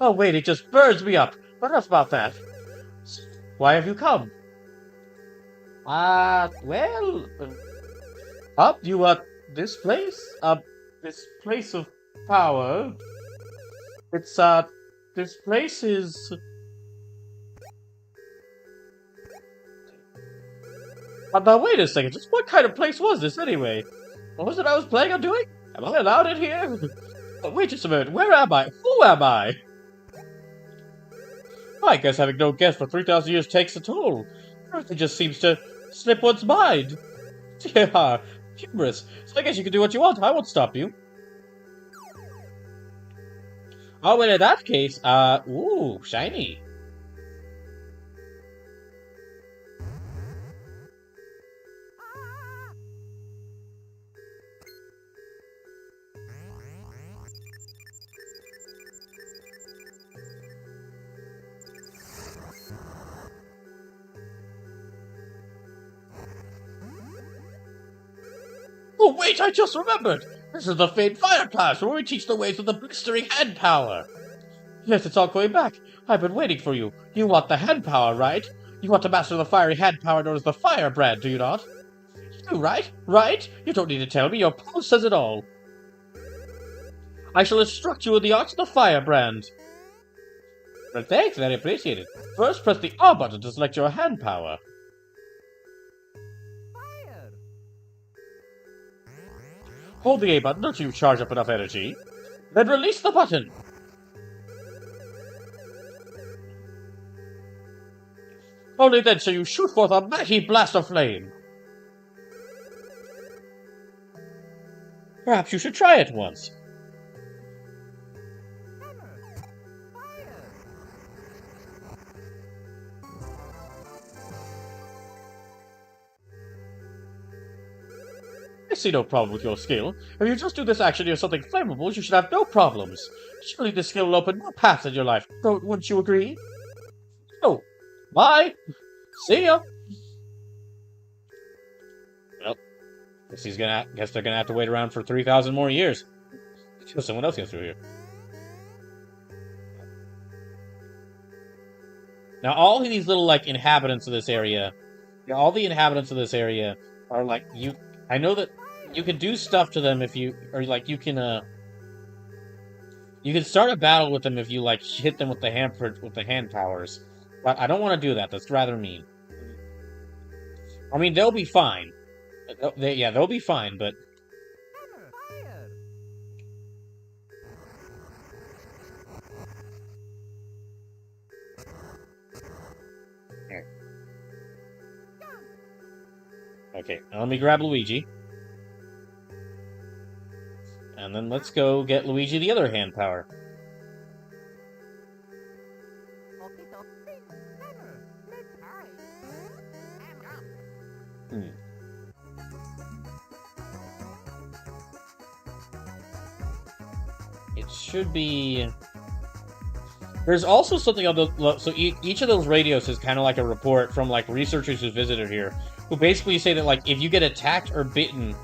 Oh, wait, it just burns me up. But enough about that. Why have you come? Well, up, this place? This place of power. It's, this place is... Now, wait a second, just what kind of place was this, anyway? What was it I was planning on doing? Am I allowed in here? Oh, wait just a minute, where am I? Who am I? I guess having no guest for 3,000 years takes a toll. Everything just seems to slip one's mind. Yeah, humorous. So I guess you can do what you want, I won't stop you. Oh, well, in that case, ooh, shiny. Oh, wait, I just remembered! This is the famed fire class where we teach the ways of the blistering hand power. Yes, it's all going back. I've been waiting for you. You want the hand power, right? You want to master the fiery hand power known as the fire brand, do you not? You do, right? Right? You don't need to tell me, your pose says it all. I shall instruct you in the arts of the fire brand. Well, thanks, very appreciated. First, press the R button to select your hand power. Hold the A button until you charge up enough energy. Then release the button. Only then shall you shoot forth a mighty blast of flame. Perhaps you should try it once. I see no problem with your skill. If you just do this action near something flammable, you should have no problems. Surely this skill will open more paths in your life. Wouldn't you agree? Oh, bye. See ya. Well, guess they're gonna have to wait around for 3,000 more years until someone else gets through here. Now, all of these little like inhabitants of this area, yeah, all the inhabitants of this area are like you. I know that you can do stuff to them if you, or like you can start a battle with them if you like hit them with the hand powers. But I don't want to do that. That's rather mean. I mean, they'll be fine. They'll be fine, but okay. Now let me grab Luigi. And then let's go get Luigi the other hand power. It should be... There's also something on the... So each of those radios is kind of like a report from, like, researchers who visited here, who basically say that, like, if you get attacked or bitten...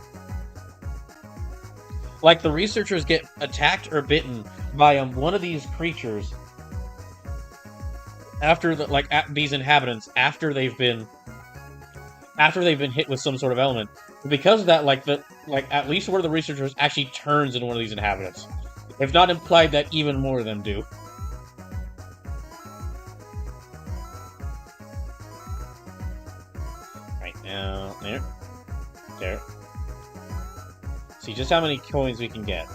Like, the researchers get attacked or bitten by one of these creatures after these inhabitants after they've been hit with some sort of element. Because of that, at least one of the researchers actually turns into one of these inhabitants. If not implied that even more of them do. Right now, there. See just how many coins we can get.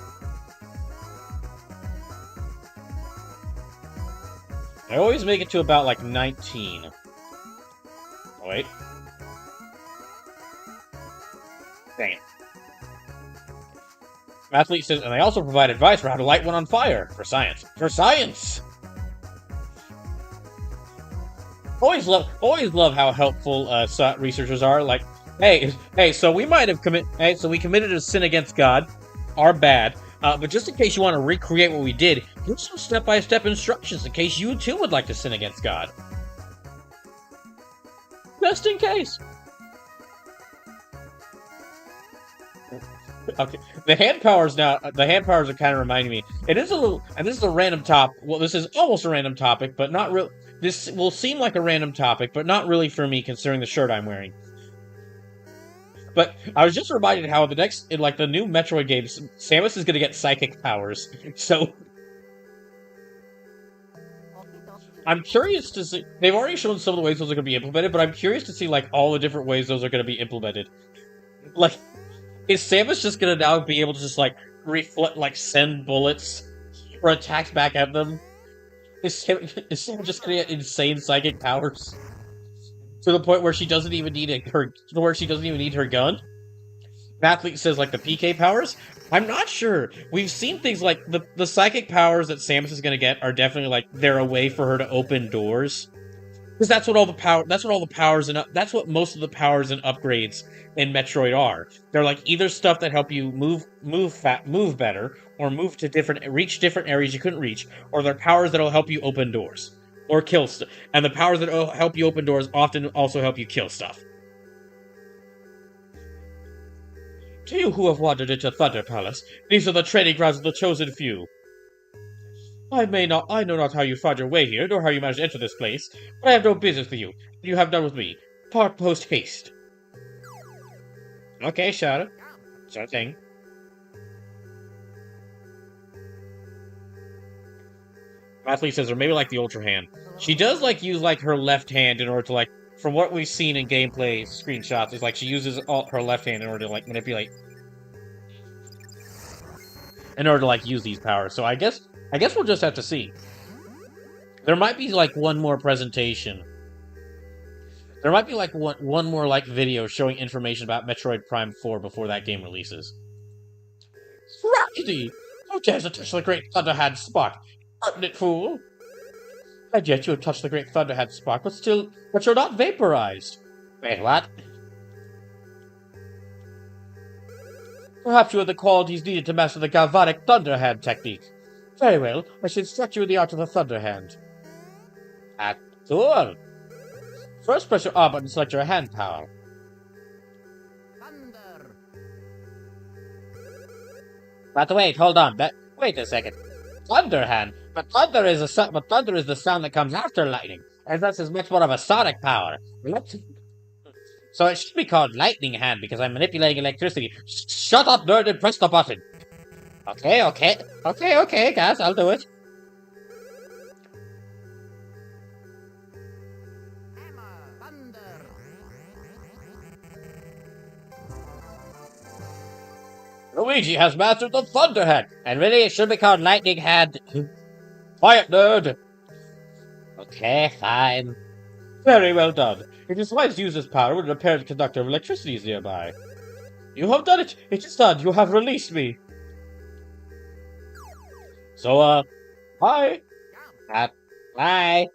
I always make it to about, like, 19. Oh, wait. Dang it. Athlete says, and they also provide advice for how to light one on fire. For science. For science! Always love how helpful researchers are. Like, hey, so we might have we committed a sin against God. Our bad. But just in case you want to recreate what we did, here's some step-by-step instructions in case you too would like to sin against God. Just in case. Okay, the hand powers are kind of reminding me. It is a little, and this is a random well, this is almost a random topic, but not real. This will seem like a random topic, but not really for me, considering the shirt I'm wearing. But I was just reminded how the new Metroid games, Samus is going to get psychic powers. So I'm curious to see. They've already shown some of the ways those are going to be implemented, but I'm curious to see like all the different ways those are going to be implemented. Like, is Samus just going to now be able to just like send bullets or attacks back at them? Is Samus just going to get insane psychic powers? To the point where she doesn't even need her gun? Athlete says like the PK powers? I'm not sure. We've seen things like the psychic powers that Samus is gonna get are definitely like they're a way for her to open doors. Because that's what most of the powers and upgrades in Metroid are. They're like either stuff that help you move better, or reach different areas you couldn't reach, or they're powers that'll help you open doors. Or kill stuff. And the powers that help you open doors often also help you kill stuff. To you who have wandered into Thunder Palace, these are the training grounds of the chosen few. I know not how you found your way here, nor how you managed to enter this place, but I have no business with you. You have done with me. Part post haste. Okay, sure. Sure thing. Athlete says, or maybe like the Ultra Hand. She does like use like her left hand in order to like, from what we've seen in gameplay screenshots, is like she uses her left hand in order to like manipulate, in order to like use these powers. So I guess we'll just have to see. There might be like one more presentation. There might be like one more like video showing information about Metroid Prime 4 before that game releases. Rhapsody! Who dares to touch the great Thunderhand Spark? Pertinent fool! And yet you have touched the great Thunderhead Spark, but you're not vaporized. Wait, what? Perhaps you have the qualities needed to master the Galvanic Thunderhand technique. Very well, I shall instruct you in the art of the Thunderhand. Cool. First, press your R button and select your hand power. Thunder. But wait, hold on. Wait a second. Thunderhand. But thunder is the sound that comes after lightning, and thus is much more of a sonic power. So it should be called Lightning Hand because I'm manipulating electricity. Shut up, nerd, and press the button. Okay, guys, I'll do it. Luigi has mastered the Thunderhead, and really it should be called Lightning Hand. Quiet, nerd! Okay, fine. Very well done. It is wise to use this power when an apparent conductor of electricity is nearby. You have done it! It is done! You have released me! So, bye! Bye!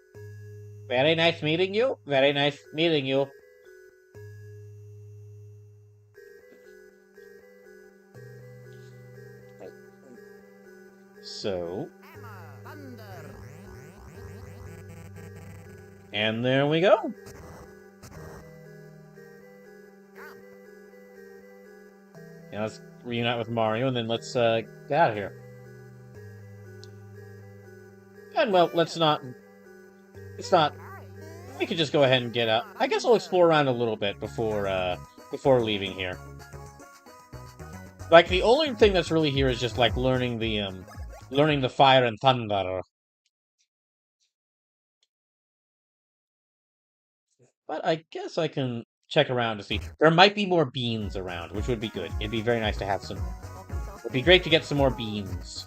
Very nice meeting you. Very nice meeting you. So... And there we go. Yeah, let's reunite with Mario, and then let's get out of here. And, well, let's not... It's not... We could just go ahead and get out. I guess I'll explore around a little bit before leaving here. Like, the only thing that's really here is just, like, learning the fire and thunder. But I guess I can check around to see. There might be more beans around, which would be good. It'd be very nice to have some. It'd be great to get some more beans.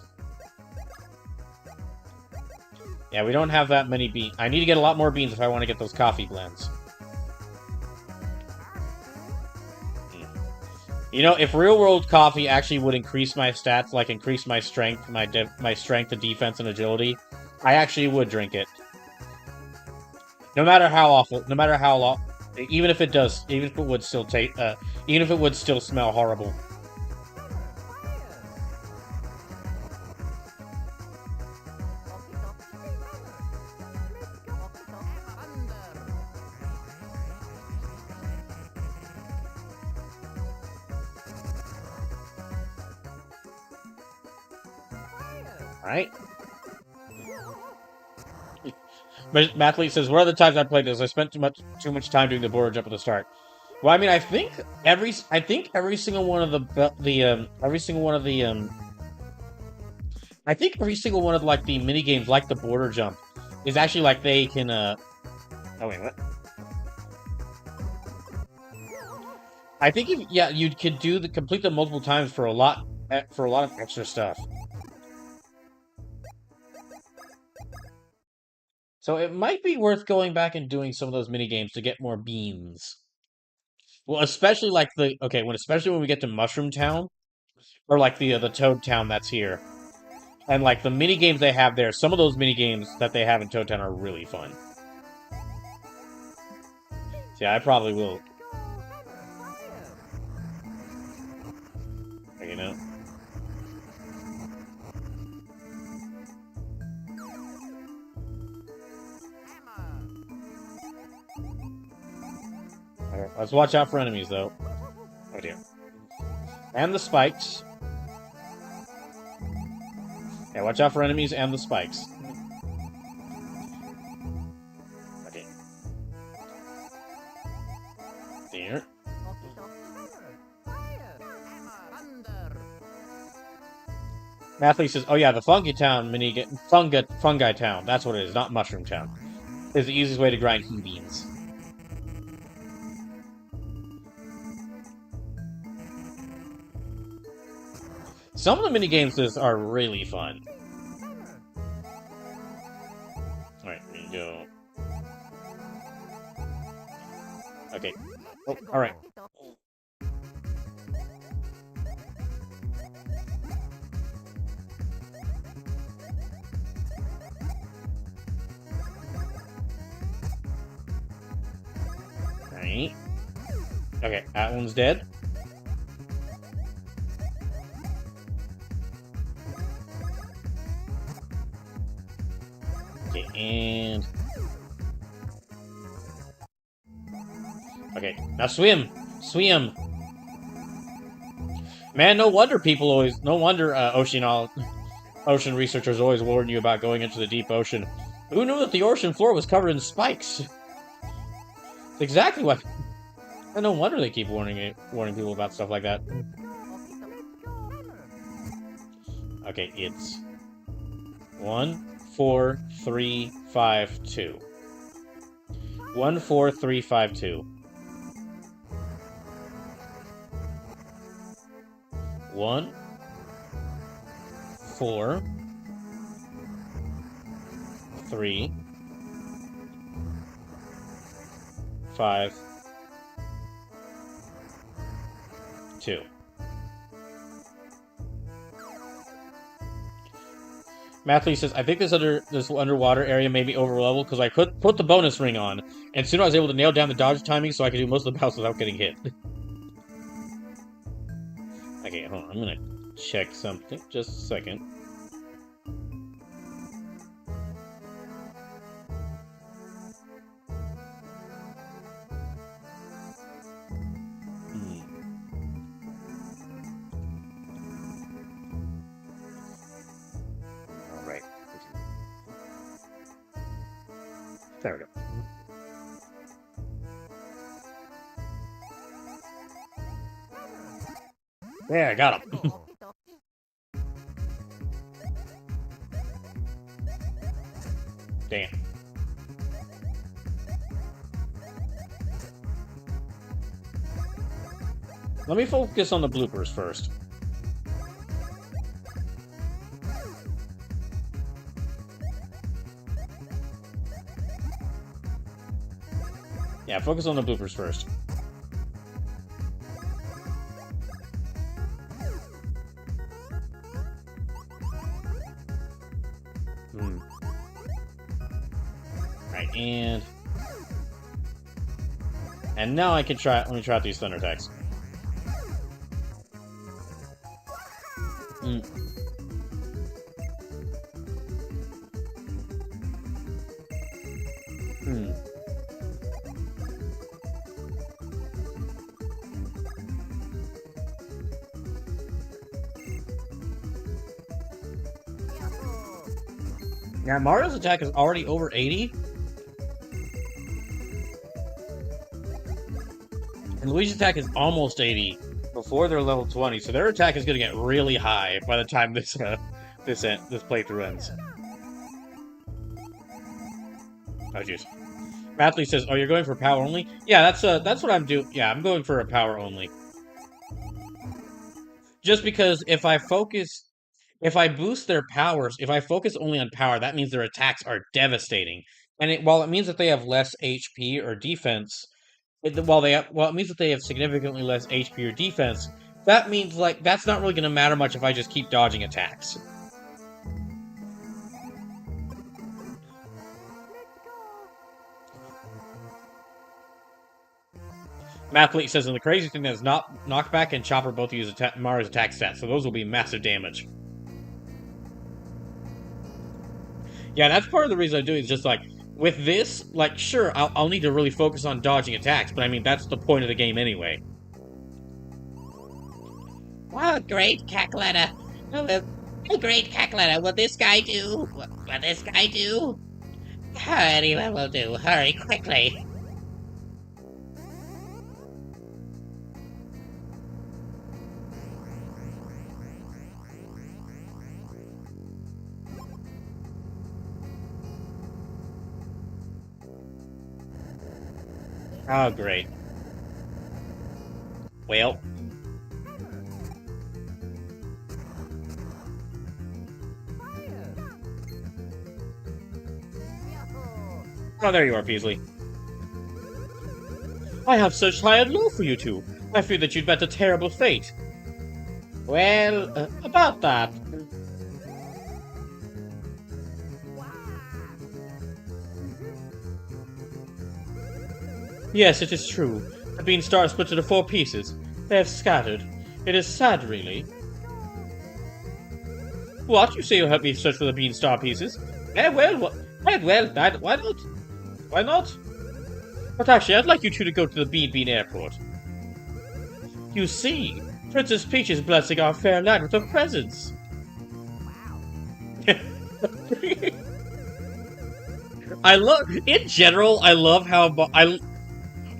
Yeah, we don't have that many beans. I need to get a lot more beans if I want to get those coffee blends. You know, if real-world coffee actually would increase my stats, like increase my strength, my strength and defense and agility, I actually would drink it. No matter how awful, no matter how long, even if it does, even if it would still taste, even if it would still smell horrible. Alright. Mathlete says, "What are the times I played this? I spent too much time doing the border jump at the start." Well, I mean, I think every single one of I think every single one of like the mini games, like the border jump, is actually like they can. Oh wait, what? I think you could complete them multiple times for a lot of extra stuff. So it might be worth going back and doing some of those mini games to get more beans. Well, especially like especially when we get to Mushroom Town, or like the Toad Town that's here, and like the mini games they have there. Some of those mini games that they have in Toad Town are really fun. Yeah, I probably will. You know. Okay, let's watch out for enemies, though. Oh dear. And the spikes. Yeah, watch out for enemies and the spikes. Okay. There. Mathlete says, "Oh yeah, the Fungi Town Fungi Town. That's what it is, not Mushroom Town. Is the easiest way to grind key beans." Some of the mini games are really fun. Alright, here you go. Okay. Oh, alright. Alright. Okay, that one's dead. Okay, and... Okay, now swim! Swim! Man, no wonder ocean researchers always warn you about going into the deep ocean. Who knew that the ocean floor was covered in spikes? It's exactly what... And no wonder they keep warning people about stuff like that. Okay, it's 1, 4, 3, 5, 2. 1, 4, 3, 5, 2. 1, 4, 3, 5, 2. Mathlete says, "I think this underwater area may be over level because I put the bonus ring on, and soon I was able to nail down the dodge timing so I could do most of the bouts without getting hit." Okay, hold on. I'm gonna check something. Just a second. There we go. There, I got him. Damn. Let me focus on the bloopers first. Yeah, focus on the bloopers first. Right, and now I can try. Let me try out these thunder attacks. Yeah, Mario's attack is already over 80. And Luigi's attack is almost 80 before they're level 20, so their attack is going to get really high by the time this playthrough ends. Oh jeez. Mathley says, "Oh, you're going for power only?" Yeah, that's what I'm doing. Yeah, I'm going for a power only. Just because if I boost their powers, if I focus only on power, that means their attacks are devastating. And while it means that they have less HP or defense, it means that they have significantly less HP or defense. That means that's not really going to matter much if I just keep dodging attacks. Mathlete says, and the crazy thing is, Knockback and Chopper both use Mario's attack stats, so those will be massive damage. Yeah, that's part of the reason I do it, is just with this, sure, I'll need to really focus on dodging attacks, but I mean, that's the point of the game anyway. Wow, great, Cackletta. Oh, great, Cackletta. What this guy do? What this guy do? Anyone will do. Hurry, quickly. Oh, great. Well. Oh, there you are, Peasley. I have such high and low for you two. I fear that you'd met a terrible fate. Well, about that. Yes, it is true. The bean star split into 4 pieces. They have scattered. It is sad, really. What? You say you'll help me search for the bean star pieces? Why not? Why not? But actually, I'd like you two to go to the Bean Airport. You see, Princess Peach is blessing our fair land with her presence. In general, I love how,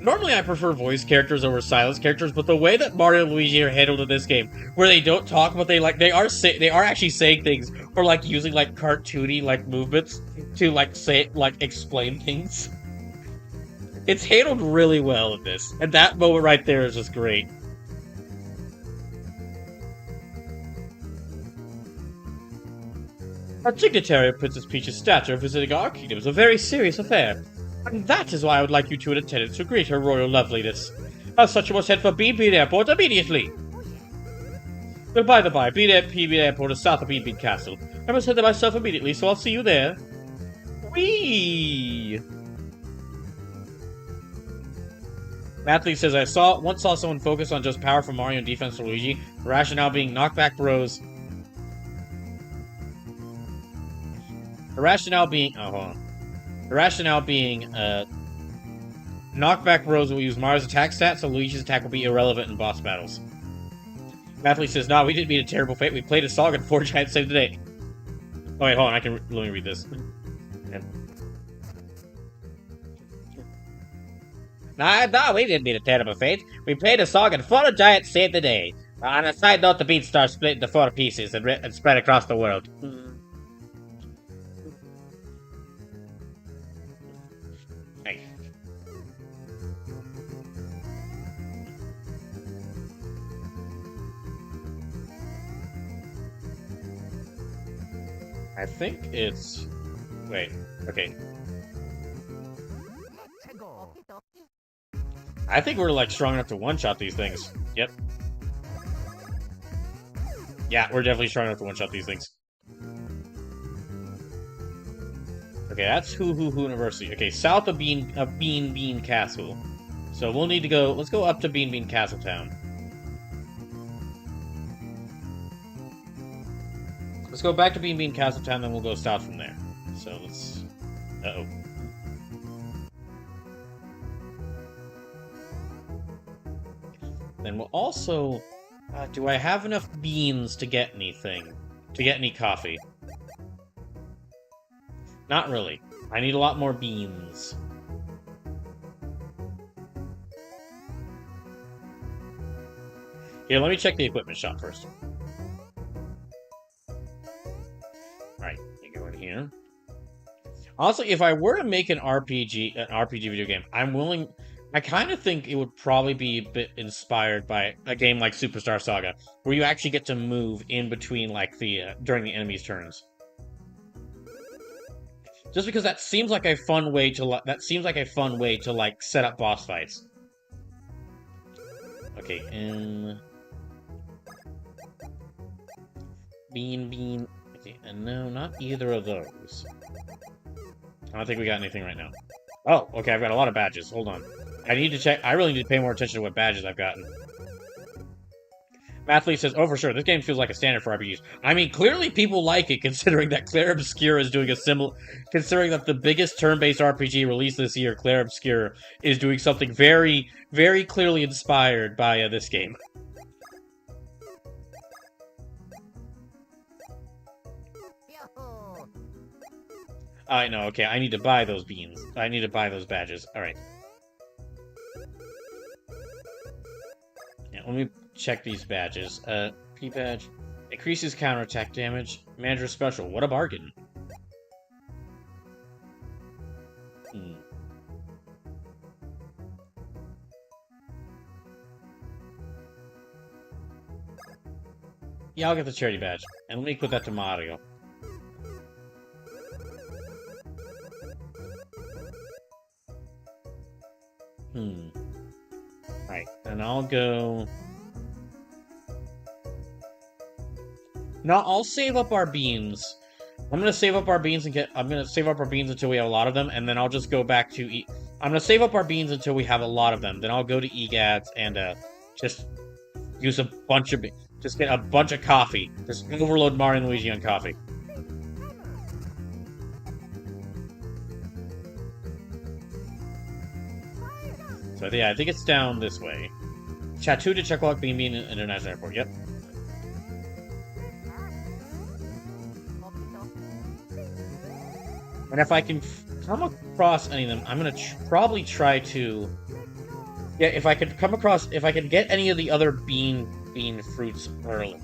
normally I prefer voice characters over silence characters, but the way that Mario and Luigi are handled in this game, where they don't talk, but they are actually saying things, or using cartoony movements to explain things. It's handled really well in this, and that moment right there is just great. A dignitary of Princess Peach's stature visiting our kingdom is a very serious affair, and that is why I would like you two in attendance to greet her royal loveliness. As such, you must head for Bean Airport immediately. Well, by the by, Bean Airport is south of Bean Castle. I must head there myself immediately, so I'll see you there. Whee! Mathlete says, I once saw someone focus on just power from Mario and defense for Luigi, the rationale being knockback bros. The rationale being, knockback bros will use Mario's attack stats, so Luigi's attack will be irrelevant in boss battles. Mathlete says, nah, we didn't meet a terrible fate, we played a song and 4 giants saved the day. Oh wait, hold on, let me read this. No, we didn't meet a terrible fate. We played a song and four giants saved the day. On a side note, the Beanstar split into four pieces and spread across the world. Hey. I think it's... Wait, okay. I think we're, like, strong enough to one-shot these things. Yep. Yeah, we're definitely strong enough to one-shot these things. Okay, that's Hoo University. Okay, south of Bean Castle. So we'll need to go... Let's go up to Bean Castle Town. Let's go back to Bean Castle Town, then we'll go south from there. So let's... Uh-oh. Then we'll also... do I have enough beans to get anything? To get any coffee? Not really. I need a lot more beans. Here, let me check the equipment shop first. Alright, you go in here. Honestly, if I were to make an RPG video game, I'm willing... I kind of think it would probably be a bit inspired by a game like Superstar Saga, where you actually get to move in between, like, during the enemy's turns. Just because that seems like a fun way to, like, set up boss fights. Okay, and... Bean... Okay, and no, not either of those. I don't think we got anything right now. Oh, okay, I've got a lot of badges. Hold on. I need to check. I really need to pay more attention to what badges I've gotten. Mathley says, oh, for sure, this game feels like a standard for RPGs. I mean, clearly people like it, considering that Clair Obscur is doing a similar... Considering that the biggest turn-based RPG released this year, Clair Obscur, is doing something very, very clearly inspired by this game. I know, okay, I need to buy those beans. I need to buy those badges. Alright. Yeah, let me check these badges. P badge. Increases counterattack damage. Manager special. What a bargain. Yeah, I'll get the charity badge. And let me put that to Mario. Alright, then I'll go... No, I'll save up our beans. I'm gonna save up our beans until we have a lot of them, and then I'll just go back to I'm gonna save up our beans until we have a lot of them. Then I'll go to EGADS and just use a bunch of just get a bunch of coffee. Just overload Mario and Luigi on coffee. So yeah, I think it's down this way. Chattanooga to Cobalt Bean International Airport. Yep. And if I can come across any of them, I'm gonna probably try to... Yeah, if I could get any of the other bean fruits early.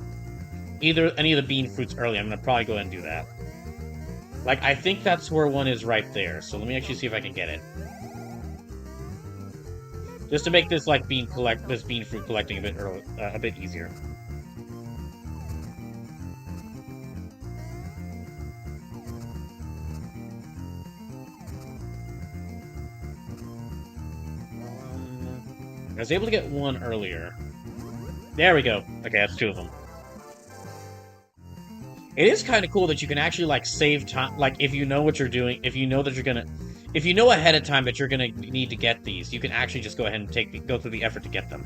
Any of the bean fruits early, I'm gonna probably go ahead and do that. Like, I think that's where one is right there, so let me actually see if I can get it. Just to make this, like, bean fruit collecting a bit easier. I was able to get one earlier. There we go. Okay, that's two of them. It is kind of cool that you can actually, like, save time. Like, if you know what you're doing, if you know ahead of time that you're gonna need to get these, you can actually just go ahead and go through the effort to get them.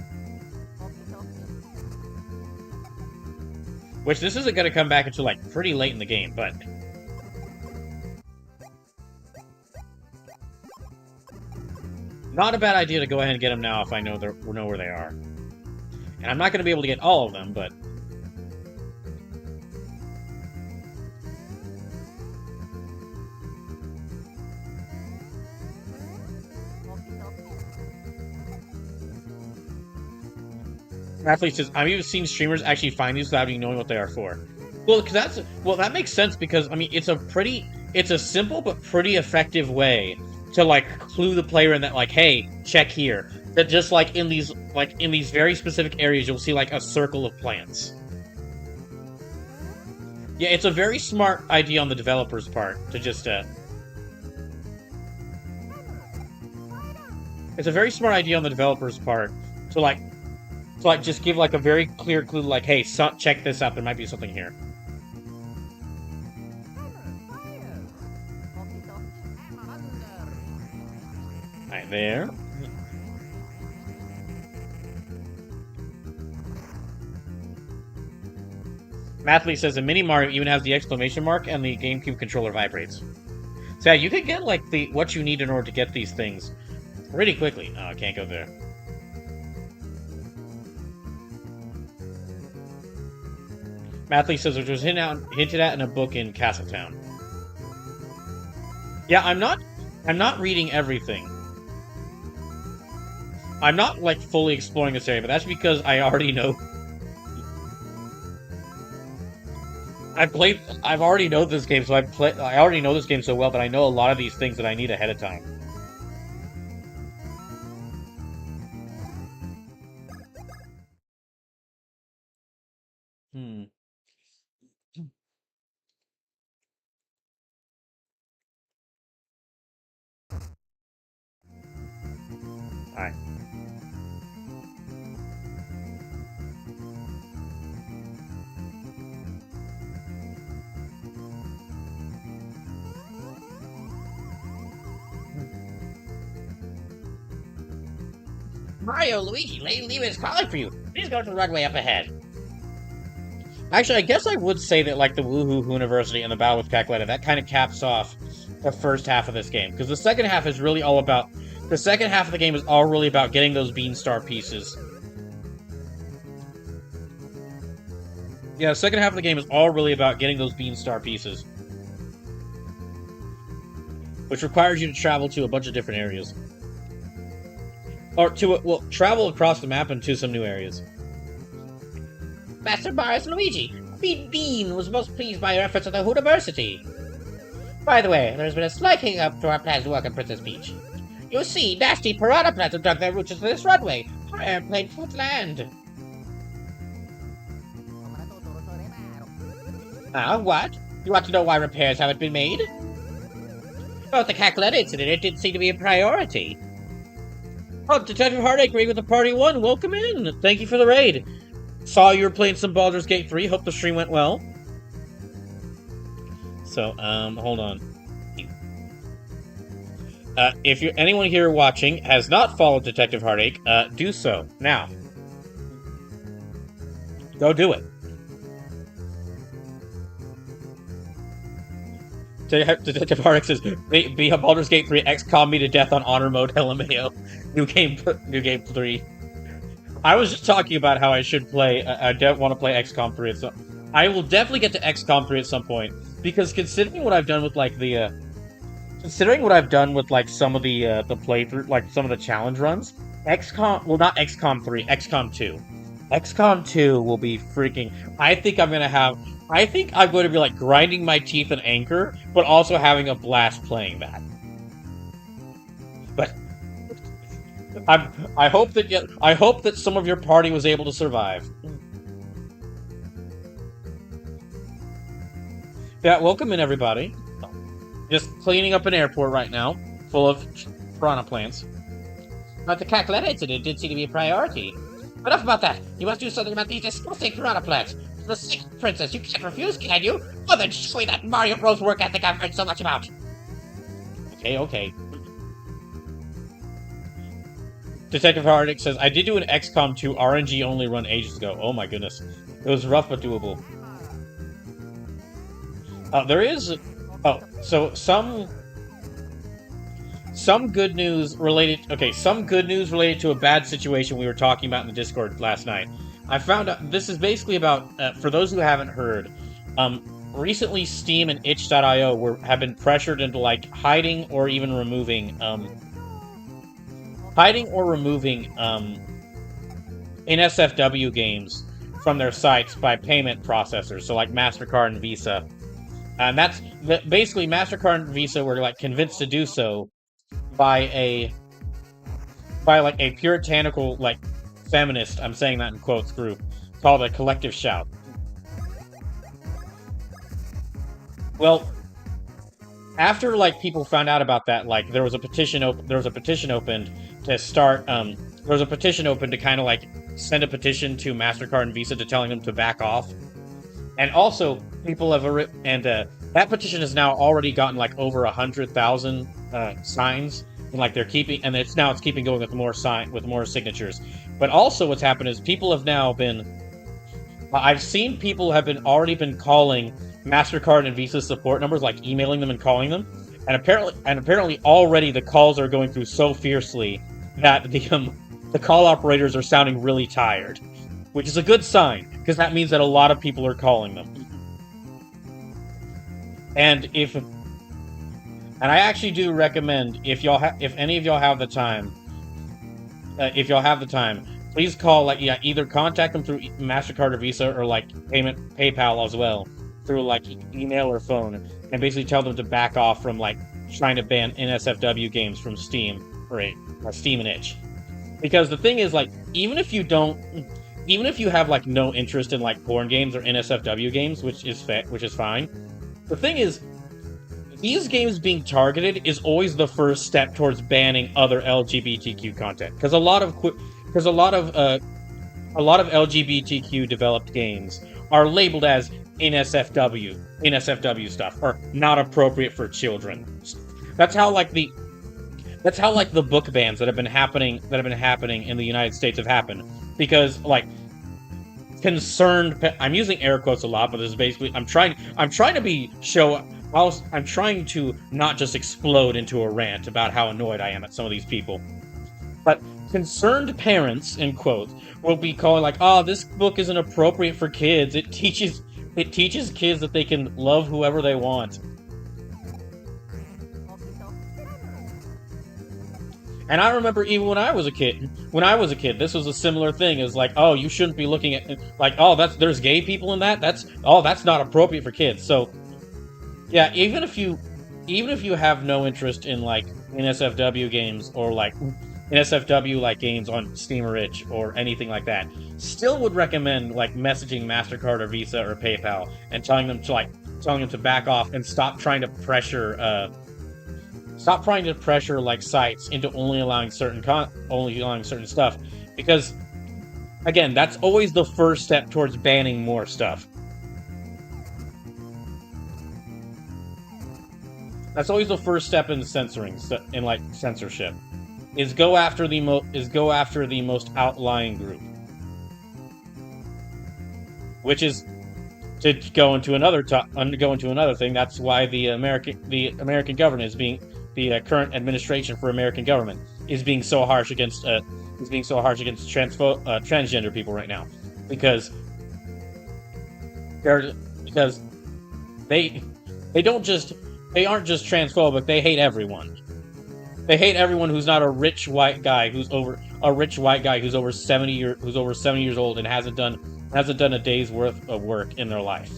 Which, this isn't gonna come back until, like, pretty late in the game, but... Not a bad idea to go ahead and get them now if I know where they are. And I'm not gonna be able to get all of them, but... Athlete says, I've even seen streamers actually find these without even knowing what they are for. Well, that makes sense because, I mean, it's a simple but pretty effective way to, like, clue the player in that, like, hey, check here. That just, in these very specific areas, you'll see, like, a circle of plants. Yeah, it's a very smart idea on the developer's part to just, it's a very smart idea on the developer's part to just give, like, a very clear clue, like, hey, check this out, there might be something here. Right there. Mathley says, a mini Mario even has the exclamation mark and the GameCube controller vibrates. So yeah, you can get, like, what you need in order to get these things pretty quickly. Oh, I can't go there. Mathley says, which was hinted at in a book in Castletown. Yeah, I'm not reading everything. I'm not, like, fully exploring this area, but that's because I already know. I've already know this game, so I already know this game so well that I know a lot of these things that I need ahead of time. Alright. Mario, Luigi, Lady Leva is calling for you. Please go to the runway up ahead. Actually, I guess I would say that, like, the Woohoo University and the battle with Cackletta, that kind of caps off the first half of this game. Because the second half is really all about... The second half of the game is all really about getting those Beanstar pieces. Yeah, the second half of the game is all really about getting those Beanstar pieces. Which requires you to travel to a bunch of different areas. Or travel across the map into some new areas. Master Boris Luigi, Bean was most pleased by your efforts at the University. By the way, there's been a slight hiccup to our plans to welcome Princess Peach. You see, nasty piranha plants have dug their roots into this runway. Our airplane can't land. What? You want to know why repairs haven't been made? Well, with the Cackletta incident, it didn't seem to be a priority. Oh, Detective Heartache raid with the party 1. Welcome in. Thank you for the raid. Saw you were playing some Baldur's Gate 3. Hope the stream went well. So, hold on. If anyone here watching has not followed Detective Heartache, do so now. Go do it. Detective Heartache says, be a Baldur's Gate 3 XCOM me to death on honor mode, LMAO. New game 3. I was just talking about how I should play, I don't want to play XCOM 3 at some... I will definitely get to XCOM 3 at some point, because considering what I've done with, like, considering what I've done with, like, some of the playthrough, like, some of the challenge runs, not XCOM 3, XCOM 2. XCOM 2 will be freaking... I think I'm going to be, like, grinding my teeth in anger, but also having a blast playing that. But... I hope that some of your party was able to survive. Yeah, welcome in, everybody. Just cleaning up an airport right now, full of piranha plants. But the Cackletta incident did seem to be a priority. Enough about that. You must do something about these disgusting piranha plants. The sixth princess, you can't refuse, can you? Well, then show me that Mario Bros. Work ethic I've heard so much about. Okay. Detective Hardick says, I did do an XCOM 2 RNG only run ages ago. Oh my goodness. It was rough but doable. There is... Oh, so some good news related... Okay, some good news related to a bad situation we were talking about in the Discord last night. I found out... This is basically about... for those who haven't heard, recently Steam and itch.io have been pressured into, like, hiding or removing NSFW games from their sites by payment processors, so like MasterCard and Visa. And that's basically MasterCard and Visa were like convinced to do so by like a puritanical like feminist, I'm saying that in quotes, group called a Collective Shout. Well, after like people found out about that, like there was a petition opened to start there was a petition open to kind of like send a petition to MasterCard and Visa to telling them to back off. And also people have that petition has now already gotten like over 100,000 signs, and like they're keeping, and it's keeping going with more signatures. But also what's happened is people have now been I've seen people have already been calling MasterCard and Visa support numbers, like emailing them and calling them, and apparently already the calls are going through so fiercely that the call operators are sounding really tired, which is a good sign because that means that a lot of people are calling them. And I actually do recommend, if any of y'all have the time, please call, like, either contact them through MasterCard or Visa, or like PayPal as well, through like email or phone, and basically tell them to back off from like trying to ban NSFW games from Steam or Steam and itch. Because the thing is, like, even if you have like no interest in like porn games or NSFW games, which is fine. The thing is, these games being targeted is always the first step towards banning other LGBTQ content, because a lot of LGBTQ developed games are labeled as NSFW stuff, or not appropriate for children. That's how the book bans that have been happening in the United States have happened, because like I'm using air quotes a lot, but this is basically I'm trying to not just explode into a rant about how annoyed I am at some of these people. But concerned parents, in quotes, will be calling like, "Oh, this book isn't appropriate for kids. It teaches kids that they can love whoever they want." And I remember even when I was a kid, this was a similar thing. It's like, "Oh, you shouldn't be looking at, like, oh, there's gay people in that. That's not appropriate for kids." So, yeah, even if you have no interest in like NSFW games, or like NSFW like games on Steam or itch or anything like that, still would recommend like messaging MasterCard or Visa or PayPal and telling them to back off and stop trying to pressure like sites into only allowing certain stuff, because again, that's always the first step towards banning more stuff. That's always the first step in censorship. Is go after the most outlying group, which is to go into another thing. That's why the American government is being the current administration for American government is being so harsh against transgender people right now, because they aren't just transphobic. They hate everyone. They hate everyone who's not a rich white guy who's over 70 years old and hasn't done a day's worth of work in their life.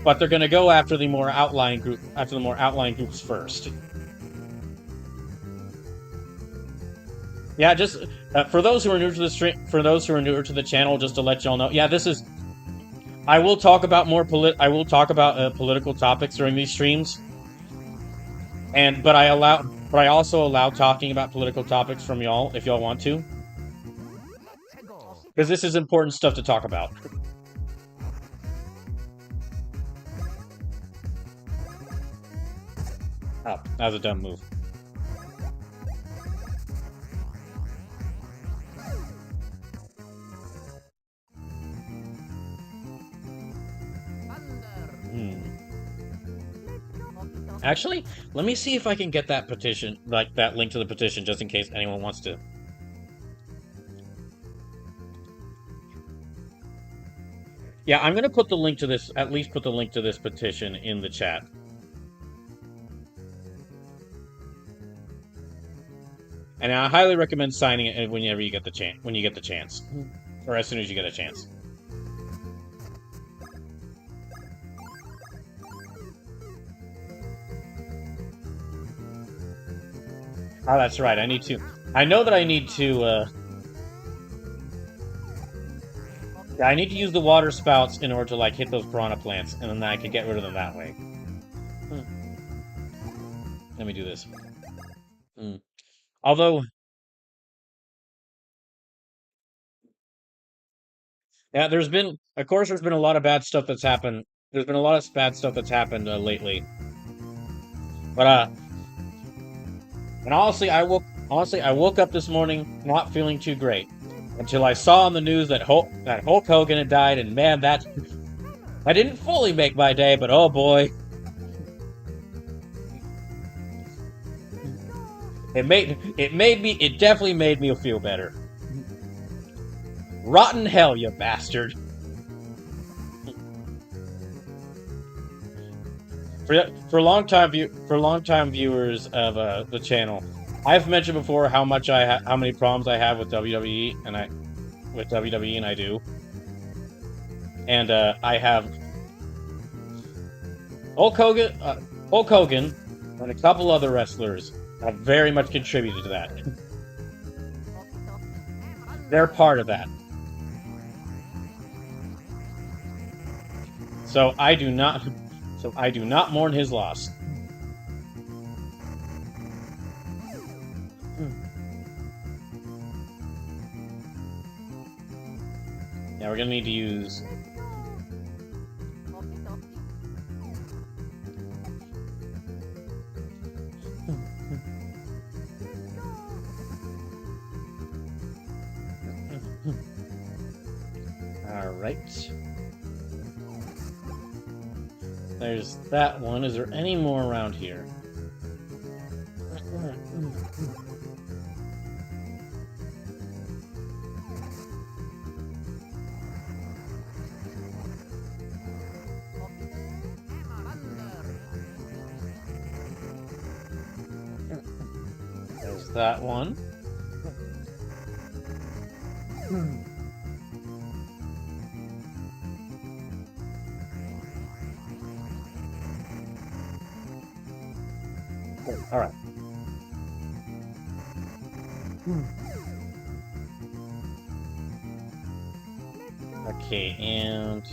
But they're going to go after the more outlying groups first. Yeah, just for those who are new to the stream, for those who are newer to the channel, just to let y'all know. Yeah, I will talk about political topics during these streams. But I also allow talking about political topics from y'all if y'all want to, because this is important stuff to talk about. Oh, that was a dumb move. Actually, let me see if I can get that petition, like that link to the petition, just in case anyone wants to. Yeah, I'm gonna put the link to this, at least put the link to this petition in the chat. and I highly recommend signing it whenever you get the chance. When you get the chance, or as soon as you get a chance. Oh, that's right. I need to. I know that I need to. I need to use the water spouts in order to like hit those piranha plants, and then I can get rid of them that way. Let me do this. Although, yeah, of course, there's been a lot of bad stuff that's happened. There's been a lot of bad stuff that's happened lately. But and honestly, I woke up this morning not feeling too great until I saw on the news that Hulk Hogan had died, and man, that didn't fully make my day, but oh boy, it definitely made me feel better. Rotten hell, you bastard! For longtime viewers of the channel, I've mentioned before how many problems I have with WWE, and I do, and I have Hulk Hogan, and a couple other wrestlers have very much contributed to that. They're part of that. So I do not mourn his loss. Now we're gonna need to use. All right. There's that one. Is there any more around here? There's that one. All right. Okay, and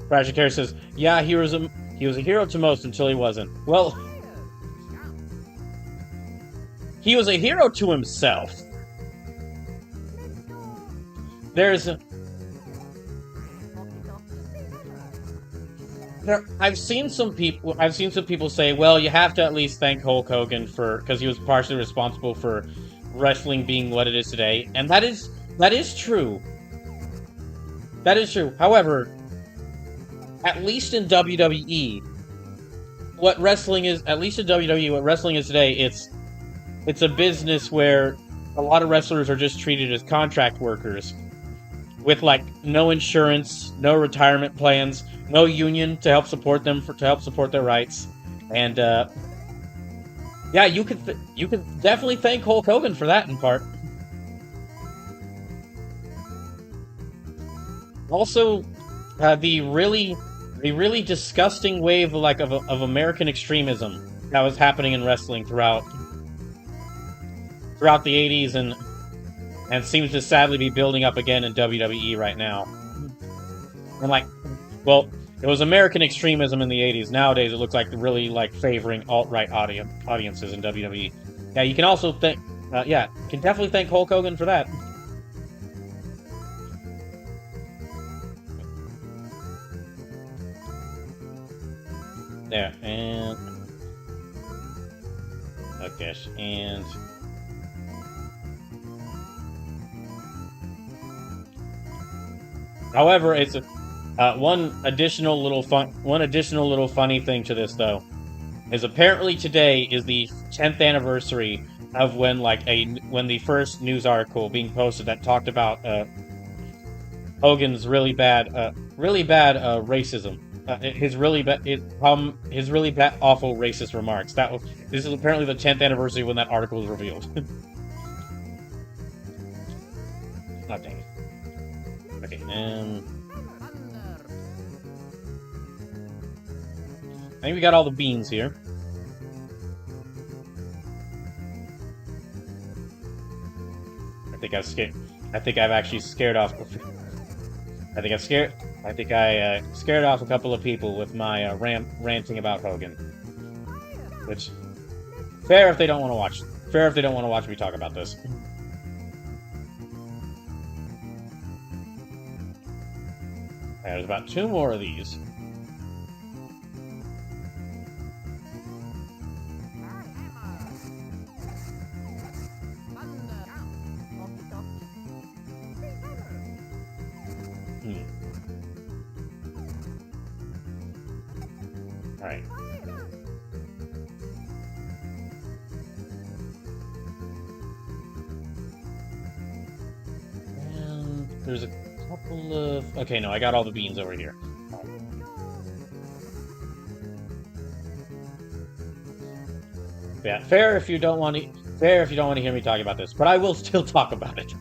Tragic Hair says, "Yeah, he was a hero to most until he wasn't." Well, he was a hero to himself. I've seen some people say, well, you have to at least thank Hulk Hogan because he was partially responsible for wrestling being what it is today, and that is true. That is true. However, at least in WWE, what wrestling is today, it's a business where a lot of wrestlers are just treated as contract workers with like no insurance, no retirement plans, no union to help support them to help support their rights, and yeah, you could definitely thank Hulk Hogan for that in part. Also, the really disgusting wave of American extremism that was happening in wrestling throughout the 80s and seems to sadly be building up again in WWE right now. And well, it was American extremism in the 80s. Nowadays, it looks like really favoring alt-right audiences in WWE. Yeah, you can also you can definitely thank Hulk Hogan for that. There, and okay, and however, it's one additional little funny thing to this though is apparently today is the 10th anniversary of when the first news article being posted that talked about Hogan's really bad racism. his really bad, awful racist remarks. This is apparently the 10th anniversary when that article was revealed. Oh, dang it. Okay, I think we got all the beans here. I think I've actually scared off. I think I scared off a couple of people with my ranting about Hogan. Which fair if they don't want to watch. Fair if they don't want to watch me talk about this. There's about 2 more of these. Alright. And there's a couple of... Okay, no, I got all the beans over here. Yeah, fair if you don't want to... Fair if you don't want to hear me talk about this, but I will still talk about it.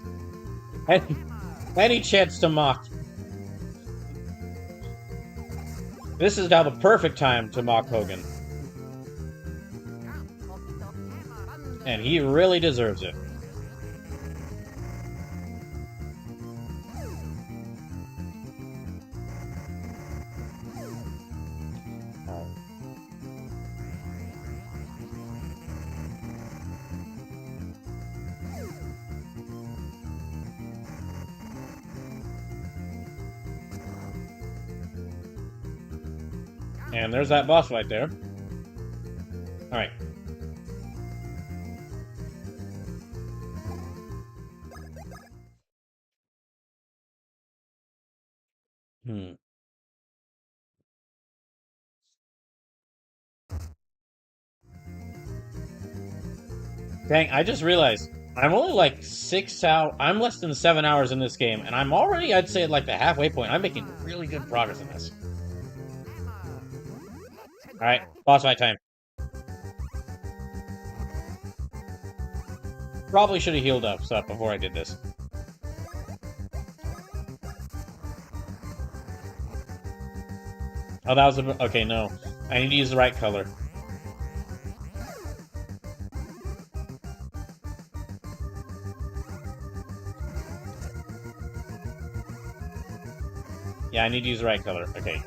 Any chance to mock. This is now the perfect time to mock Hogan. And he really deserves it. And there's that boss fight there. Alright. Dang, I just realized I'm only like 6 hours. I'm less than 7 hours in this game, and I'm already, I'd say, at like the halfway point. I'm making really good progress in this. Alright, boss fight time. Probably should have healed up stuff before I did this. Oh, that was a... Okay, no. I need to use the right color. Yeah, I need to use the right color. Okay.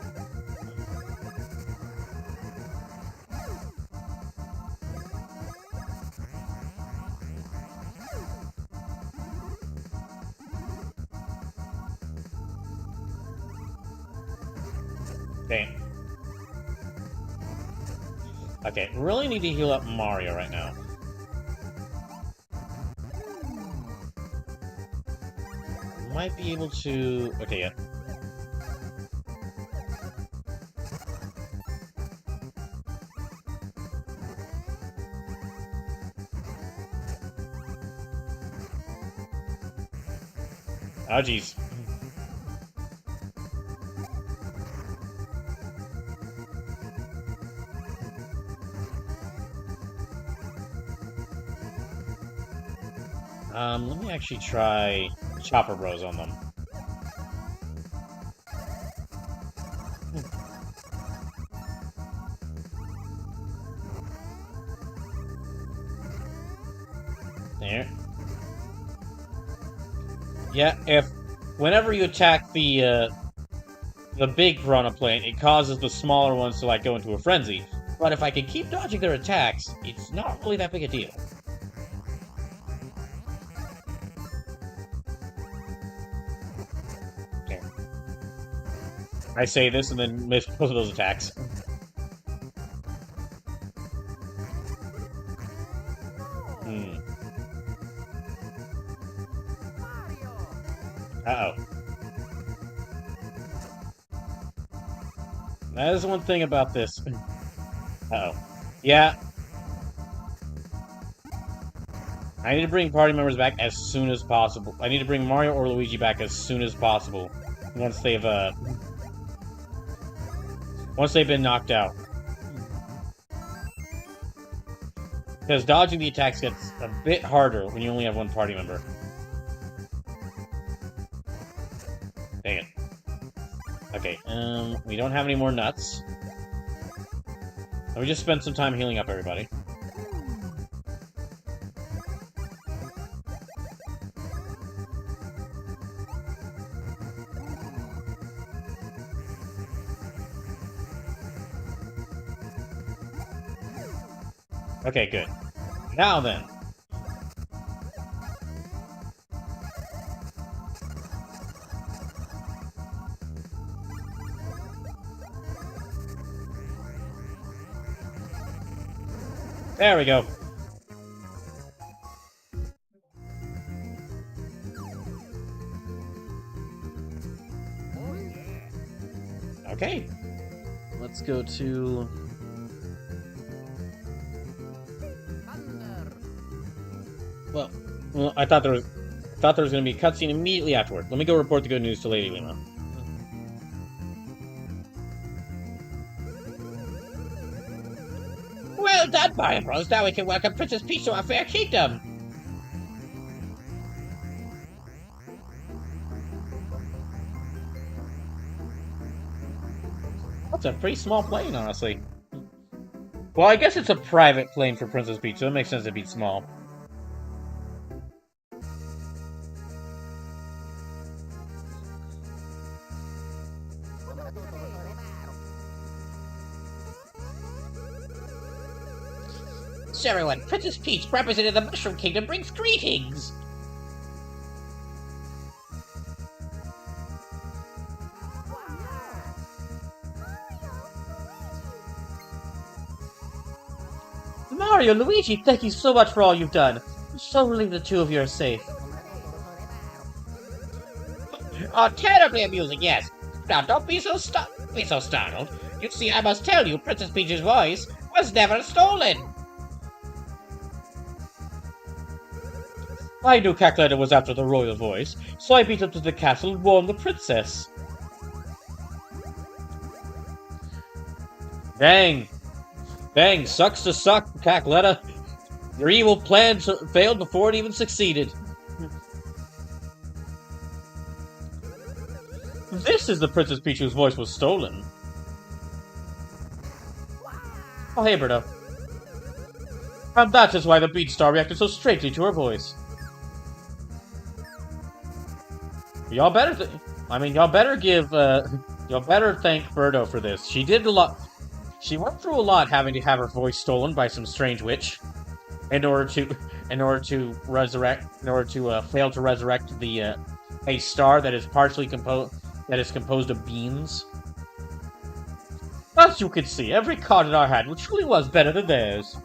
Dang. Okay, really need to heal up Mario right now. Might be able to... Okay, yeah. Oh, jeez. Let me actually try Chopper Bros on them. There. Yeah, whenever you attack the big Piranha Plant, it causes the smaller ones to, like, go into a frenzy. But if I can keep dodging their attacks, it's not really that big a deal. Okay. I say this and then miss both of those attacks. Uh-oh. That is one thing about this. Uh-oh. Yeah. I need to bring party members back as soon as possible. I need to bring Mario or Luigi back as soon as possible. Once they've, Once they've been knocked out. Because dodging the attacks gets a bit harder when you only have one party member. Dang it. Okay, we don't have any more nuts. Let me just spend some time healing up everybody. Okay, good. Now then. There we go. Okay. Let's go to... Well, I thought there was going to be a cutscene immediately afterward. Let me go report the good news to Lady Lima. Well done, Mario Bros. Now we can welcome Princess Peach to our fair kingdom. That's a pretty small plane, honestly. Well, I guess it's a private plane for Princess Peach, so it makes sense to be small. So everyone, Princess Peach, representing the Mushroom Kingdom, brings greetings! Mario, Luigi, thank you so much for all you've done. I'm so relieved the two of you are safe. Oh, terribly amusing, yes. Now, don't be so startled. You see, I must tell you, Princess Peach's voice was never stolen. I knew Cackletta was after the royal voice, so I beat him to the castle and warned the princess. Dang. Dang, sucks to suck, Cackletta. Your evil plan failed before it even succeeded. This is the Princess Peach whose voice was stolen. Oh, hey, Berto. And that is why the Beanstar reacted so straightly to her voice. Y'all better y'all better thank Birdo for this. She did a lot. She went through a lot having to have her voice stolen by some strange witch in order to fail to resurrect the a star that is composed of beans. As you can see, every card in our hand truly was better than theirs.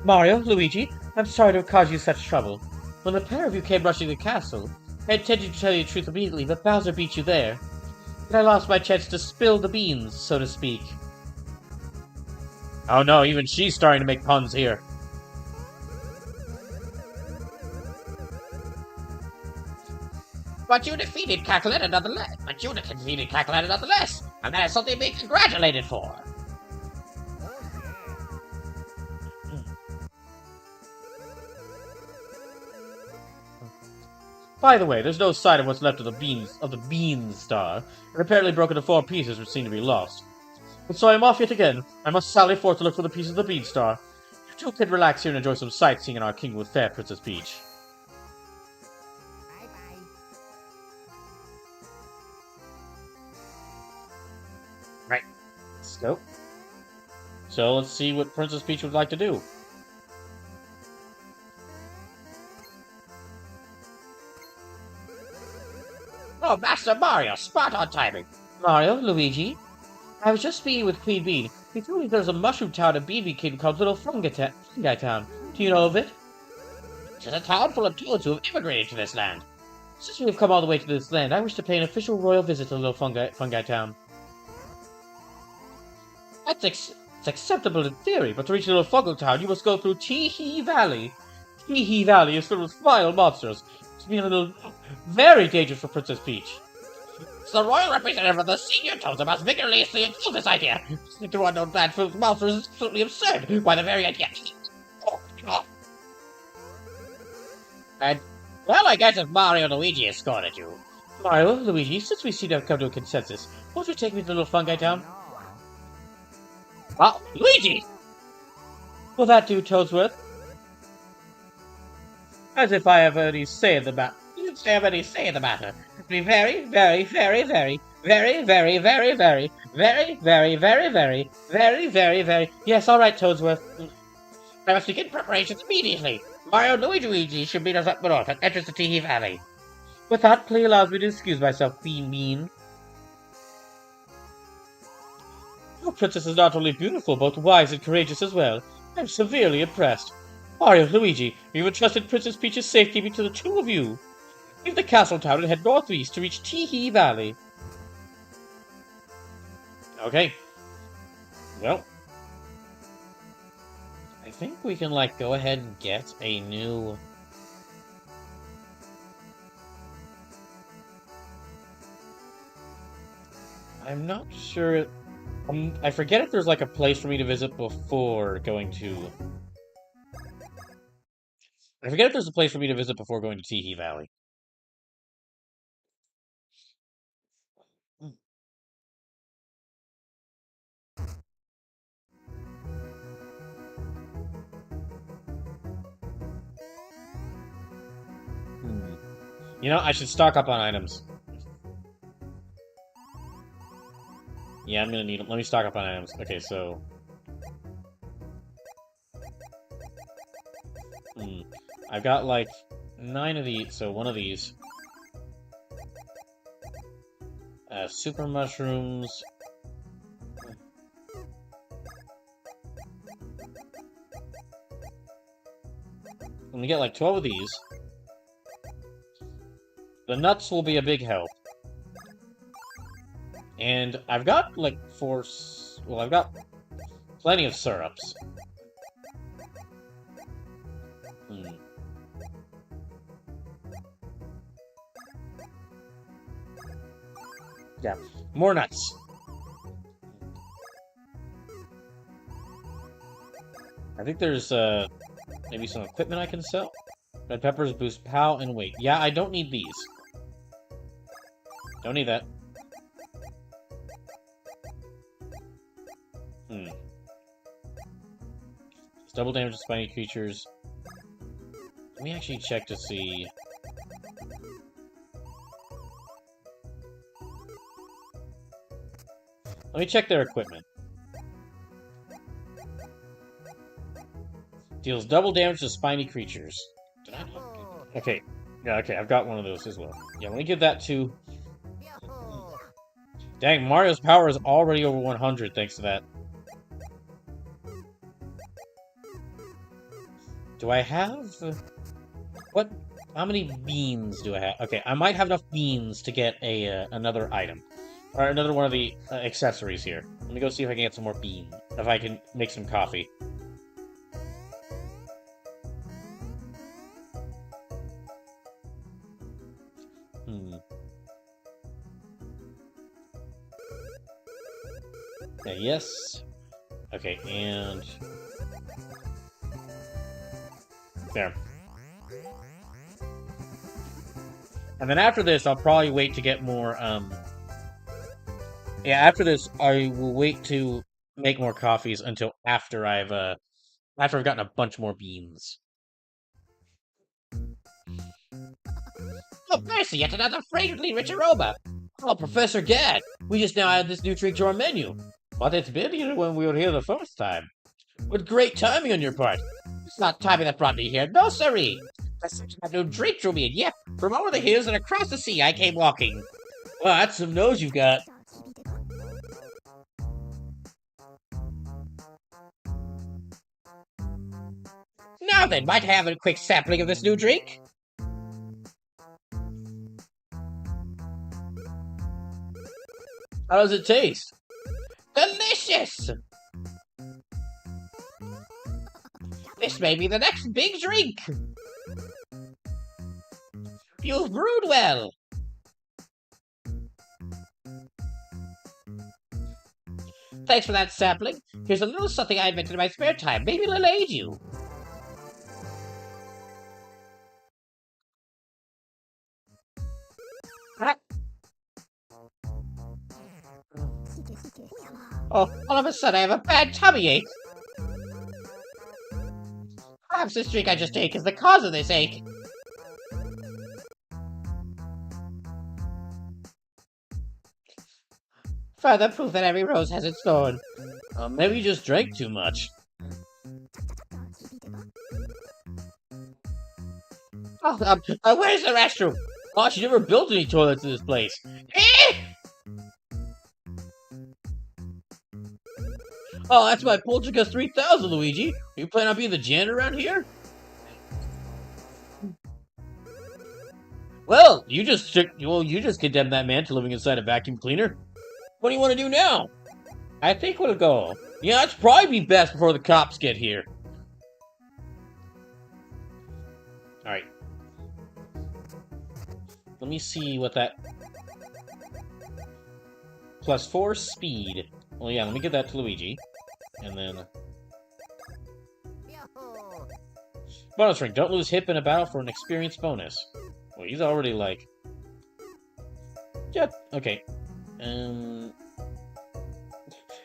Mario, Luigi, I'm sorry to have caused you such trouble. When the pair of you came rushing to the castle, I intended to tell you the truth immediately, but Bowser beat you there. And I lost my chance to spill the beans, so to speak. Oh no, even she's starting to make puns here. But you defeated Cackletta nonetheless. And that is something to be congratulated for. By the way, there's no sign of what's left of the bean star. It apparently broke into 4 pieces which seem to be lost. And so I'm off yet again. I must sally forth to look for the pieces of the bean star. You two can relax here and enjoy some sightseeing in our kingdom with fair Princess Peach. Right. Let's go. So let's see what Princess Peach would like to do. Oh, Master Mario, spot on timing. Mario, Luigi, I was just speaking with Queen Bean. He told me there's a mushroom town in BB Kingdom called Little Fungi Town. Do you know of it? It is a town full of toads who have immigrated to this land. Since we have come all the way to this land, I wish to pay an official royal visit to Little Fungi Town. It's acceptable in theory, but to reach Little Fungi Town, you must go through Tee-Hee Valley. Tee-Hee Valley is filled with vile monsters. It's been a little very dangerous for Princess Peach. The royal representative of the senior Toads must vigorously oppose this idea. To unknown bad food monsters is absolutely absurd. Why, the very idea. And, well, I guess if Mario and Luigi has scored at you. Mario, Luigi, since we seem to have come to a consensus, won't you take me to the little fungi town? Well, Luigi! Will that do, Toadsworth? As if I have any say in the matter. You didn't have any say in the matter. It'd be very, very, very, very, very, very, very, very, very, very, very, very. Yes, all right, Toadsworth. I must begin preparations immediately. Mario and Luigi should meet us up north at entrance to Teehee Valley. With that, please allow me to excuse myself, Queen Mean. Your princess is not only beautiful, but wise and courageous as well. I'm severely impressed. Mario, Luigi, we've entrusted Princess Peach's safekeeping to the two of you. Leave the castle town and head northeast to reach Teehee Valley. Okay. Well, I think we can, like, go ahead and get a new... I'm not sure... I forget if there's, like, a place for me to visit before going to... I forget if there's a place for me to visit before going to Teehee Valley. You know, I should stock up on items. Yeah, I'm gonna need them. Let me stock up on items. Okay, so... I've got, like, 9 of these, so one of these. Super mushrooms. Let me get, like, 12 of these. The nuts will be a big help. And I've got, like, 4... Well, I've got plenty of syrups. Yeah, more nuts. I think there's, maybe some equipment I can sell. Red peppers boost POW and weight. Yeah, I don't need these. Don't need that. It's double damage to spiny creatures. Let me actually check to see... Let me check their equipment. Deals double damage to spiny creatures. Did I not? Okay. Yeah, okay, I've got one of those as well. Yeah, let me give that to... Dang, Mario's power is already over 100 thanks to that. Do I have... What? How many beans do I have? Okay, I might have enough beans to get a another item. Or another one of the accessories here. Let me go see if I can get some more beans. If I can make some coffee. Yeah, yes. Okay, and... There. And then after this, I'll probably wait to get more, Yeah, after this, I will wait to make more coffees until after I've gotten a bunch more beans. Oh, mercy, yet another fragrantly rich aroma! Oh, Professor Gad, we just now added this new drink to our menu. But it's been here when we were here the first time. What great timing on your part. It's not timing that brought me here, no siree. That new drink drew me in, yep. From over the hills and across the sea I came walking. Well, that's some nose you've got. Now then, might I have a quick sampling of this new drink? How does it taste? Delicious! This may be the next big drink! You've brewed well! Thanks for that sapling. Here's a little something I invented in my spare time. Maybe it'll aid you. Ah. Oh, all of a sudden I have a bad tummy ache. Perhaps this drink I just ate is the cause of this ache. Further proof that every rose has its thorn. Maybe you just drank too much. Oh, where's the restroom? Oh, she never built any toilets in this place. Oh, that's my Poltergust 3000, Luigi. You plan on being the janitor around here? Well, you just condemned that man to living inside a vacuum cleaner. What do you want to do now? I think we'll go. Yeah, that's probably be best before the cops get here. Alright. Let me see what that... +4 speed. Well, yeah, let me give that to Luigi. And then... bonus ring. Don't lose hip in a battle for an experience bonus. Well, he's already, like... yeah, okay.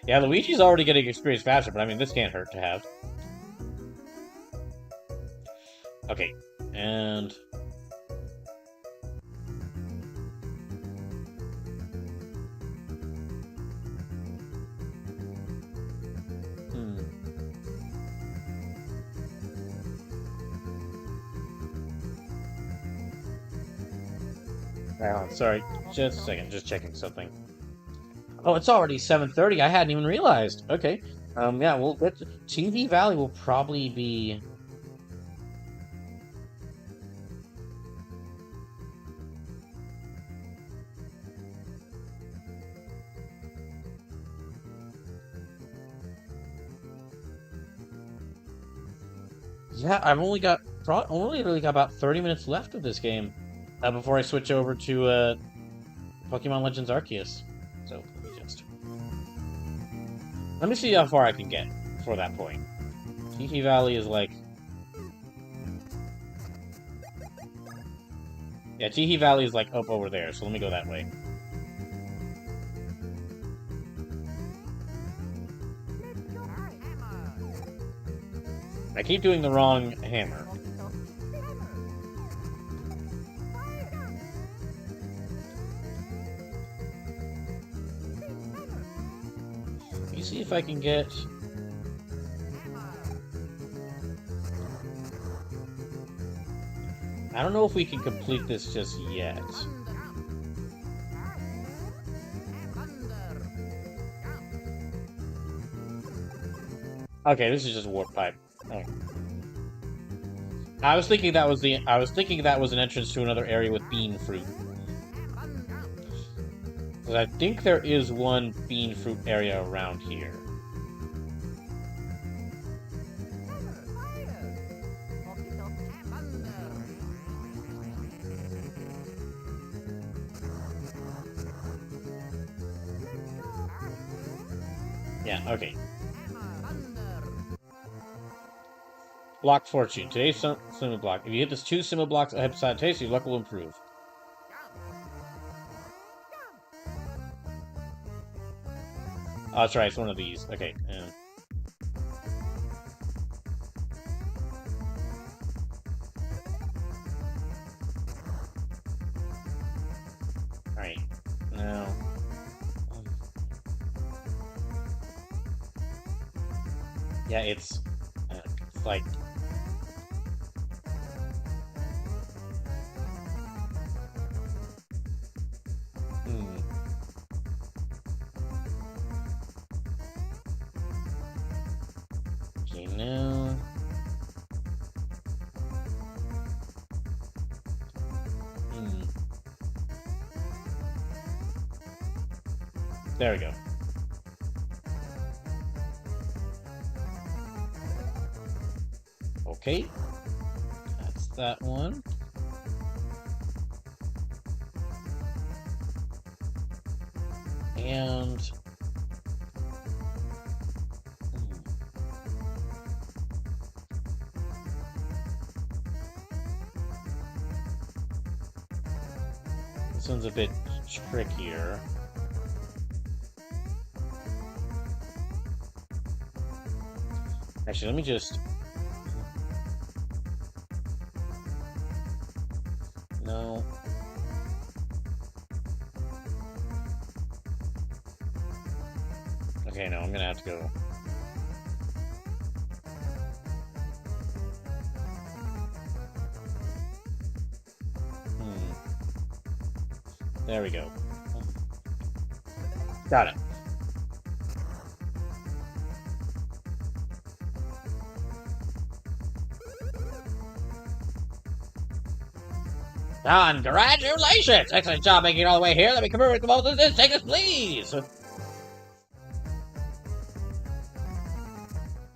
Yeah, Luigi's already getting experience faster, but I mean, this can't hurt to have. Okay, and... sorry, just a second, just checking something. Oh, it's already 7:30. I hadn't even realized. Okay. Yeah, we'll get to... TV Valley will probably be... yeah, I've only really got about 30 minutes left of this game before I switch over to Pokemon Legends Arceus. So let me see how far I can get before that point. Tiki Valley is like... yeah, Tiki Valley is like up over there, so let me go that way. I keep doing the wrong hammer. Let me see if I can get... I don't know if we can complete this just yet. Okay, this is just a warp pipe. Oh. I was thinking that was an entrance to another area with bean fruit. Because I think there is one bean fruit area around here. Yeah, okay. Block Fortune. Today's Simo block. If you hit this 2 Simo blocks ahead beside taste, your luck will improve. Oh, that's right, it's one of these. Okay. Alright. Now... yeah, it's like... okay, now... there we go. Okay. That's that one. And... This one's a bit trickier. Actually, let me just... No. Okay, no, I'm gonna have to go. There we go. Got it. Congratulations! Excellent job making it all the way here. Let me confirm with the most of this. Take us, please.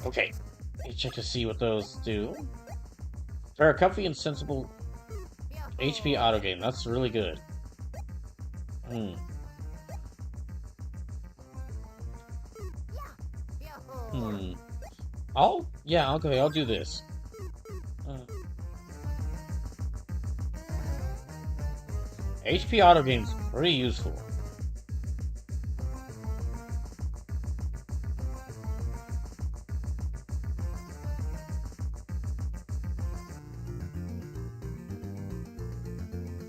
Okay. Let me check to see what those do. They're a comfy and sensible HP auto game. That's really good. I'll do this. HP auto game's pretty useful.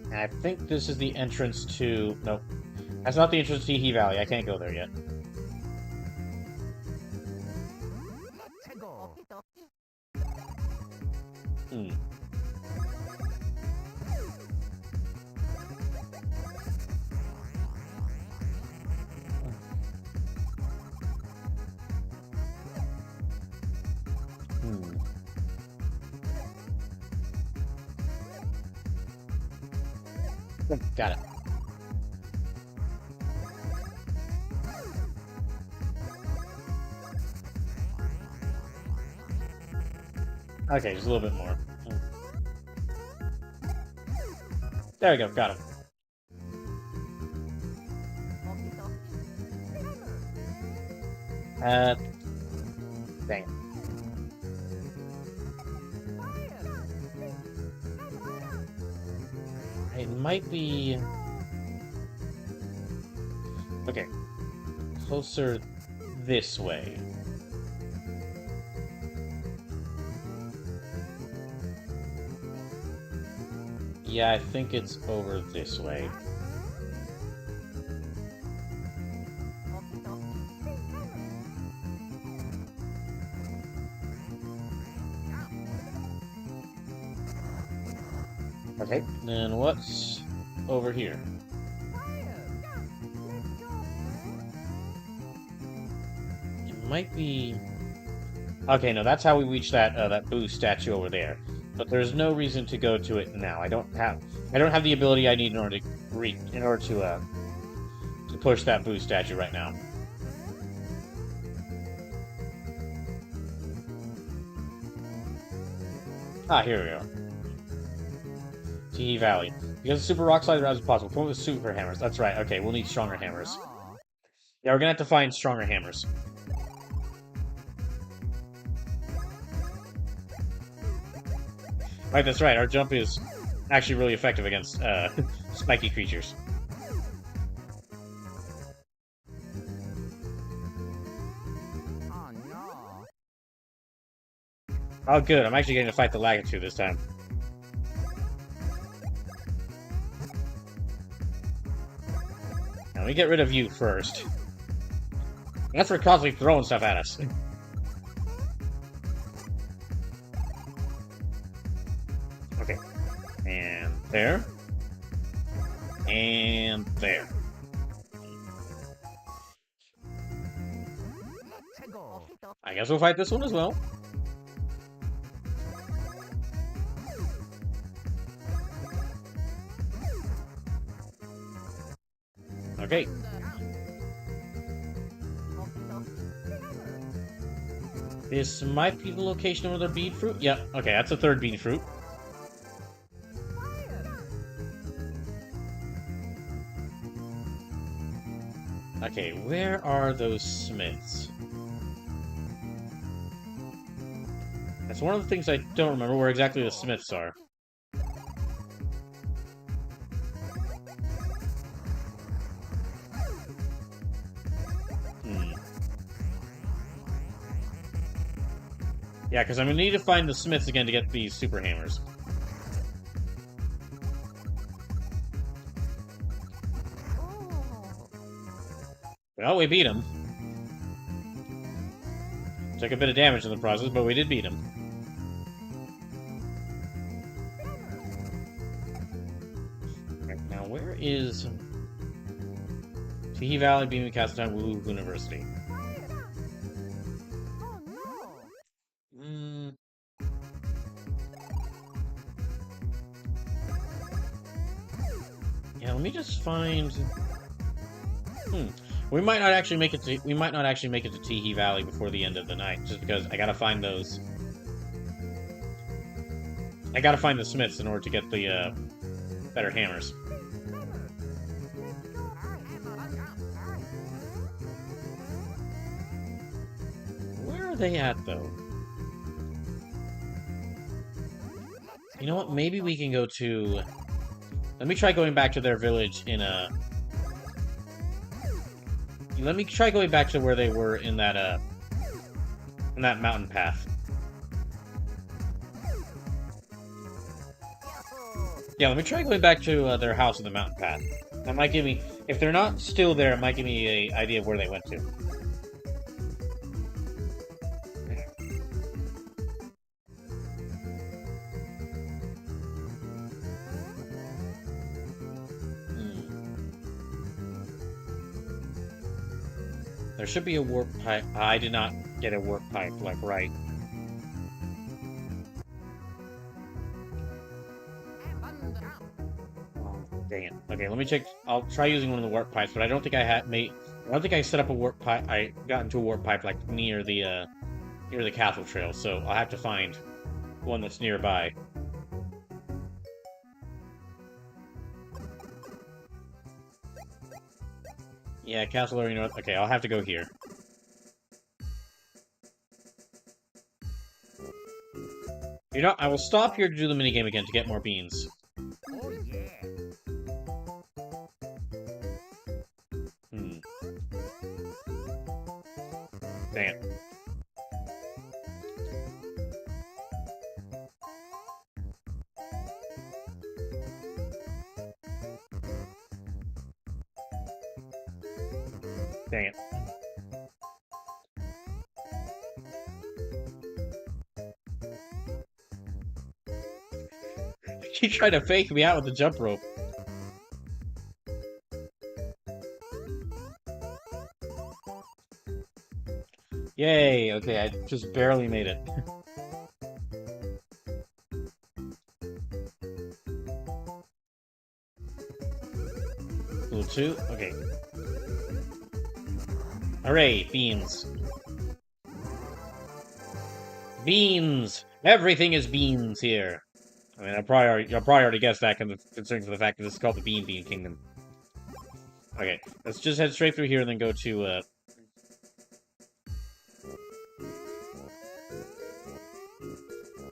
And I think this is the entrance to... Nope. That's not the entrance to Hee Valley. I can't go there yet. Got it. Okay, just a little bit more. There we go, got him. Dang it. It might be... Okay. Closer this way. Yeah, I think it's over this way. Okay, then what's over here? It might be... Okay, no, that's how we reach that that Boo statue over there. But there's no reason to go to it now. I don't have the ability I need in order to push that Boo statue right now. Ah, here we go. Hee Valley. Because the super rock slide as possible. Come with super hammers. That's right. Okay, we'll need stronger hammers. Yeah, we're gonna have to find stronger hammers. Right, that's right. Our jump is actually really effective against spiky creatures. Oh, good. I'm actually getting to fight the Lakitu this time. Now, let me get rid of you first. That's for constantly throwing stuff at us. Okay. And there. And there. I guess we'll fight this one as well. Okay. This might be the location of another bean fruit. Yep. Okay, that's the third bean fruit. Okay, where are those smiths? That's one of the things I don't remember, where exactly the smiths are. Yeah, because I'm gonna need to find the smiths again to get these super hammers. Well, we beat him. Took a bit of damage in the process, but we did beat him. Right, now where is Teehee Valley, Beaming Castletown, Woo University? Hmm. Yeah, let me just find. We might not actually make it to. We might not actually make it to Teehee Valley before the end of the night, just because I gotta find those. I gotta find the smiths in order to get the better hammers. Where are they at, though? You know what? Maybe we can go to. Let me try going back to their village in a. Let me try going back to where they were in that mountain path. Yeah, let me try going back to their house in the mountain path. That might give me, if they're not still there, it might give me an idea of where they went to. There should be a warp pipe. I did not get a warp pipe, like, right. Dang it. Okay, let me check. I'll try using one of the warp pipes, but I don't think I don't think I set up a warp pipe. I got into a warp pipe, like, near the Castle Trail, so I'll have to find one that's nearby. Yeah, Castle Area North. Okay, I'll have to go here. You know, I will stop here to do the minigame again to get more beans. Oh yeah. Dang it. Dang it. He tried to fake me out with the jump rope. Yay, okay, I just barely made it. Level 2, okay. Hooray, beans. Beans! Everything is beans here. I mean, you'll probably already guessed that, considering for the fact that this is called the Bean Kingdom. Okay, let's just head straight through here and then go to,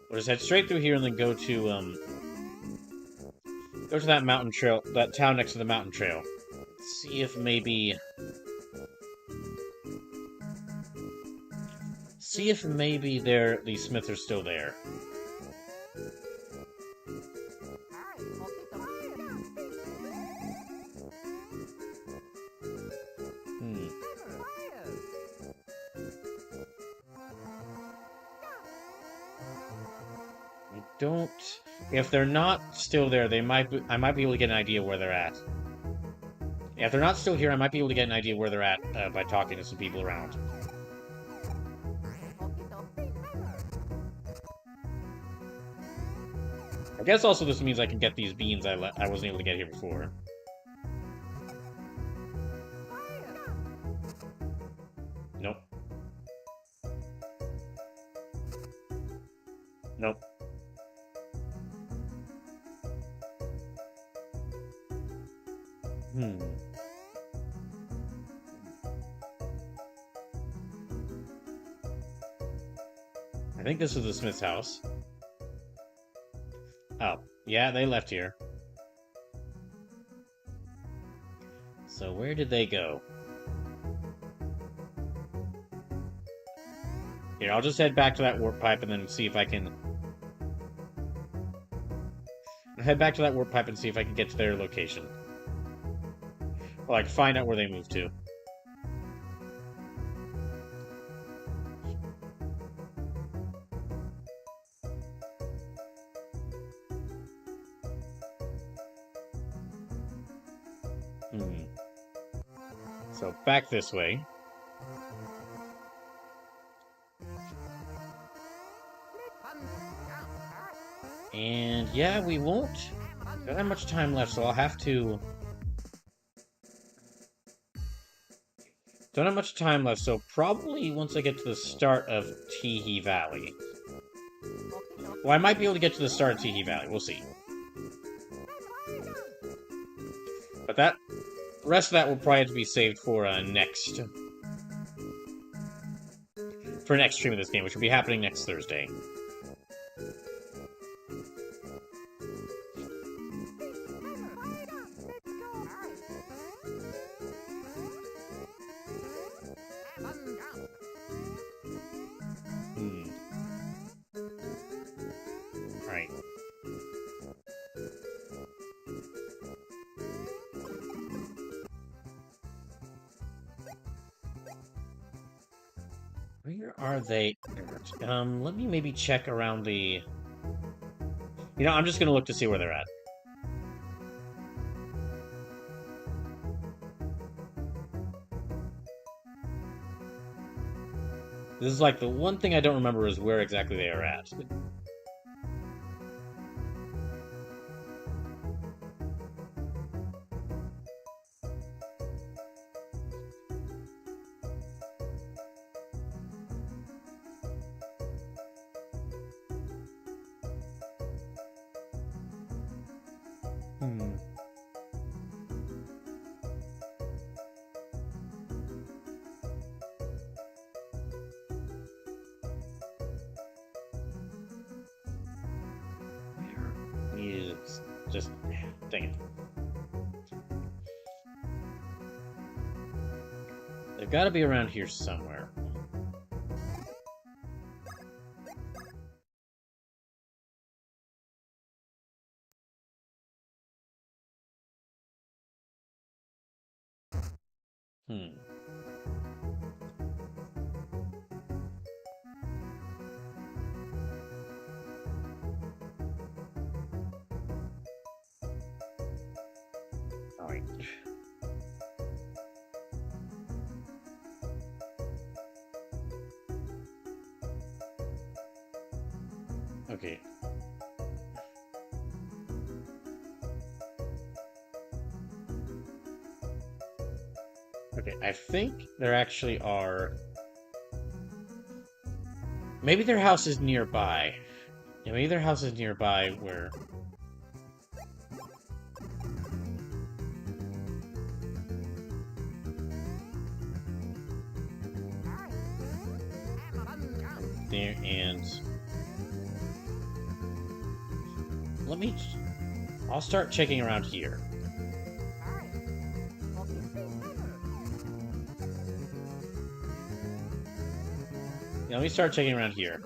We'll just head straight through here and then go to that mountain trail, that town next to the mountain trail. See if maybe... See if maybe these smiths are still there. Don't... If they're not still there, I might be able to get an idea where they're at. Yeah, if they're not still here, I might be able to get an idea where they're at by talking to some people around. I guess also this means I can get these beans I wasn't able to get here before. Nope. Nope. I think this is the Smith's house. Oh, yeah, they left here. So where did they go? Here, I'll just head back to that warp pipe and then see if I can... head back to that warp pipe and see if I can get to their location. Or, like, find out where they moved to. So, back this way. And, yeah, we won't... don't have much time left, so I'll have to... don't have much time left, so probably once I get to the start of Teehee Valley. Well, I might be able to get to the start of Teehee Valley. We'll see. But that... the rest of that will probably have to be saved for next... for next stream of this game, which will be happening next Thursday. Right. Where are they? Let me maybe check around the... you know, I'm just gonna look to see where they're at. This is like the one thing I don't remember is where exactly they are at. Just... dang it. They've got to be around here somewhere. Alright. Okay. Okay, I think there actually are... maybe their house is nearby. Yeah, maybe their house is nearby where... there, and... let me... I'll start checking around here. Yeah, let me start checking around here.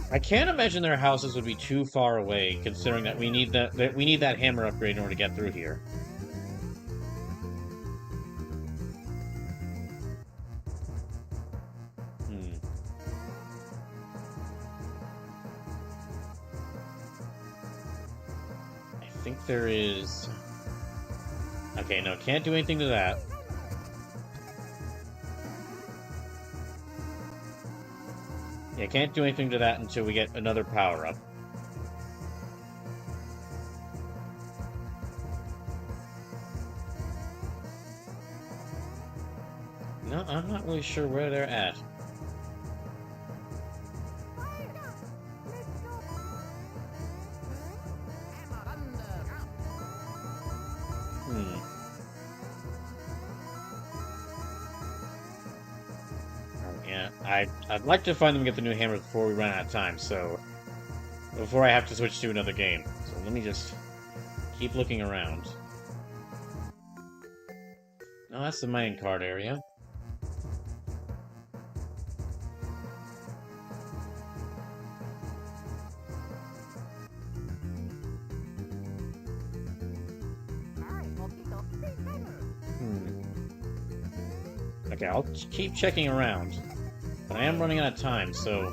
I can't imagine their houses would be too far away, considering that we need that hammer upgrade in order to get through here. I think there is... okay, no, can't do anything to that. Yeah, can't do anything to that until we get another power-up. No, I'm not really sure where they're at. Yeah, I'd like to find them and get the new hammers before we run out of time, so... before I have to switch to another game. So let me just keep looking around. Oh, that's the main card area. Okay, I'll keep checking around. But I am running out of time, so...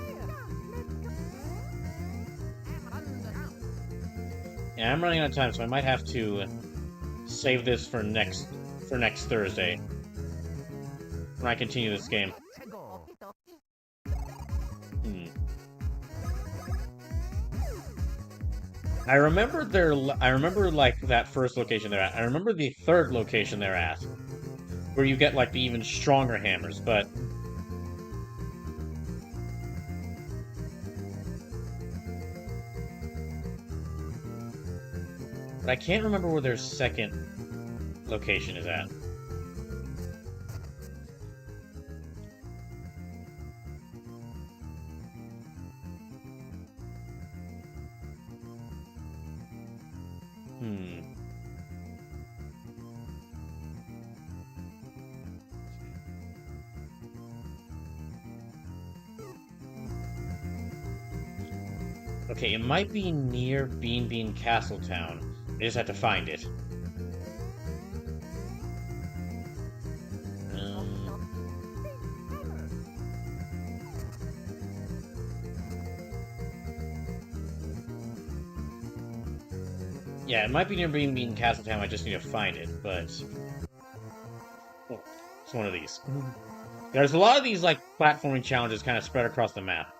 Yeah, I'm running out of time, so I might have to save this for next Thursday. When I continue this game. I remember like that first location they're at. I remember the third location they're at, where you get like the even stronger hammers, but I can't remember where their second location is at. Okay, it might be near Bean Bean Castletown. I just have to find it. Yeah, it might be near Bean Bean Castletown. I just need to find it, but oh, it's one of these. There's a lot of these like platforming challenges kind of spread across the map.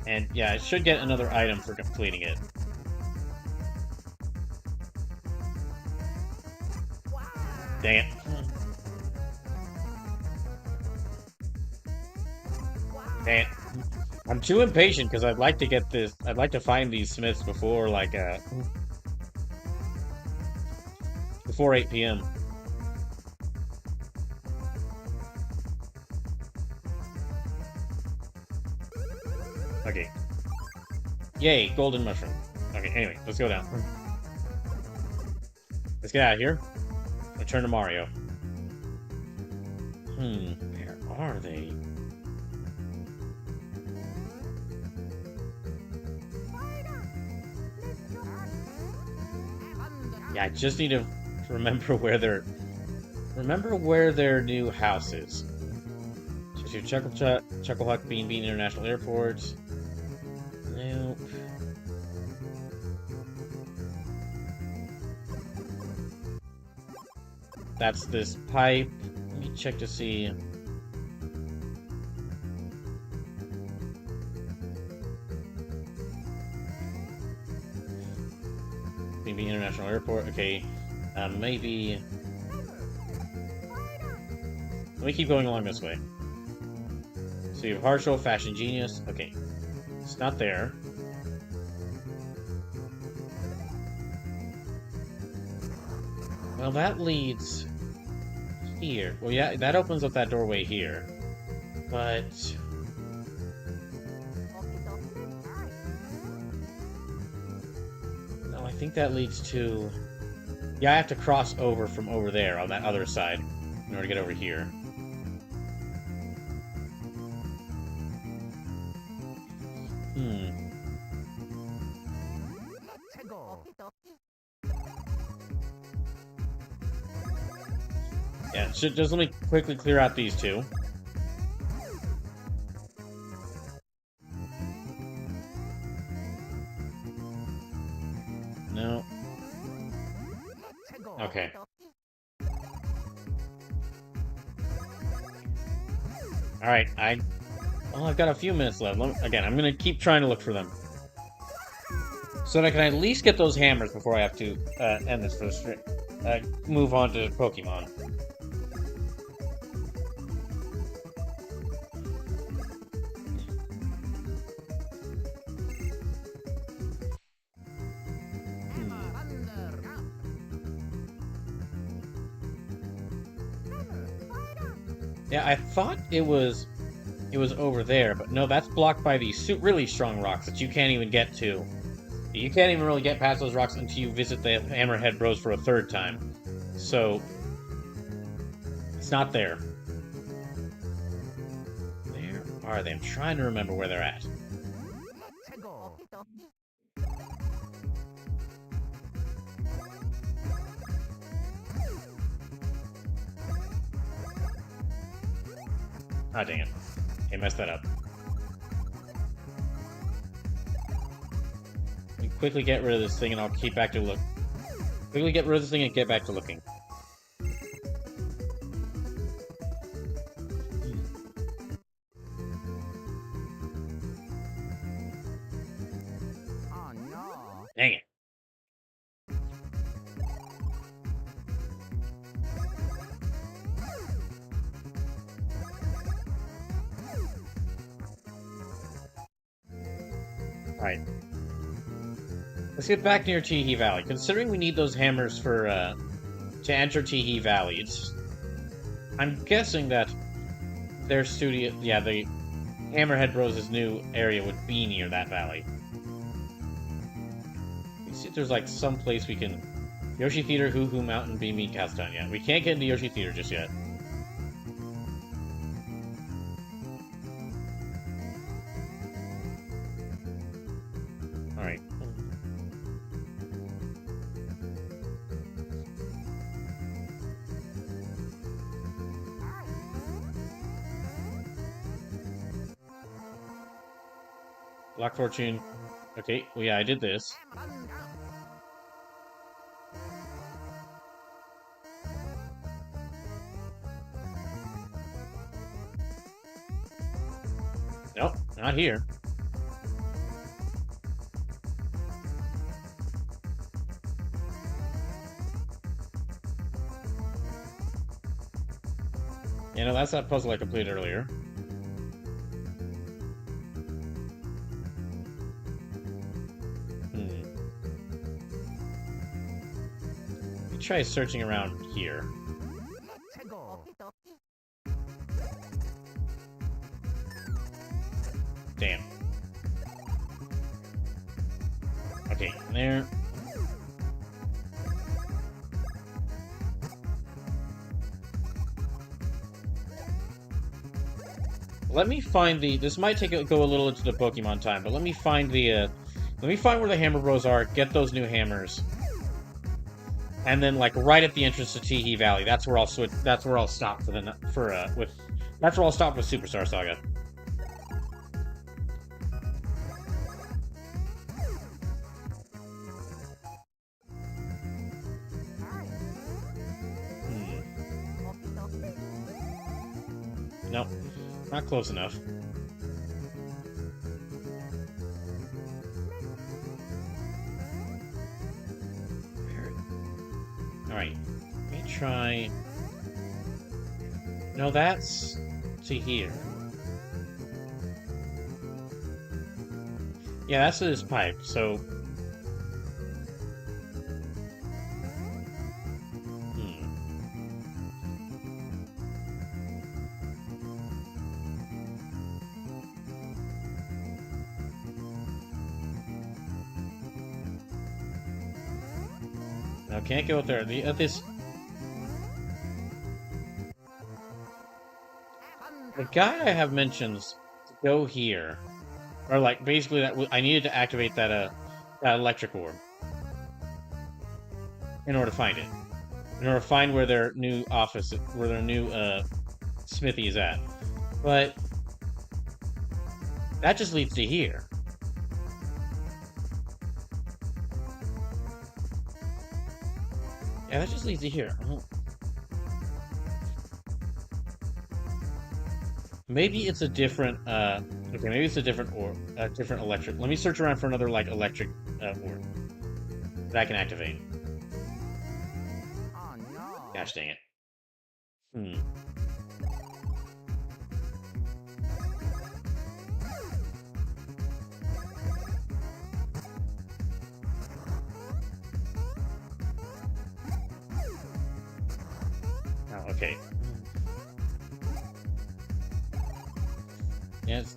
And yeah, I should get another item for completing it. Dang it. Dang it. I'm too impatient because I'd like to get this. I'd like to find these smiths before like before 8 p.m. Okay. Yay, golden mushroom. Okay, anyway, let's go down. Let's get out of here. Return to Mario. Where are they? Yeah, I just need to remember where their new house is. So Chuckle Huck Bean Bean International Airport. Nope. That's this pipe. Let me check to see. Maybe International Airport. Okay. Maybe. Let me keep going along this way. So you have Harshal, Fashion Genius. Okay. It's not there. Well, that leads here. Well, yeah, that opens up that doorway here. But... no, I think that leads to... yeah, I have to cross over from over there on that other side in order to get over here. Yeah, just let me quickly clear out these two. No. Okay. Alright, well, I've got a few minutes left. Again, I'm gonna keep trying to look for them. So that I can at least get those hammers before I have to end this first move on to Pokemon. Yeah, I thought it was over there, but no, that's blocked by these really strong rocks that you can't even get to. You can't even really get past those rocks until you visit the Hammerhead Bros for a third time. So it's not there. Where are they? I'm trying to remember where they're at. Ah, dang it. I messed that up. Let me quickly get rid of this thing and I'll keep back to look. Quickly get rid of this thing and get back to looking. Oh no. Dang it. Alright. Let's get back near Teehee Valley. Considering we need those hammers for, to enter Teehee Valley, I'm guessing that their studio... Yeah, the Hammerhead Bros' new area would be near that valley. Let's see if there's, like, some place we can... Yoshi Theater, Hoo Hoo Mountain, Beam Me, Cast Down. Yeah, we can't get into Yoshi Theater just yet. Alright. Block Fortune. Okay, well, yeah, I did this. Nope, not here. You know, that's that puzzle I completed earlier. Let me try searching around here. Damn. Okay, there. Let me find the... This might go a little into the Pokemon time, but let me find the, let me find where the Hammer Bros are, get those new hammers. And then, like, right at the entrance to Teehee Valley, that's where I'll switch... That's where I'll stop for the... That's where I'll stop with Superstar Saga. Nope. Not close enough. Alright. Let me try... No, that's... to here. Yeah, that's to this pipe, so... No, can't go up there. The guy I have mentions to go here, or like basically that I needed to activate that that electric orb in order to find it, in order to find where their new office, where their new smithy is at. But that just leads to here. Yeah, that just leads to here. Maybe it's a different, okay, maybe it's a different orb, different electric. Let me search around for another, like, electric orb that I can activate. Oh no. Gosh dang it. Oh, okay. Yes.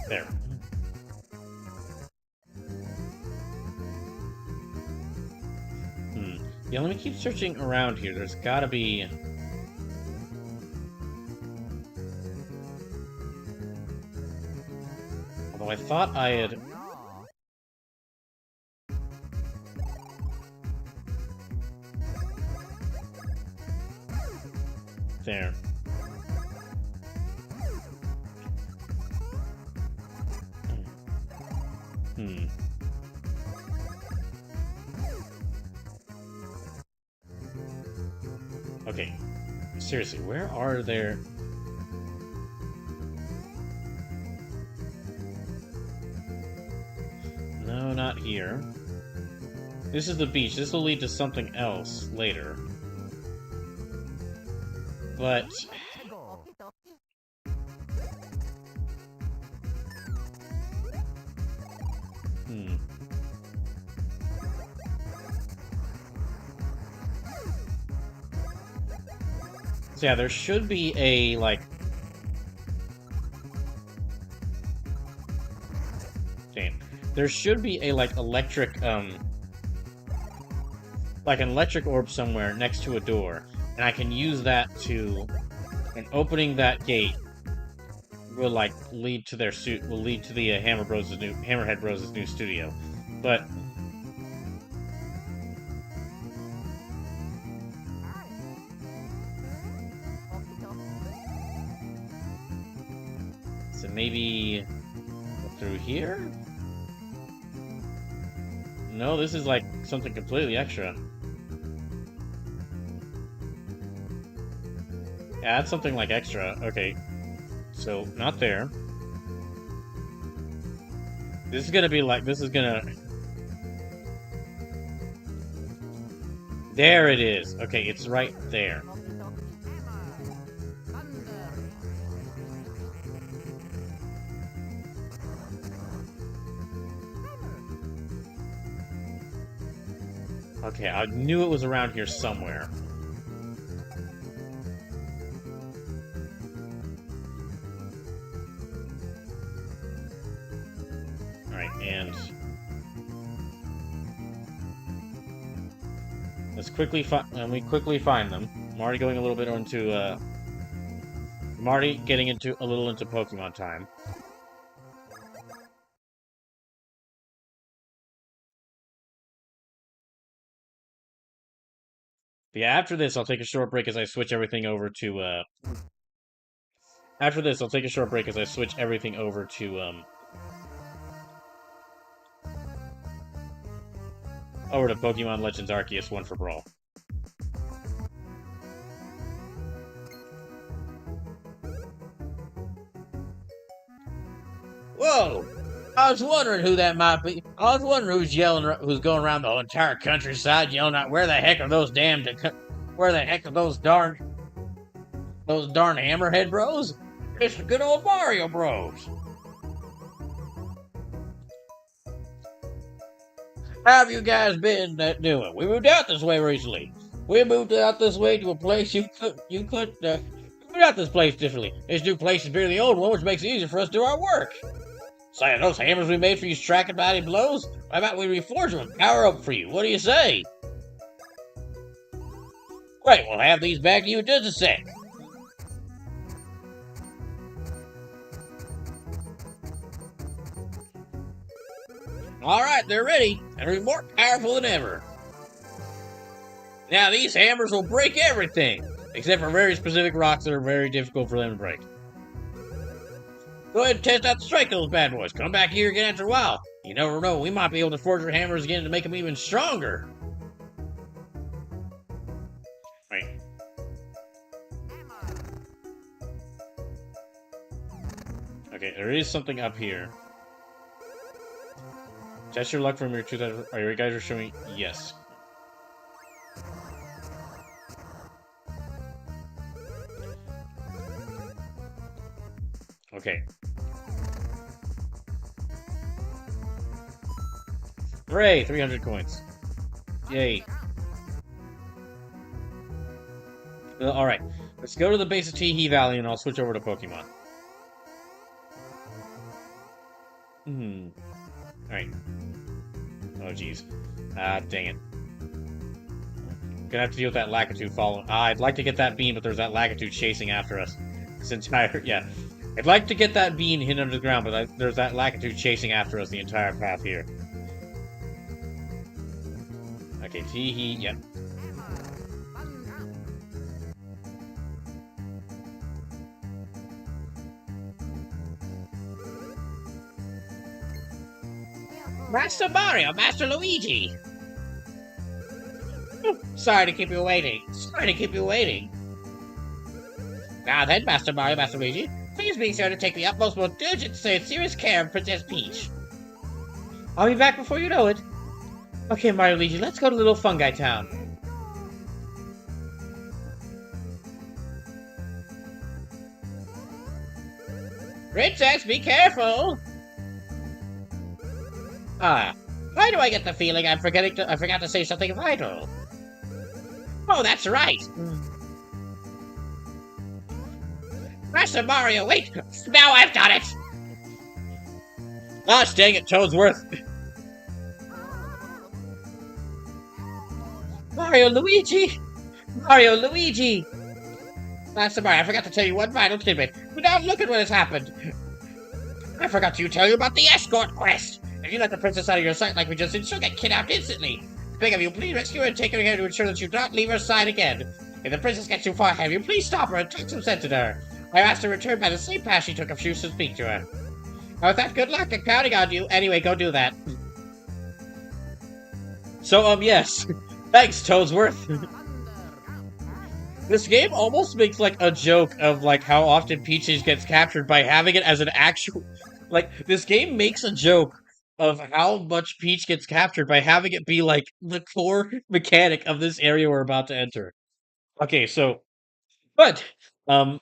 There. Yeah, let me keep searching around here. There's gotta be... Although I thought I had... There. Hmm. Okay. Seriously, where are there... No, not here. This is the beach. This will lead to something else later. But... Hmm. So yeah, there should be a, like... Damn. There should be a, like, electric, like an electric orb somewhere next to a door. And I can use that to... And opening that gate will, like, lead to their suit... Will lead to the Hammerhead Bros' new studio. But... So maybe... Through here? No, this is like something completely extra. Yeah, that's something like extra. Okay. So, not there. This is gonna be like, this is gonna... There it is. Okay, it's right there. Okay, I knew it was around here somewhere. Alright, and... Let's quickly find... we quickly find them. I'm already going a little bit into, I'm already getting into a little into Pokemon time. But yeah, after this, I'll take a short break as I switch everything over to, After this, I'll take a short break as I switch everything over to, over to Pokemon Legends Arceus 1 for Brawl. Whoa! I was wondering who that might be. I was wondering who's yelling, who's going around the entire countryside yelling out, "Where the heck are those where the heck are those darn Hammerhead Bros? It's the good old Mario Bros." How have you guys been doing? We moved out this way recently. We moved out this way to a place you could moved out this place differently. This new place is bigger than the old one, which makes it easier for us to do our work. Say, those hammers we made for you striking mighty blows? How about we reforge them and power up for you? What do you say? Great, we'll have these back to you in just a sec. Alright, they're ready, and they're more powerful than ever. Now, these hammers will break everything, except for very specific rocks that are very difficult for them to break. Go ahead and test out the strength of those bad boys. Come back here again after a while. You never know, we might be able to forge our hammers again to make them even stronger. Right. Okay, there is something up here. Test your luck from your 2000. Are you guys showing? Yes. Okay. Hooray! 300 coins. Yay. All right, let's go to the base of Teehee Valley, and I'll switch over to Pokemon. Hmm. All right. Oh, jeez. Ah, dang it. Gonna have to deal with that Lakitu following. I'd like to get that bean, but there's that Lakitu chasing after us. This entire yeah. I'd like to get that bean hidden under the ground, but there's that Lakitu chasing after us the entire path here. Okay, Teehee. Yep. Master Mario, Master Luigi! Sorry to keep you waiting. Sorry to keep you waiting. Now then, Master Mario, Master Luigi, please be sure to take the utmost most diligent serious care of Princess Peach. I'll be back before you know it. Okay, Mario Luigi, let's go to Little Fungi Town. Princess, be careful! Ah, why do I get the feeling I forgot to say something vital? Oh, that's right! Master Mario, wait! Now I've done it! Gosh dang it, Toadsworth. Mario Luigi! Mario Luigi! Master Mario, I forgot to tell you one vital tidbit. But now look at what has happened. I forgot to tell you about the escort quest. If you let the princess out of your sight like we just did, she'll get kidnapped instantly. Beg of you, please rescue her and take her here to ensure that you do not leave her side again. If the princess gets too far ahead of you, please stop her and talk some sense into her. I asked her to return by the same path she took if she was to speak to her. Now with that, good luck. I'm counting on you. Anyway, go do that. So, yes. Thanks, Toadsworth. This game almost makes, like, a joke of, like, how often Peaches gets captured by having it as an actual... Like, this game makes a joke of how much Peach gets captured by having it be, like, the core mechanic of this area we're about to enter. Okay, so... But,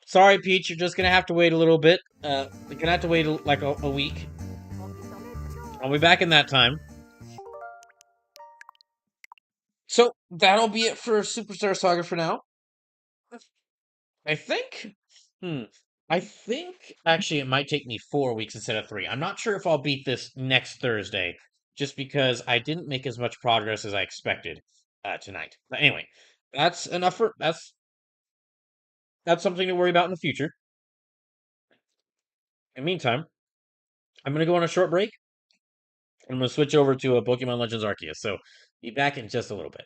sorry, Peach, you're just gonna have to wait a little bit. You're gonna have to wait, like, a week. I'll be back in that time. So, that'll be it for Superstar Saga for now. I think. Hmm. I think actually it might take me 4 weeks instead of 3. I'm not sure if I'll beat this next Thursday, just because I didn't make as much progress as I expected tonight. But anyway, that's enough for that's something to worry about in the future. In the meantime, I'm gonna go on a short break. I'm gonna switch over to a Pokemon Legends Arceus. So be back in just a little bit.